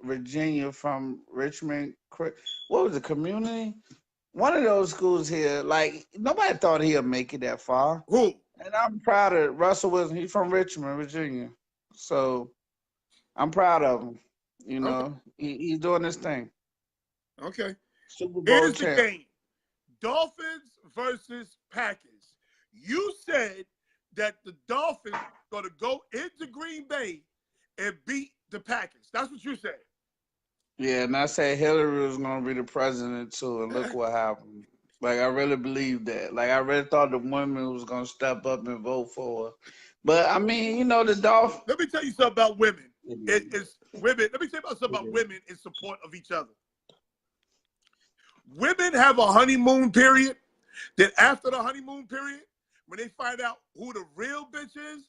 Virginia, from Richmond, what was the community? One of those schools here, like nobody thought he'd make it that far. Who? And I'm proud of Russell Wilson. He's from Richmond, Virginia. So I'm proud of him. You know, he's doing this thing. Okay. Super Bowl Here's champ. the game. Dolphins versus Packers. You said that the Dolphins are going to go into Green Bay and beat the Packers. That's what you said. Yeah, and I said Hillary was going to be the president too, and look what happened. Like, I really believed that. Like, I really thought the women was going to step up and vote for her. But, I mean, you know, the Dolphins. Let me tell you something about women. It's women. Let me tell you something about women in support of each other. Women have a honeymoon period. Then after the honeymoon period, when they find out who the real bitch is,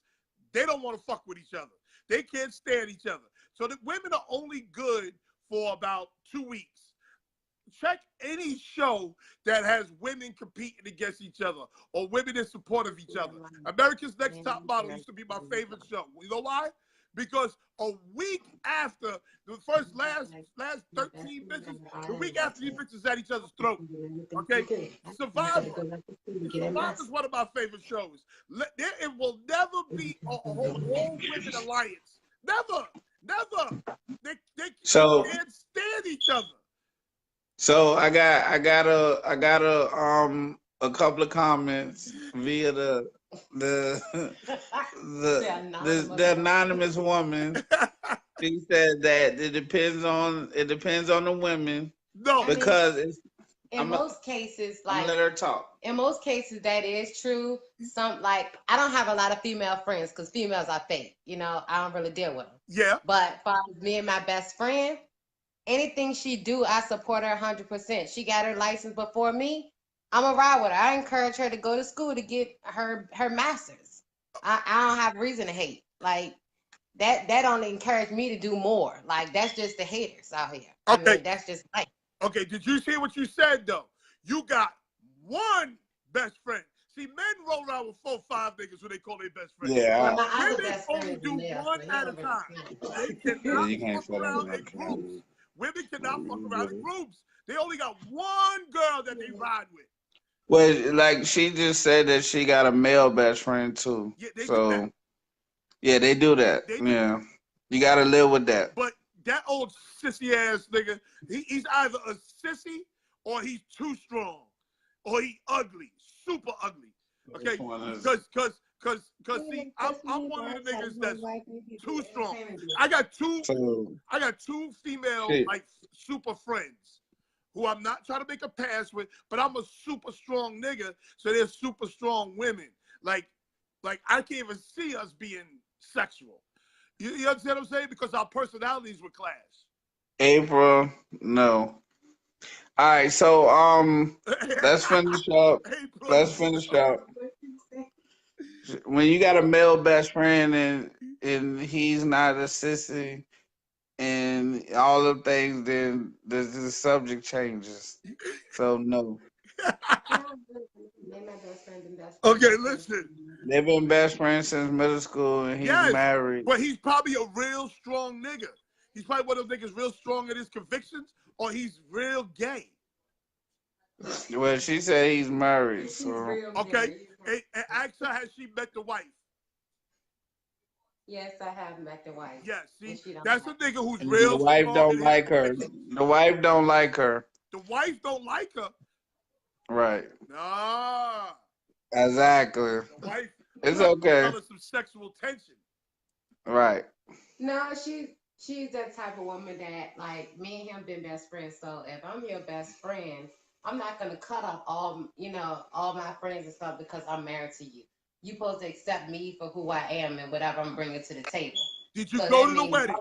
they don't want to fuck with each other. They can't stand each other. So the women are only good for about 2 weeks. Check any show that has women competing against each other or women in support of each other. America's Next Top Model used to be my favorite show. You know why? Because a week after the last 13 bitches, the week after these bitches at each other's throat. Okay? Survivor. Survivor is one of my favorite shows. It will never be a whole women alliance. Never. Never. They can't stand each other. So I got a couple of comments via the anonymous woman. She said that it depends on the women. No, because it's in most cases, like let her talk. In most cases, that is true. Some I don't have a lot of female friends because females are fake. You know, I don't really deal with them. Yeah. But for me and my best friend, anything she do, I support her 100%. She got her license before me. I'm a ride with her. I encourage her to go to school to get her master's. I don't have reason to hate. Like that only encourage me to do more. Like that's just the haters out here. Okay. I mean, that's just like. Okay, did you see what you said though? You got one best friend. See, men roll around with 4, 5 niggas who they call their best friend. Yeah. Women only do one at a time. They cannot fuck around in groups. Women cannot fuck around in groups. They only got one girl that they ride with. Well, like she just said that she got a male best friend too. Yeah, they do so that. Yeah, they do that. Yeah. You gotta live with that. But that old sissy ass nigga, he's either a sissy or he's too strong. Or he ugly. Super ugly. Okay? Cause see, I'm one of the niggas that's too strong. I got two female like super friends who I'm not trying to make a pass with, but I'm a super strong nigga, so they're super strong women. Like I can't even see us being sexual. You understand what I'm saying? Because our personalities would clash. April, no. All right, so let's finish up. Let's finish up. When you got a male best friend and he's not a sissy and all the things, then the subject changes. So no. Okay, listen. They've been best friends since middle school, and he's married. But he's probably a real strong nigga. He's probably one of those niggas real strong in his convictions, or he's real gay. Well, she said he's married. So okay, and ask her, has she met the wife? Yes, I have met the wife. Yes, see, that's a nigga who's real. The wife don't like her. The wife don't like her. The wife don't like her. Right. Nah. Exactly. The wife. It's okay. Some sexual tension. Right. No, she's that type of woman that like me and him been best friends. So if I'm your best friend, I'm not gonna cut off all my friends and stuff because I'm married to you. You supposed to accept me for who I am and whatever I'm bringing to the table. Did you go to the wedding?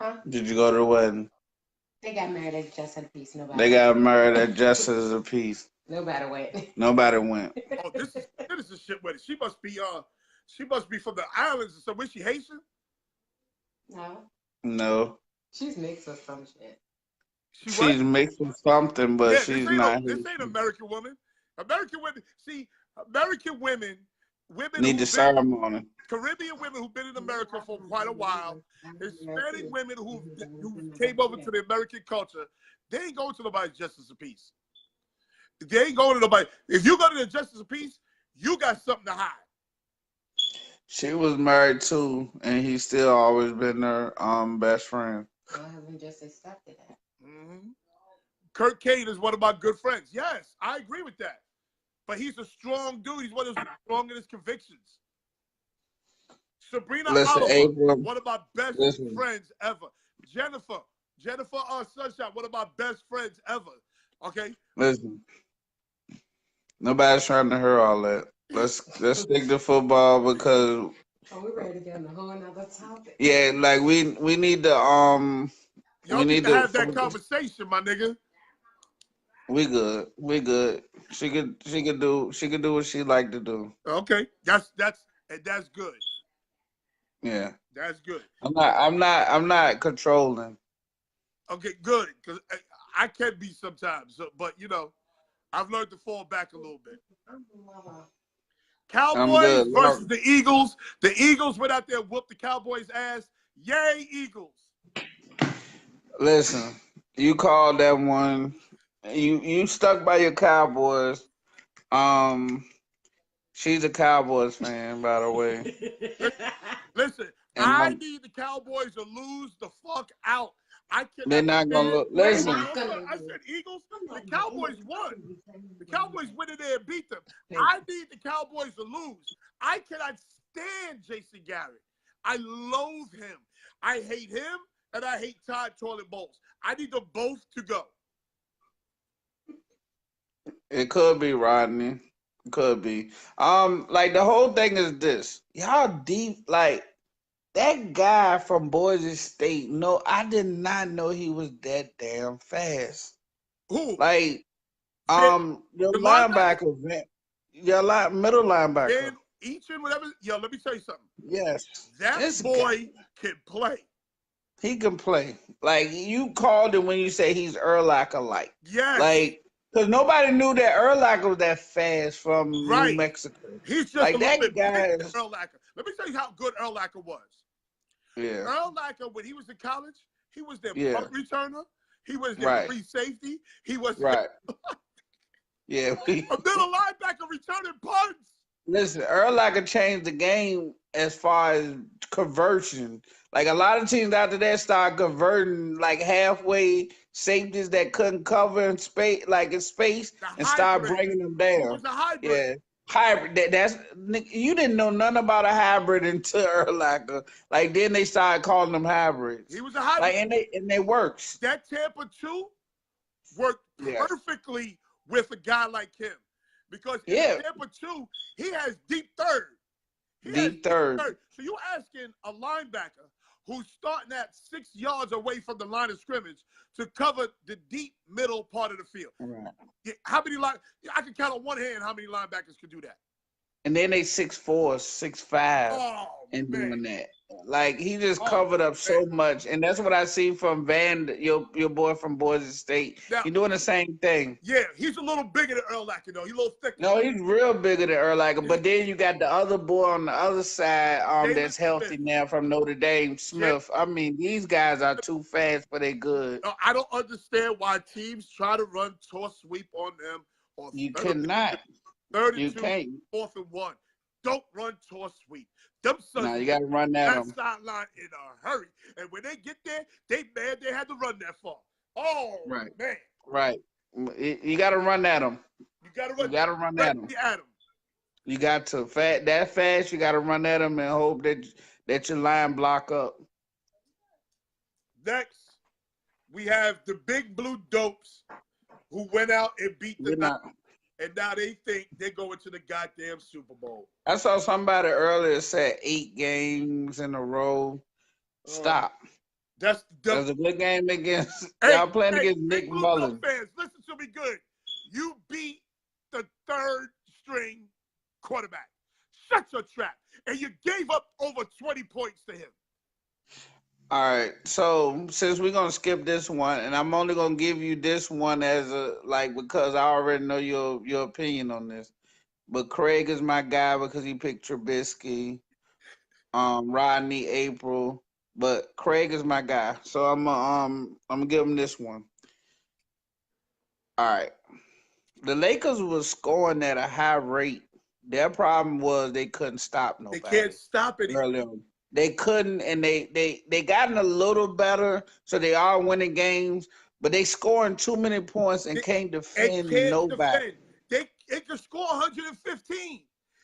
Huh? Did you go to the wedding? They got married at Just of Peace. They got married at Just of Peace. Nobody went. Nobody went. Oh, this is a shit wedding. She must be from the islands or something. Is she Haitian? No. No. She's mixed with some shit. She's mixed with something, but she's not. This ain't American woman. American women women Need the ceremony. Caribbean women who've been in America for quite a while, Hispanic women who came over to the American culture, they ain't going to nobody's Justice of Peace. They ain't going to nobody. If you go to the Justice of Peace, you got something to hide. She was married too, and he still always been her best friend. My husband just accepted that. Mm-hmm. Kurt Kane is one of my good friends. Yes, I agree with that. But he's a strong dude. He's one of those strong in his convictions. Sabrina Oliver, April, one of my best friends ever. Jennifer Sunshine, one of my best friends ever. Okay? Listen, nobody's trying to hear all that. Let's stick to football because. Oh, we're ready to get on a whole nother topic. Yeah, like we need to Y'all need to have that conversation, my nigga. We good. She could do what she like to do. Okay, that's good. Yeah, that's good. I'm not controlling. Okay, good, because I can be sometimes, but you know, I've learned to fall back a little bit. Cowboys versus the Eagles. The Eagles went out there and whooped the Cowboys' ass. Yay, Eagles! Listen, you called that one. You stuck by your Cowboys. She's a Cowboys fan, by the way. Listen, I need the Cowboys to lose the fuck out. They're not gonna look. Listen, I said Eagles. The Cowboys won. The Cowboys went in there and beat them. I need the Cowboys to lose. I cannot stand Jason Garrett. I loathe him. I hate him, and I hate Todd Toilet Bowles. I need them both to go. It could be Rodney. It could be. Like the whole thing is this. Y'all deep like. That guy from Boise State, no, I did not know he was that damn fast. Who? Like, your linebacker, middle linebacker. Each and whatever. Yo, let me tell you something. Yes. That boy can play. He can play. Like, you called him when you say he's Urlacher-like. Yes. Like, because nobody knew that Urlacher was that fast from New Mexico. He's just like a little bit guy. Urlacher. Let me tell you how good Urlacher was. Yeah. Urlacher, when he was in college, he was their punt returner. He was their free safety. He was Yeah. a middle linebacker returning punts. Listen, Urlacher changed the game as far as conversion. Like a lot of teams after that started converting like halfway safeties that couldn't cover in space, and start bringing them down. It was a hybrid. Yeah. Hybrid. That's you didn't know nothing about a hybrid until Urlacher. Like then they started calling them hybrids. He was a hybrid. Like and they works. That Tampa 2 worked perfectly with a guy like him. Because in Tampa 2, he has deep third. Deep third. So you're asking a linebacker who's starting at 6 yards away from the line of scrimmage to cover the deep middle part of the field. Right. How many I can count on one hand how many linebackers could do that. And then they 6'4", 6'5", and doing that. Like he just covered up so much, and that's what I see from your boy from Boise State. He's doing the same thing. Yeah, he's a little bigger than Urlacher though. He's a little thicker. No, he's real bigger than Urlacher. But then you got the other boy on the other side, that's healthy now from Notre Dame, Smith. I mean, these guys are too fast, but they good. No, I don't understand why teams try to run toss sweep on them. You cannot. 32, 4th and 1. Don't run toss sweep. Them sons you got to run that sideline in a hurry. And when they get there, they had to run that far. Oh, man. Right. You got to run at them. You got to run at them. You got to that fast. You got to run at them and hope that your line block up. Next, we have the big blue dopes who went out and beat the and now they think they're going to the goddamn Super Bowl. I saw somebody earlier say 8 games in a row. Stop. That's a good game against y'all playing against Nick Mullins. Fans, listen to me good. You beat the 3rd string quarterback. Shut your trap. And you gave up over 20 points to him. All right, so since we're gonna skip this one, and I'm only gonna give you this one as because I already know your opinion on this. but Craig is my guy because he picked Trubisky. Rodney, April, but Craig is my guy. So I'm gonna give him this one. All right. The Lakers was scoring at a high rate. Their problem was they couldn't stop nobody. They can't stop it. Early on. They couldn't, and they gotten a little better, so they are winning games. But they scoring too many points and can't defend nobody. They can score 115.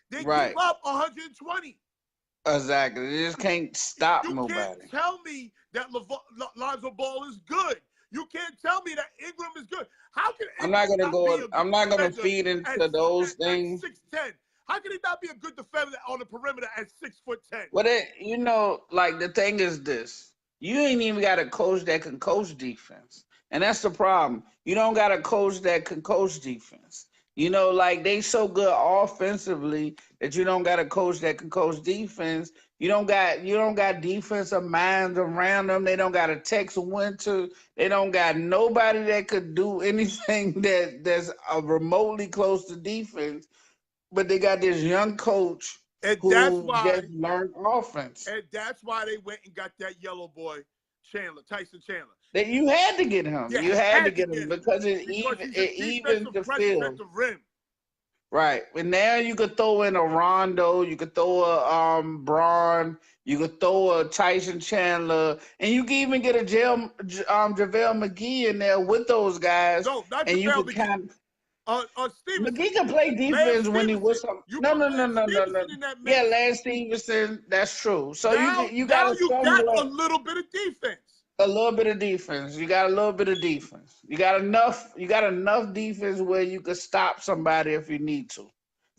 They give up 120. Exactly. They just can't stop nobody. You can't tell me that Lonzo Ball is good. You can't tell me that Ingram is good. How can I'm not gonna feed into those things. 6'10"? How can he not be a good defender on the perimeter at 6'10"? But like the thing is this: you ain't even got a coach that can coach defense, and that's the problem. You don't got a coach that can coach defense. Like they so good offensively that you don't got a coach that can coach defense. You don't got defensive minds around them. They don't got a Tex Winter. They don't got nobody that could do anything that's remotely close to defense. But they got this young coach who just learned offense. And that's why they went and got that yellow boy, Tyson Chandler. That you had to get him. Yeah, you had to get him because it evens the field. Right. And now you could throw in a Rondo, you could throw a Braun, you could throw a Tyson Chandler, and you can even get a JaVale McGee in there with those guys. No, not and JaVale you can Stevenson. McGee can play defense when he was No. Yeah, Lance Stevenson, that's true. So now, you got a little bit of defense. A little bit of defense. You got a little bit of defense. You got enough defense where you could stop somebody if you need to.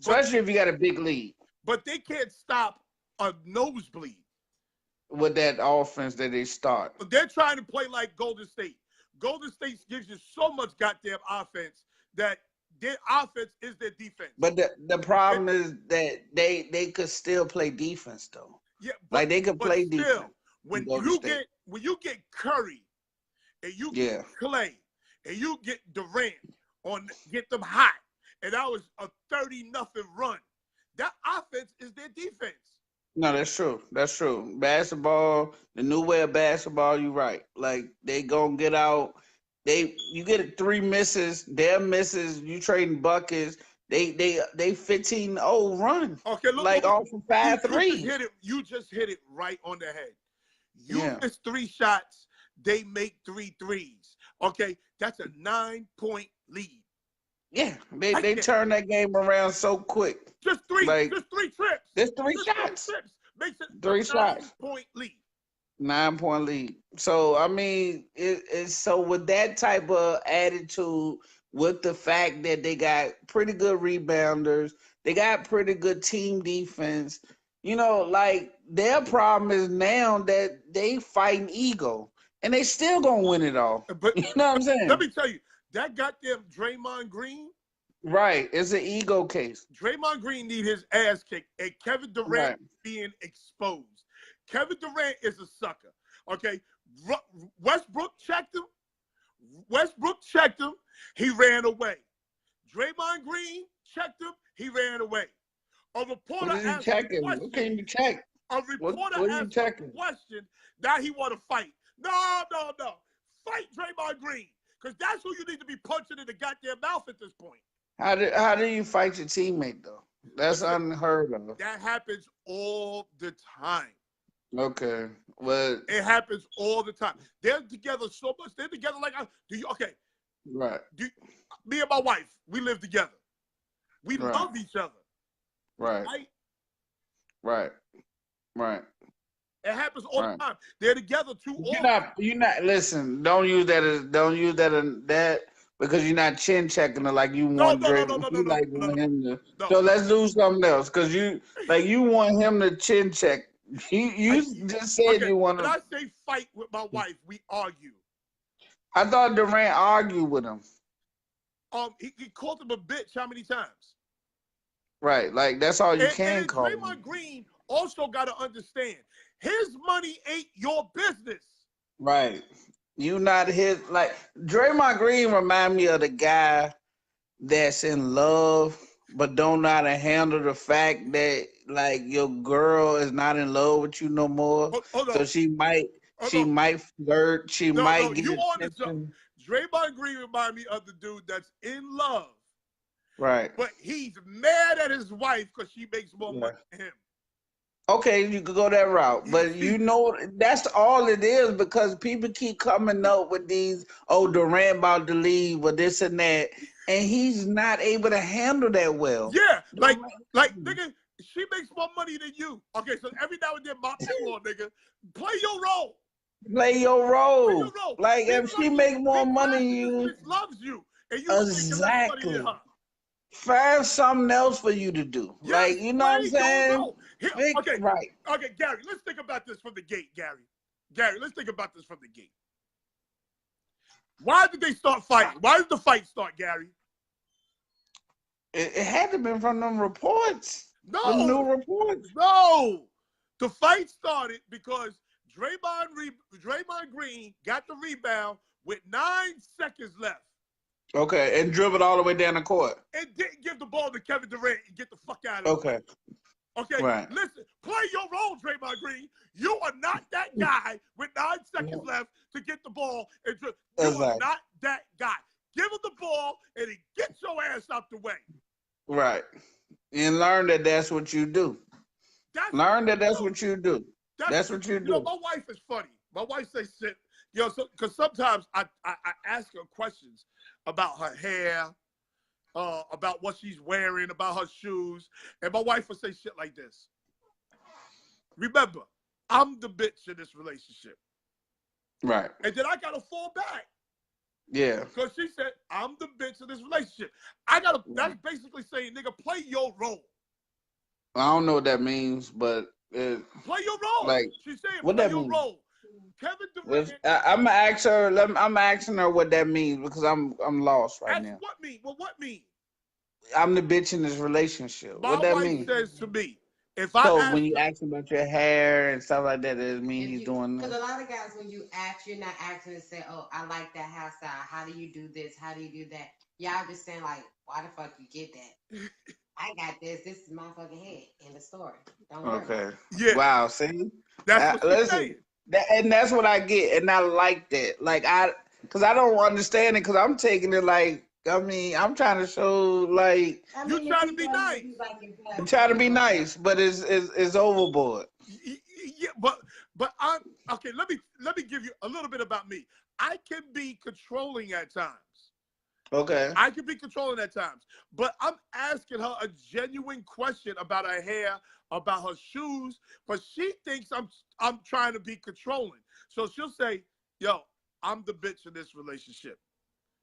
Especially if you got a big lead. But they can't stop a nosebleed. With that offense that they start. But they're trying to play like Golden State. Golden State gives you so much goddamn offense that their offense is their defense. But the problem is that they could still play defense though. Yeah, like they could play defense. When you get Curry and you get Clay and you get Durant get them hot, and that was a 30-0 run. That offense is their defense. No, that's true. That's true. Basketball, the new way of basketball, you're right. Like they gonna get out. You get 3 misses, their misses, you trading buckets. They 15-0 run. Okay, look, like off of 5 threes. You just hit it right on the head. You miss 3 shots, they make 3 threes. Okay, that's a 9-point lead. Yeah, they turn that game around so quick. Just 3 trips. Just 3 shots. 3 trips makes it 3 shots. 9-point lead. 9-point lead. So I mean, it's so with that type of attitude, with the fact that they got pretty good rebounders, they got pretty good team defense. Like their problem is now that they fighting ego, and they still gonna win it all. But you know what I'm saying? Let me tell you, that goddamn Draymond Green. Right, it's an ego case. Draymond Green need his ass kicked, and Kevin Durant being exposed. Kevin Durant is a sucker. Okay, Westbrook checked him. He ran away. Draymond Green checked him. He ran away. A reporter asked him a question. What can you check? A reporter asked him a question. Now he want to fight. No. Fight Draymond Green, because that's who you need to be punching in the goddamn mouth at this point. How do you fight your teammate though? That's unheard of. That happens all the time. Okay, well, it happens all the time. They're together so much. They're together like right. Me and my wife, we live together. We love each other. Right. It happens all the time. They're together too often. You're not. Listen. Don't use that because you're not chin checking her like you want Drake. No. So let's do something else because you want him to chin check. You just said you want to. When I say fight with my wife, we argue. I thought Durant argued with him. He called him a bitch how many times? Right, like that's all you can call him. Draymond Green also got to understand, his money ain't your business. Right. You not his, like Draymond Green remind me of the guy that's in love but don't know how to handle the fact that like your girl is not in love with you no more. Hold So on. she might Hold on. flirt, she No, might you get on to something. attention. Draymond Green remind me of the dude that's in love, Right. but he's mad at his wife because she makes more money than him. Okay, you could go that route, but you know that's all it is because people keep coming up with these. Oh, Durant about to leave, or this and that, and he's not able to handle that well. Yeah, like nigga, she makes more money than you. Okay, so every now and then mop the floor, nigga. Play your role. Play your role. Play your role. Like if she make more money than you, this bitch loves you, and you making less money than her. Find something else for you to do. Yes, like, you know what I'm saying? Okay, right. Okay, Gary, let's think about this from the gate, Gary. Gary, let's think about this from the gate. Why did they start fighting? Why did the fight start, Gary? It had to have been from them reports. No. The new reports. No. The fight started because Draymond Green got the rebound with 9 seconds left. Okay, and dribbled all the way down the court. And didn't give the ball to Kevin Durant and get the fuck out of it. Okay, right. Listen, play your role, Draymond Green. You are not that guy with 9 seconds left to get the ball and dribble. You are not that guy. Give him the ball and then get your ass out the way. Right. And learn that that's what you do. That's what you do. That's what you do. You know, my wife is funny. My wife says shit. You know, because sometimes I ask her questions about her hair, about what she's wearing, about her shoes, and my wife will say shit like this. Remember, I'm the bitch in this relationship. Right. And then I gotta fall back. Yeah. Because she said, I'm the bitch in this relationship. That's basically saying, nigga, play your role. I don't know what that means, but play your role. Like, she's saying, what play that your mean? role. Kevin Durant. I'm gonna ask her. I'm asking her what that means because I'm lost right now. What mean? Well, what mean? I'm the bitch in this relationship. What that mean? My wife says to me, when you ask about your hair and stuff like that, it means he's doing. Because a lot of guys, when you ask, you're not asking to say, "Oh, I like that hairstyle. How do you do this? How do you do that?" Y'all just saying like, "Why the fuck you get that?" I got this. This is my fucking head in the story. Don't worry. Okay. Yeah. Wow. See. That's what she's saying. And that's what I get, and I like that. Like because I don't understand it, because I'm taking it like, I mean, I'm trying to show like you trying to be nice. I'm trying to be nice, but it's overboard. Yeah, but I'm okay. Let me give you a little bit about me. I can be controlling at times. Okay. I can be controlling at times, but I'm asking her a genuine question about her hair, about her shoes, but she thinks I'm trying to be controlling. So she'll say, "Yo, I'm the bitch in this relationship.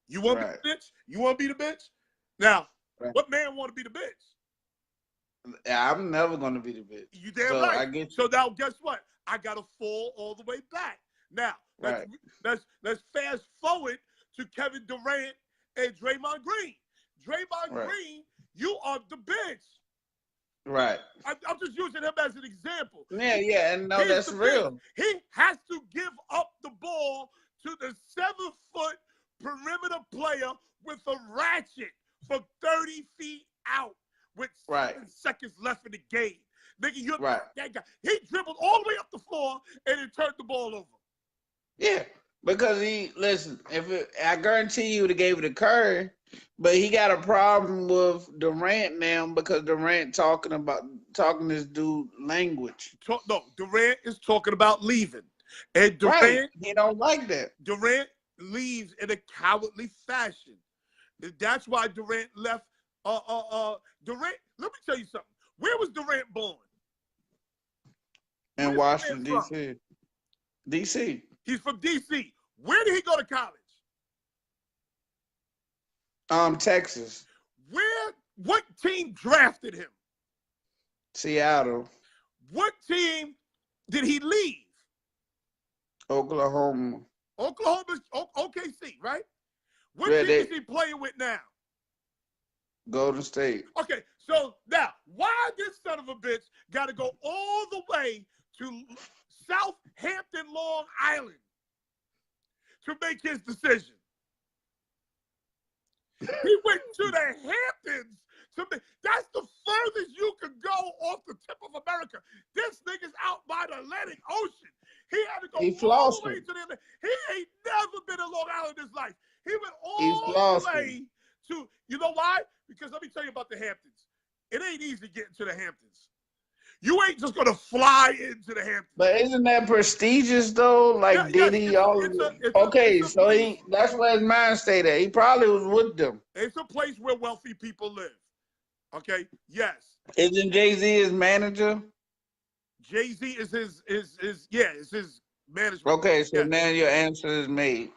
You want to be the bitch? You want to be the bitch? Now, what man want to be the bitch? I'm never gonna be the bitch. You damn so right. I get you. So now, guess what? I gotta fall all the way back. Now, let's fast forward to Kevin Durant and Draymond Green. Draymond Green, you are the bitch. Right. I'm just using him as an example. Yeah, and no, that's real. He has to give up the ball to the 7-foot perimeter player with a ratchet from 30 feet out with 7 seconds left in the game. Nigga, you're not that guy. He dribbled all the way up the floor and then turned the ball over. Yeah, because I guarantee you he would have gave it to Curry, but he got a problem with Durant now because Durant talking this dude language. No, Durant is talking about leaving. And Durant, he don't like that. Durant leaves in a cowardly fashion. That's why Durant left. Durant, let me tell you something. Where was Durant born? In Washington, D.C. D.C. He's from D.C. Where did he go to college? Texas. What team drafted him? Seattle. What team did he leave? Oklahoma. Oklahoma's OKC, right? What team is he playing with now? Golden State. Okay, so now, why this son of a bitch got to go all the way to Southampton, Long Island to make his decision? He went to the Hamptons to make, off the tip of America. This nigga's out by the Atlantic Ocean. He had to go He all the flossing. way to the Atlantic. He ain't never been in Long Island in his life. He went He's all the flossing. way to, you know why? Because let me tell you about the Hamptons. It ain't easy getting to the Hamptons. You ain't just gonna fly into the Hamptons. But isn't that prestigious though? Like Diddy, all of it. Okay, so that's where his mind stayed at. He probably was with them. It's a place where wealthy people live. Okay, yes. Isn't Jay-Z his manager? Jay-Z is his management. Okay, so yes. now your answer is made.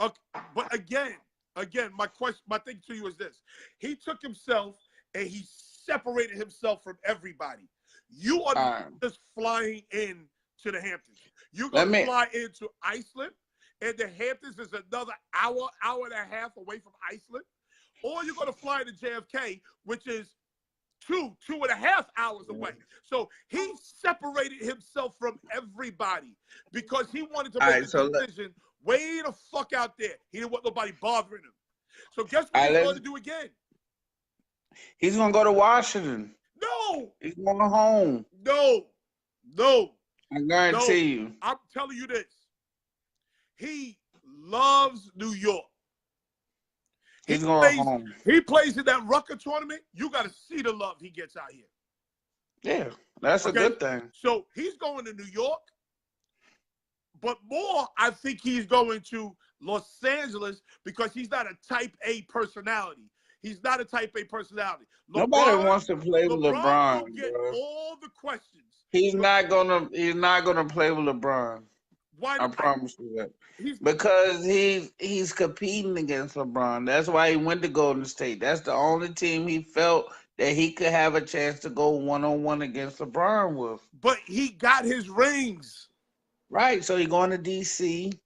Okay, but again, my thing to you is this: he took himself and he separated himself from everybody. You are not just flying in to the Hamptons. You're gonna fly into Iceland, and the Hamptons is another hour and a half away from Iceland, or you're gonna fly to JFK, which is 2.5 hours away. So he separated himself from everybody because he wanted to make a decision way the fuck out there. He didn't want nobody bothering him. So guess what he's going to do again? He's going to go to Washington. No. He's going home. No. I guarantee you. I'm telling you this. He loves New York. He's going home. He plays in that Rucker tournament. You got to see the love he gets out here. Yeah, that's a good thing. So he's going to New York, but more, I think he's going to Los Angeles because he's not a type A personality. He's not a type A personality. Nobody wants to play with LeBron. Will get all the questions. He's not gonna play with LeBron. Why? I promise you that. Because he's competing against LeBron. That's why he went to Golden State. That's the only team he felt that he could have a chance to go one-on-one against LeBron with. But he got his rings. Right, so you're going to DC.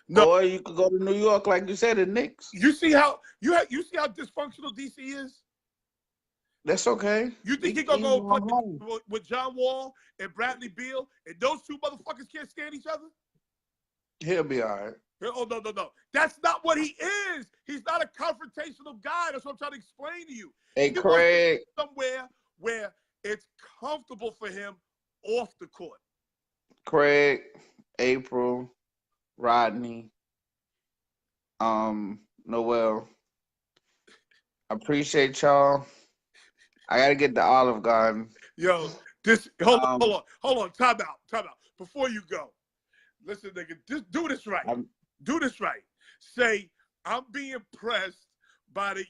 No. Or you could go to New York, like you said, the Knicks. You see how dysfunctional DC is? That's okay. You think he gonna go play with John Wall and Bradley Beal, and those two motherfuckers can't stand each other? He'll be all right. Oh, no. That's not what he is. He's not a confrontational guy. That's what I'm trying to explain to you. Hey, Craig. Somewhere where it's comfortable for him off the court. Craig, April, Rodney, Noel. I appreciate y'all. I gotta get the Olive Garden. Yo, hold on. Time out. Before you go, listen, nigga, just do this right. Do this right. Say, I'm being pressed by the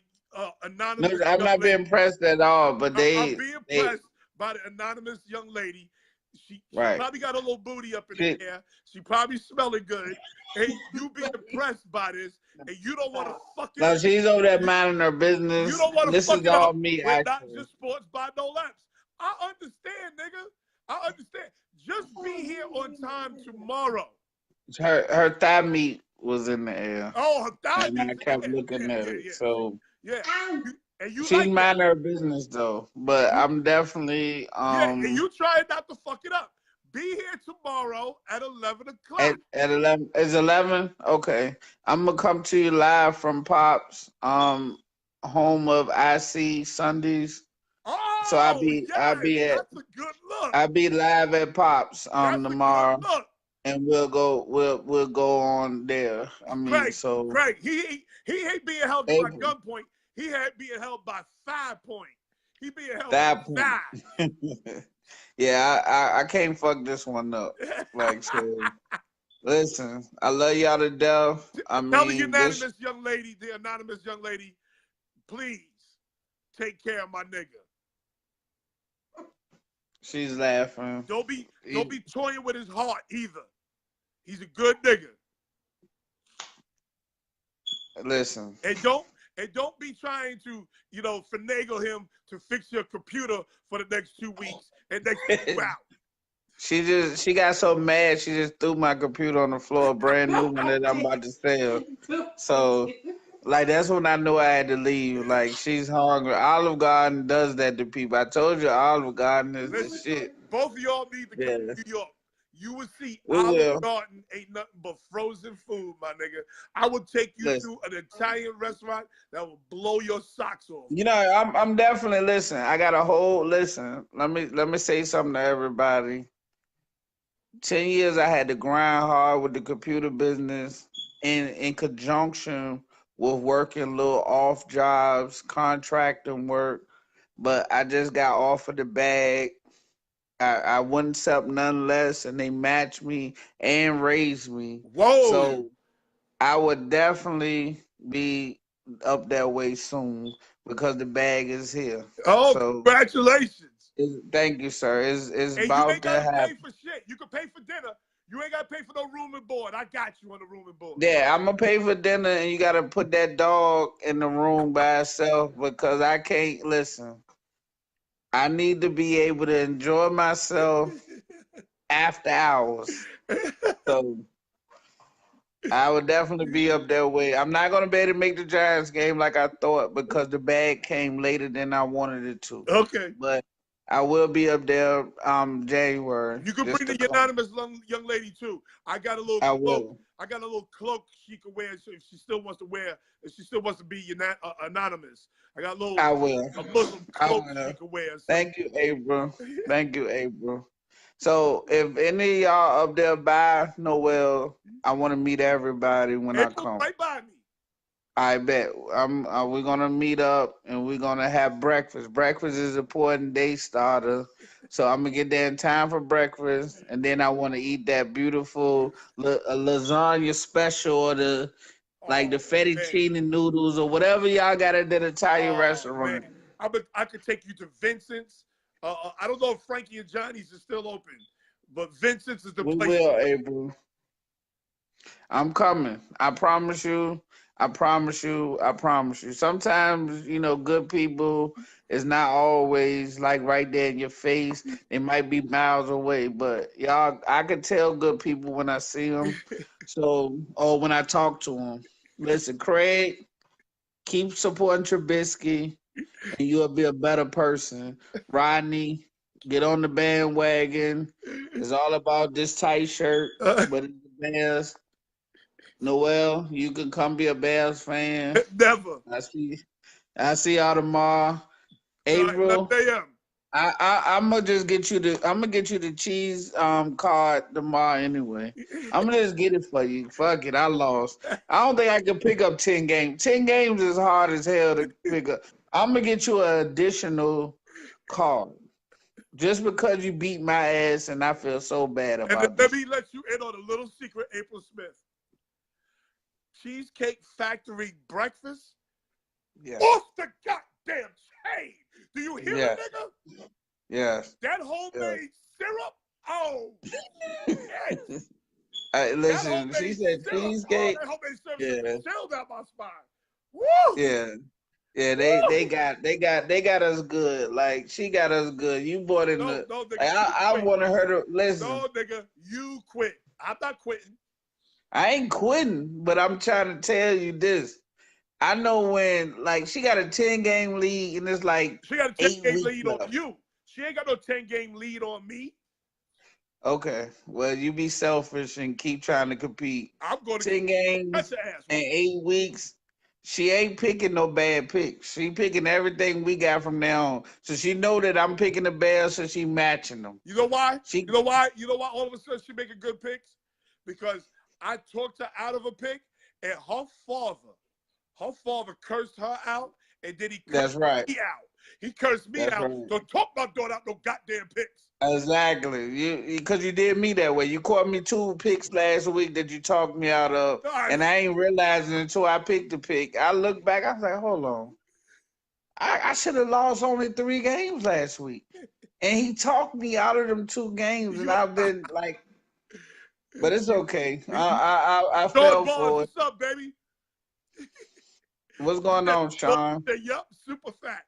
anonymous. No, I'm not being pressed at all, but I'm being pressed by the anonymous young lady. She probably got a little booty up in the air. She probably smelling good. And you being impressed by this, and you don't want to fuck it up. No, she's over there minding her business. You don't want to fuck it all up me, with not just sports by no laps. I understand, nigga. I understand. Just be here on time tomorrow. Her thigh meat was in the air. Oh, her thigh meat. And I kept looking at it. So and she's minding her business though. But I'm definitely and you try not to fuck it up. Be here tomorrow at 11 o'clock. At 11, it's 11. Okay, I'm gonna come to you live from Pops, home of IC Sundays. Oh, so I'll be that's a good look. I'll be live at Pops tomorrow, and we'll go on there. I mean, Craig, Craig, he ain't being held by gunpoint. He had being held by 5 point. He being held by 5. Yeah, I can't fuck this one up. Like, so, listen, I love y'all to death. I mean, tell the anonymous young lady, please take care of my nigga. She's laughing. Don't be toying with his heart either. He's a good nigga. Listen. And don't be trying to, finagle him to fix your computer for the next 2 weeks and then kick you out. She got so mad she just threw my computer on the floor, a brand new one that I'm about to sell. So, like, that's when I knew I had to leave. Like, she's hungry. Olive Garden does that to people. I told you Olive Garden is the shit. Both of y'all need to come to New York. You would see We Olive will. Garden ain't nothing but frozen food, my nigga. I would take you Listen. to an Italian restaurant that will blow your socks off. You know, I'm definitely listen. I got a whole listen. Let me say something to everybody. 10 years I had to grind hard with the computer business in conjunction with working little off jobs, contracting work. But I just got offered the bag. I wouldn't accept none less, and they matched me and raised me. Whoa. So I would definitely be up that way soon because the bag is here. Oh, so congratulations. Thank you, sir. It's And you about ain't to got to pay happen. for shit. You can pay for dinner. You ain't got to pay for no room and board. I got you on the room and board. Yeah, I'm gonna pay for dinner, and you gotta put that dog in the room by itself because I can't listen. I need to be able to enjoy myself after hours. So I would definitely be up that way. I'm not gonna be able to make the Giants game like I thought because the bag came later than I wanted it to. Okay. But I will be up there January. You can bring the come. anonymous young lady too. I got a little I cloak. will. I got a little cloak she can wear if she still wants to wear. If she still wants to be anonymous. I got a little. I will. A Muslim I cloak will. she can wear. So. Thank you, April. Thank you, April. So if any of y'all up there by Noel, I want to meet everybody when I April come. right by me. I bet. We're gonna meet up and we're gonna have breakfast. Breakfast is an important day starter. So I'm gonna get there in time for breakfast, and then I want to eat that beautiful lasagna special or the fettuccine noodles or whatever y'all got at that Italian restaurant. Man. I could take you to Vincent's. I don't know if Frankie and Johnny's is still open, but Vincent's is the place. We will, April. I'm coming. I promise you. I promise you. I promise you. Sometimes, good people is not always like right there in your face. They might be miles away, but y'all, I can tell good people when I see them. So, or when I talk to them. Listen, Craig, keep supporting Trubisky, and you'll be a better person. Rodney, get on the bandwagon. It's all about this tight shirt, but it's the Bears. Noel, you can come be a Bears fan. Never. I see y'all tomorrow. April, I'm gonna just get you the cheese card tomorrow anyway. I'm gonna just get it for you. Fuck it, I lost. I don't think I can pick up 10 games. 10 games is hard as hell to pick up. I'm gonna get you an additional card. Just because you beat my ass and I feel so bad about it. Let me let you in on a little secret, April Smith. Cheesecake Factory breakfast off the goddamn chain. Do you hear it, nigga? Yes. That homemade syrup? Oh, yes. Listen, she said cheesecake. That homemade syrup chilled out my spine. Woo! Yeah. Yeah, they got us good. Like she got us good. You bought in the. No, nigga, I wanted her to listen. No, nigga, you quit. I'm not quitting. I ain't quitting, but I'm trying to tell you this. I know when she got a 10-game lead and it's like she got a 10-game lead left. on you. She ain't got no 10-game lead on me. Okay, well you be selfish and keep trying to compete. I'm going to 10 games in 8 weeks. She ain't picking no bad picks. She picking everything we got from now on. So she know that I'm picking the Bears, so she matching them. You know why? You know why all of a sudden she making good picks? Because I talked her out of a pick, and her father cursed her out, and then he cursed me out. He cursed me out. Right. Don't talk my daughter out no goddamn picks. Exactly. Because you did me that way. You caught me 2 picks last week that you talked me out of, and I ain't realizing until I picked the pick. I look back, I was like, hold on. I should have lost only 3 games last week. And he talked me out of them 2 games, and I've been like, but it's okay. I fell for it. What's up, baby? What's going on, Sean? Yup, super facts.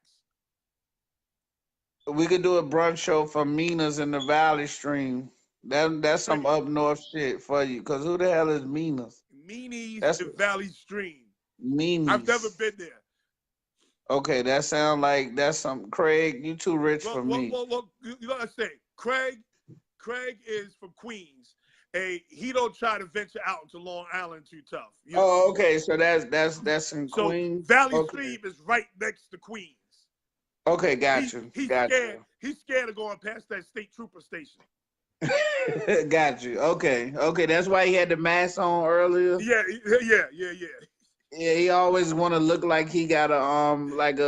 We could do a brunch show for Mina's in the Valley Stream. That's some up north shit for you. Cause who the hell is Mina's? Meanies in Valley Stream. Meanies. I've never been there. Okay, that sounds like that's some Craig. You too rich for me. Well, you know what I say, Craig Craig is from Queens, and he don't try to venture out into Long Island too tough. Oh, okay. So that's in So Queens. Valley Okay. Stream is right next to Queens. Okay, got you. He's Got scared. He's scared of going past that state trooper station. you. Got you. Okay. Okay. That's why he had the mask on earlier. Yeah. Yeah, he always want to look like he got a like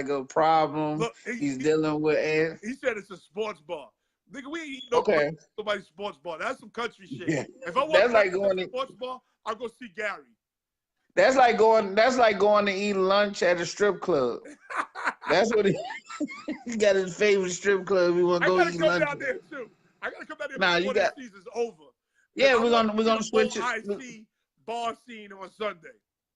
a problem. Look, He's dealing with. he said it's a sports bar. Nigga, we ain't eating Okay. nobody's sports bar. That's some country shit. Yeah. If I want That's to like go going to to, sports bar, I'll go see Gary. That's like going to eat lunch at a strip club. That's what he got his favorite strip club. We want to go eat lunch. I gotta come down there too. I gotta come down there before the season's over. Yeah, we're gonna switch it. IC bar scene on Sunday.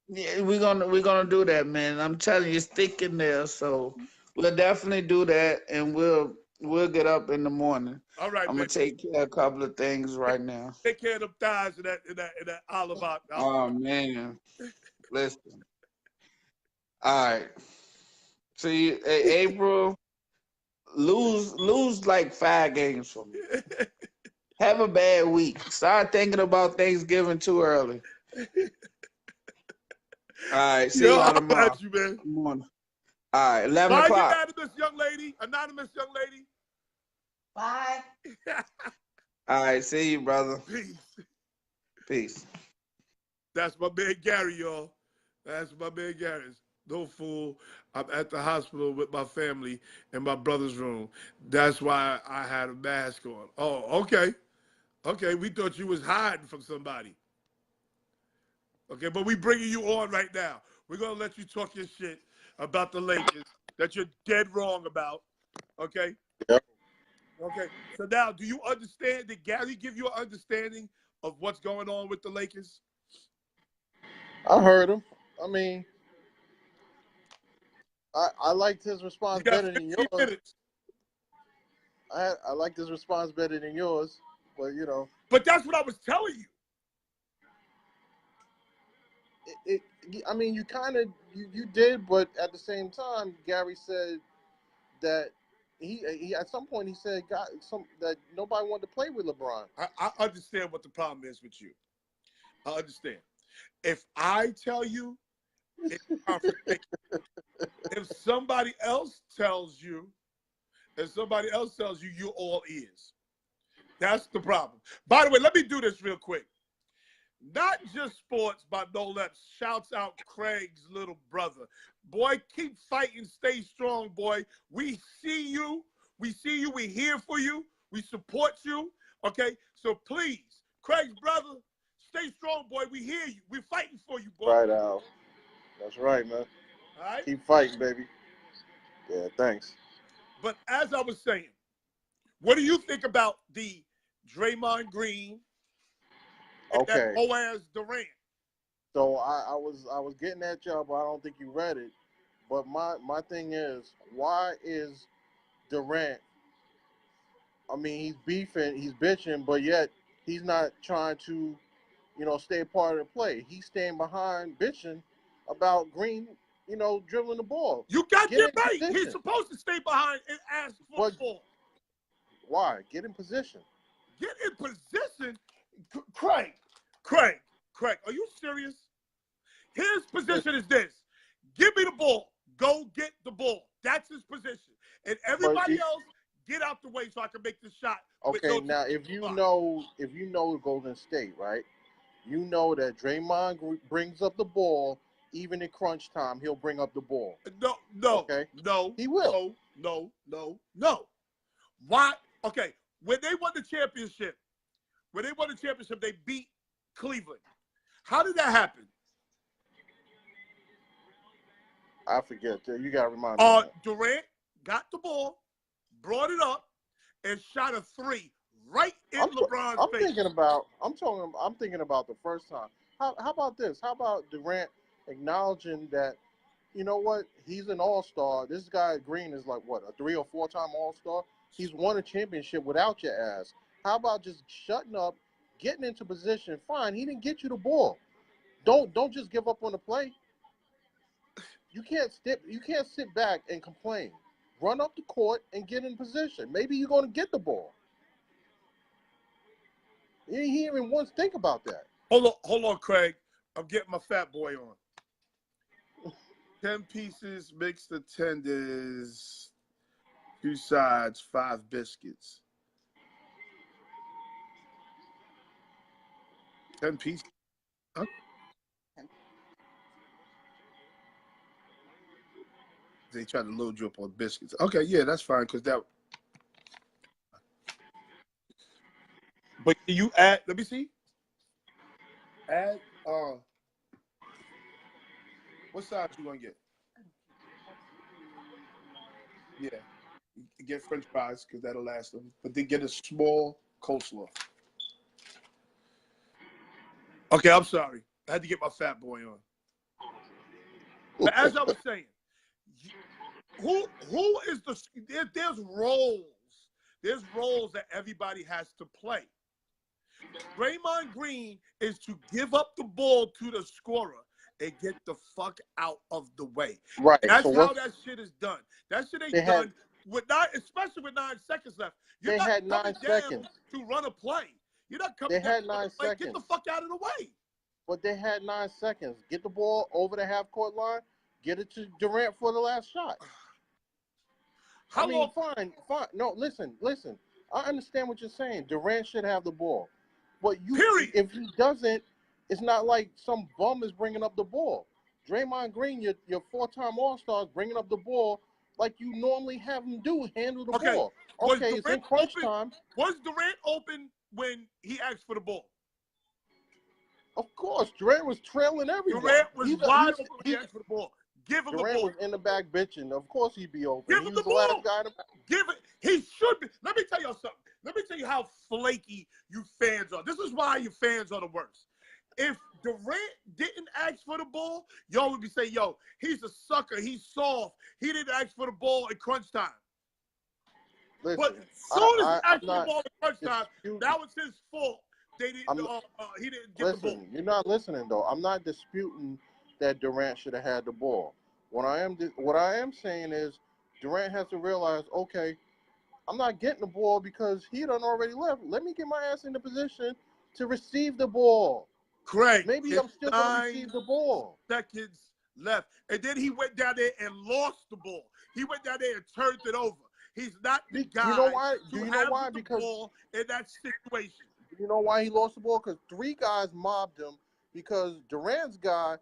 Yeah, we're gonna do that, man. I'm telling you, it's thick in there. So we'll definitely do that, and we'll get up in the morning. All right, I'm gonna take care of a couple of things right now. Take care of them thighs in that olive oil. Oh man, listen. All right. See, April, lose like 5 games for me. Have a bad week. Start thinking about Thanksgiving too early. All right, see you tomorrow. Got you, man. All right, 11 Bye, o'clock. Anonymous young lady. Bye. All right, see you, brother. Peace. Peace. That's my man Gary, y'all. That's my man Gary. No fool. I'm at the hospital with my family in my brother's room. That's why I had a mask on. Oh, okay. Okay, we thought you was hiding from somebody. Okay, but we bringing you on right now. We're going to let you talk your shit about the Lakers that you're dead wrong about. Okay? Yep. Okay. So now, do you understand? Did Gary give you an understanding of what's going on with the Lakers? I heard him. I mean, I liked his response better than yours. Minutes. I liked his response better than yours, but you know. But that's what I was telling you. I mean, you kind of you did, but at the same time, Gary said that he at some point he said that nobody wanted to play with LeBron. I understand what the problem is with you. I understand. If I tell you, it's contradiction. If somebody else tells you, you're all ears. That's the problem. By the way, let me do this real quick. Not just sports by No Left. Shouts out Craig's little brother. Boy, keep fighting. Stay strong, boy. We see you. We here for you. We support you. Okay? So please, Craig's brother, stay strong, boy. We hear you. We're fighting for you, boy. Right, Al. That's right, man. All right? Keep fighting, baby. Yeah, thanks. But as I was saying, what do you think about the Draymond Green and that Boaz Durant? So I was getting at you, but I don't think you read it. But my thing is, why is Durant? I mean, he's beefing, he's bitching, but yet he's not trying to, stay a part of the play. He's staying behind bitching about Green, dribbling the ball. You got your right. He's supposed to stay behind and ask for the ball. Why? Get in position. Get in position? Craig, are you serious? His position is this. Give me the ball. Go get the ball. That's his position. And everybody else, get out the way so I can make the shot. Okay, now if you know Golden State, right? You know that Draymond brings up the ball, even in crunch time, he'll bring up the ball. No. Okay. No. He will. No. Why? Okay. When they won the championship, they beat Cleveland. How did that happen? I forget. You got to remind me. Durant got the ball, brought it up, and shot a 3 right in LeBron's face. I'm thinking about the first time. How about this? How about Durant acknowledging that, you know what? He's an all-star. This guy Green is like what, a 3 or 4-time all-star? He's won a championship without your ass. How about just shutting up, getting into position? Fine, he didn't get you the ball. Don't just give up on the play. You can't sit back and complain. Run up the court and get in position. Maybe you're going to get the ball. He didn't even once think about that. Hold on, Craig. I'm getting my fat boy on. 10 pieces, mixed tenders, 2 sides, 5 biscuits. 10 pieces. Huh? They tried to load you up on biscuits. Okay, yeah, that's fine, because that. But can you add, let me see. Add, what size you gonna get? Yeah, get French fries, because that'll last them. But then get a small coleslaw. Okay, I'm sorry. I had to get my fat boy on. But as I was saying, who is there's roles. There's roles that everybody has to play. Draymond Green is to give up the ball to the scorer and get the fuck out of the way. Right. That's how that shit is done. That shit ain't done especially with 9 seconds left. You're not coming 9 seconds to run a play. You're not coming down to run a play. Get the fuck out of the way. But they had 9 seconds. Get the ball over the half-court line. Get it to Durant for the last shot. How long? Fine. No, listen. I understand what you're saying. Durant should have the ball. But if he doesn't, it's not like some bum is bringing up the ball. Draymond Green, your 4-time All-Star, is bringing up the ball like you normally have him do, handle the ball. Okay, it's in crunch time. Was Durant open when he asked for the ball? Of course. Durant was trailing everyone. Durant was wide open when he asked for the ball. Give him the ball. Durant was in the back bitching. Of course he'd be open. Give him the ball. Give it. He should be. Let me tell you something. Let me tell you how flaky you fans are. This is why you fans are the worst. If Durant didn't ask for the ball, y'all would be saying, yo, he's a sucker. He's soft. He didn't ask for the ball in crunch time. Listen, but as soon as he asked for the ball in crunch time, that was his fault. They didn't. He didn't get the ball. You're not listening though. I'm not disputing that Durant should have had the ball. What I am saying is Durant has to realize, okay, I'm not getting the ball because he done already left. Let me get my ass in the position to receive the ball. Correct. Maybe I'm still going to receive the ball. Seconds left. And then he went down there and lost the ball. He went down there and turned it over. He's not the guy you know why? Do you know why? The because ball in that situation. You know why he lost the ball? Because 3 guys mobbed him because Durant's guy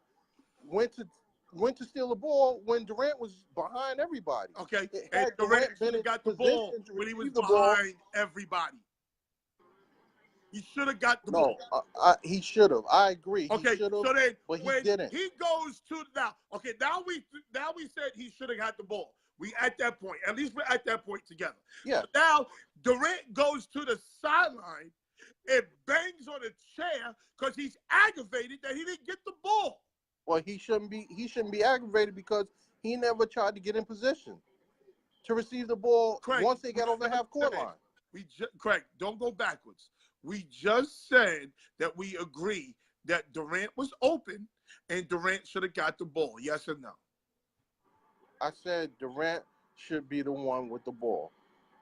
went to steal the ball when Durant was behind everybody. Okay, and Durant should have got the ball when he was behind everybody. He should have got the ball. No, he should have. I agree. Okay, so then but he when didn't. He goes to now. Okay, now we said he should have had the ball. We at that point. At least we're at that point together. Yeah. So now Durant goes to the sideline and bangs on a chair because he's aggravated that he didn't get the ball. Well, he shouldn't be aggravated because he never tried to get in position to receive the ball once they got over the half-court line. Craig, don't go backwards. We just said that we agree that Durant was open and Durant should have got the ball. Yes or no? I said Durant should be the one with the ball,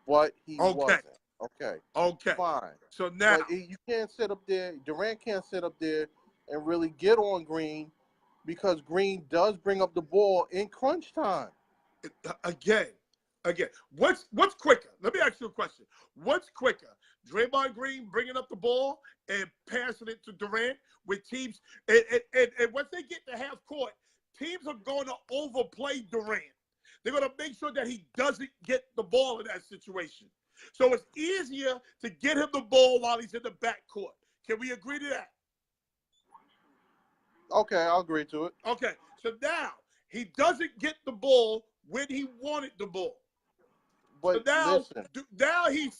but he wasn't. Okay. Fine. So now you can't sit up there. Durant can't sit up there and really get on Green because Green does bring up the ball in crunch time. Again. What's quicker? Let me ask you a question. What's quicker? Draymond Green bringing up the ball and passing it to Durant with teams, and once they get to half court, teams are going to overplay Durant. They're going to make sure that he doesn't get the ball in that situation. So it's easier to get him the ball while he's in the backcourt. Can we agree to that? Okay, I'll agree to it. Okay, so now he doesn't get the ball when he wanted the ball. But so now he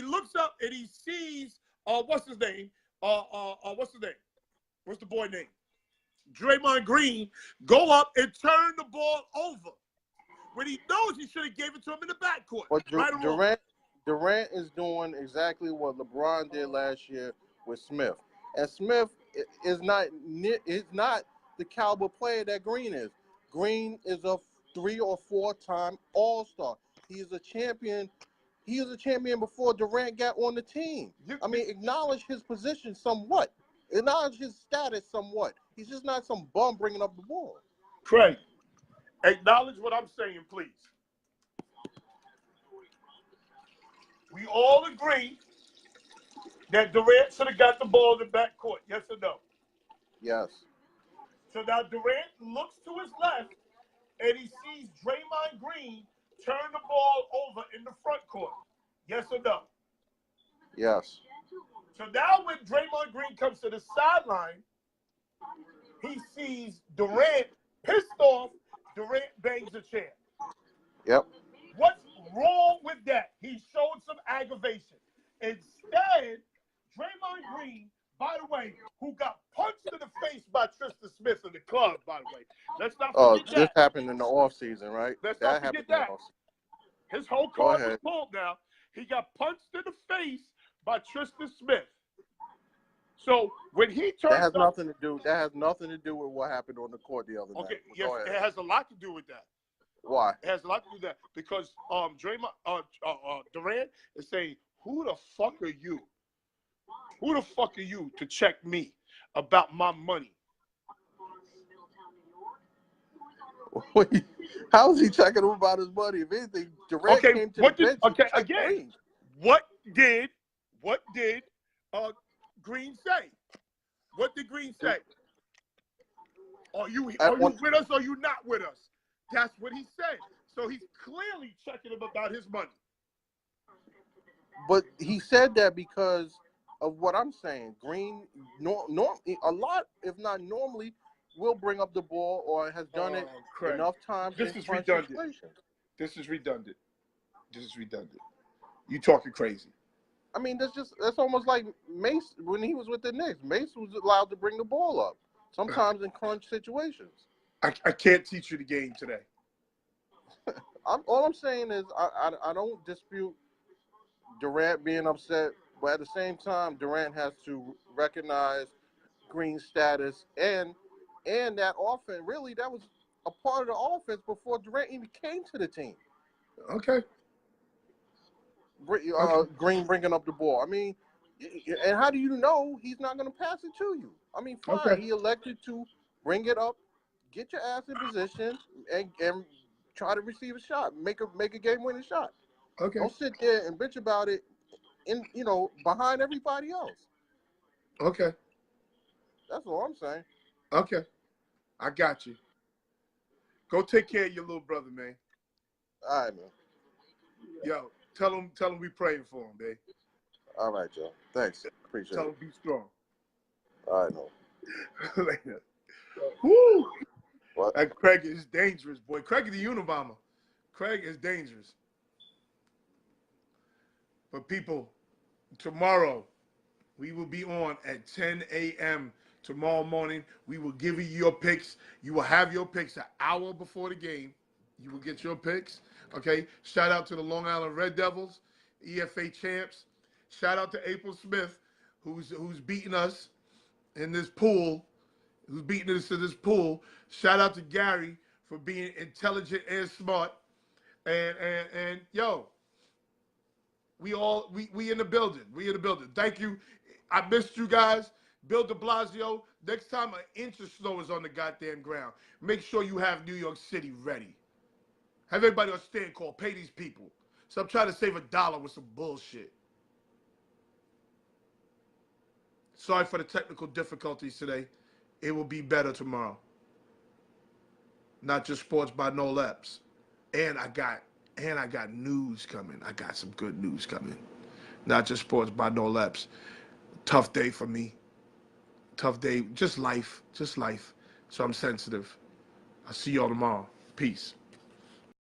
looks up and he sees what's his name? What's the boy name? Draymond Green go up and turn the ball over when he knows he should have gave it to him in the backcourt. But Durant is doing exactly what LeBron did last year with Smith, and Smith is not the caliber player that Green is. Green is a 3 or 4 time All-Star. He is a champion He was a champion before Durant got on the team. I mean, acknowledge his position somewhat. Acknowledge his status somewhat. He's just not some bum bringing up the ball. Craig, acknowledge what I'm saying, please. We all agree that Durant should have got the ball in the backcourt. Yes or no? Yes. So now Durant looks to his left, and he sees Draymond Green turn the ball over in the front court. Yes or no? Yes. So now when Draymond Green comes to the sideline, he sees Durant pissed off. Durant bangs a chair. Yep. What's wrong with that? He showed some aggravation. Instead, Draymond Green, by the way, who got punched in the face by Tristan Smith in the club, by the way. Let's not forget that. This happened in the offseason, right? Let's not forget that. His whole card was pulled now. He got punched in the face by Tristan Smith. So when he turns that has nothing to do. That has nothing to do with what happened on the court the other night. Okay, yes, it has a lot to do with that. Why? It has a lot to do with that because Durant is saying, "Who the fuck are you? Who the fuck are you to check me about my money?" Wait, how is he checking him about his money? If anything, Durant came to the bench. Okay, again, what did Green say? What did Green say? Are you with us or are you not with us? That's what he said. So he's clearly checking him about his money. But he said that because of what I'm saying. Green, a lot, if not normally, will bring up the ball or has done it enough times. This is redundant. This is redundant. You talking crazy. I mean, that's almost like Mace when he was with the Knicks. Mace was allowed to bring the ball up, sometimes in crunch situations. I can't teach you the game today. All I'm saying is I don't dispute Durant being upset, but at the same time, Durant has to recognize Green's status and that offense. Really, that was a part of the offense before Durant even came to the team. Okay. Green bringing up the ball. I mean, and how do you know he's not going to pass it to you? I mean, fine. Okay. He elected to bring it up, get your ass in position, and try to receive a shot, make a game-winning shot. Okay. Don't sit there and bitch about it, behind everybody else. Okay. That's all I'm saying. Okay. I got you. Go take care of your little brother, man. All right, man. Yo, tell him we praying for him, babe. All right, Joe. Thanks. Appreciate it. Tell him be strong. All right, no. Later. Woo! What? Craig is dangerous, boy. Craig is the Unabomber. Craig is dangerous. But people, tomorrow, we will be on at 10 a.m. Tomorrow morning. We will give you your picks. You will have your picks an hour before the game. You will get your picks. Okay? Shout out to the Long Island Red Devils, EFA champs. Shout out to April Smith, who's beating us in this pool. Who's beating us in this pool. Shout out to Gary for being intelligent and smart. And yo, we in the building. We in the building. Thank you. I missed you guys. Bill de Blasio, next time an inch of snow is on the goddamn ground, make sure you have New York City ready. Have everybody on stand call. Pay these people. So I'm trying to save $1 with some bullshit. Sorry for the technical difficulties today. It will be better tomorrow. Not just sports by no laps. And I got news coming. I got some good news coming. Not just sports by no laps. Tough day for me. Tough day. Just life. So I'm sensitive. I'll see y'all tomorrow. Peace.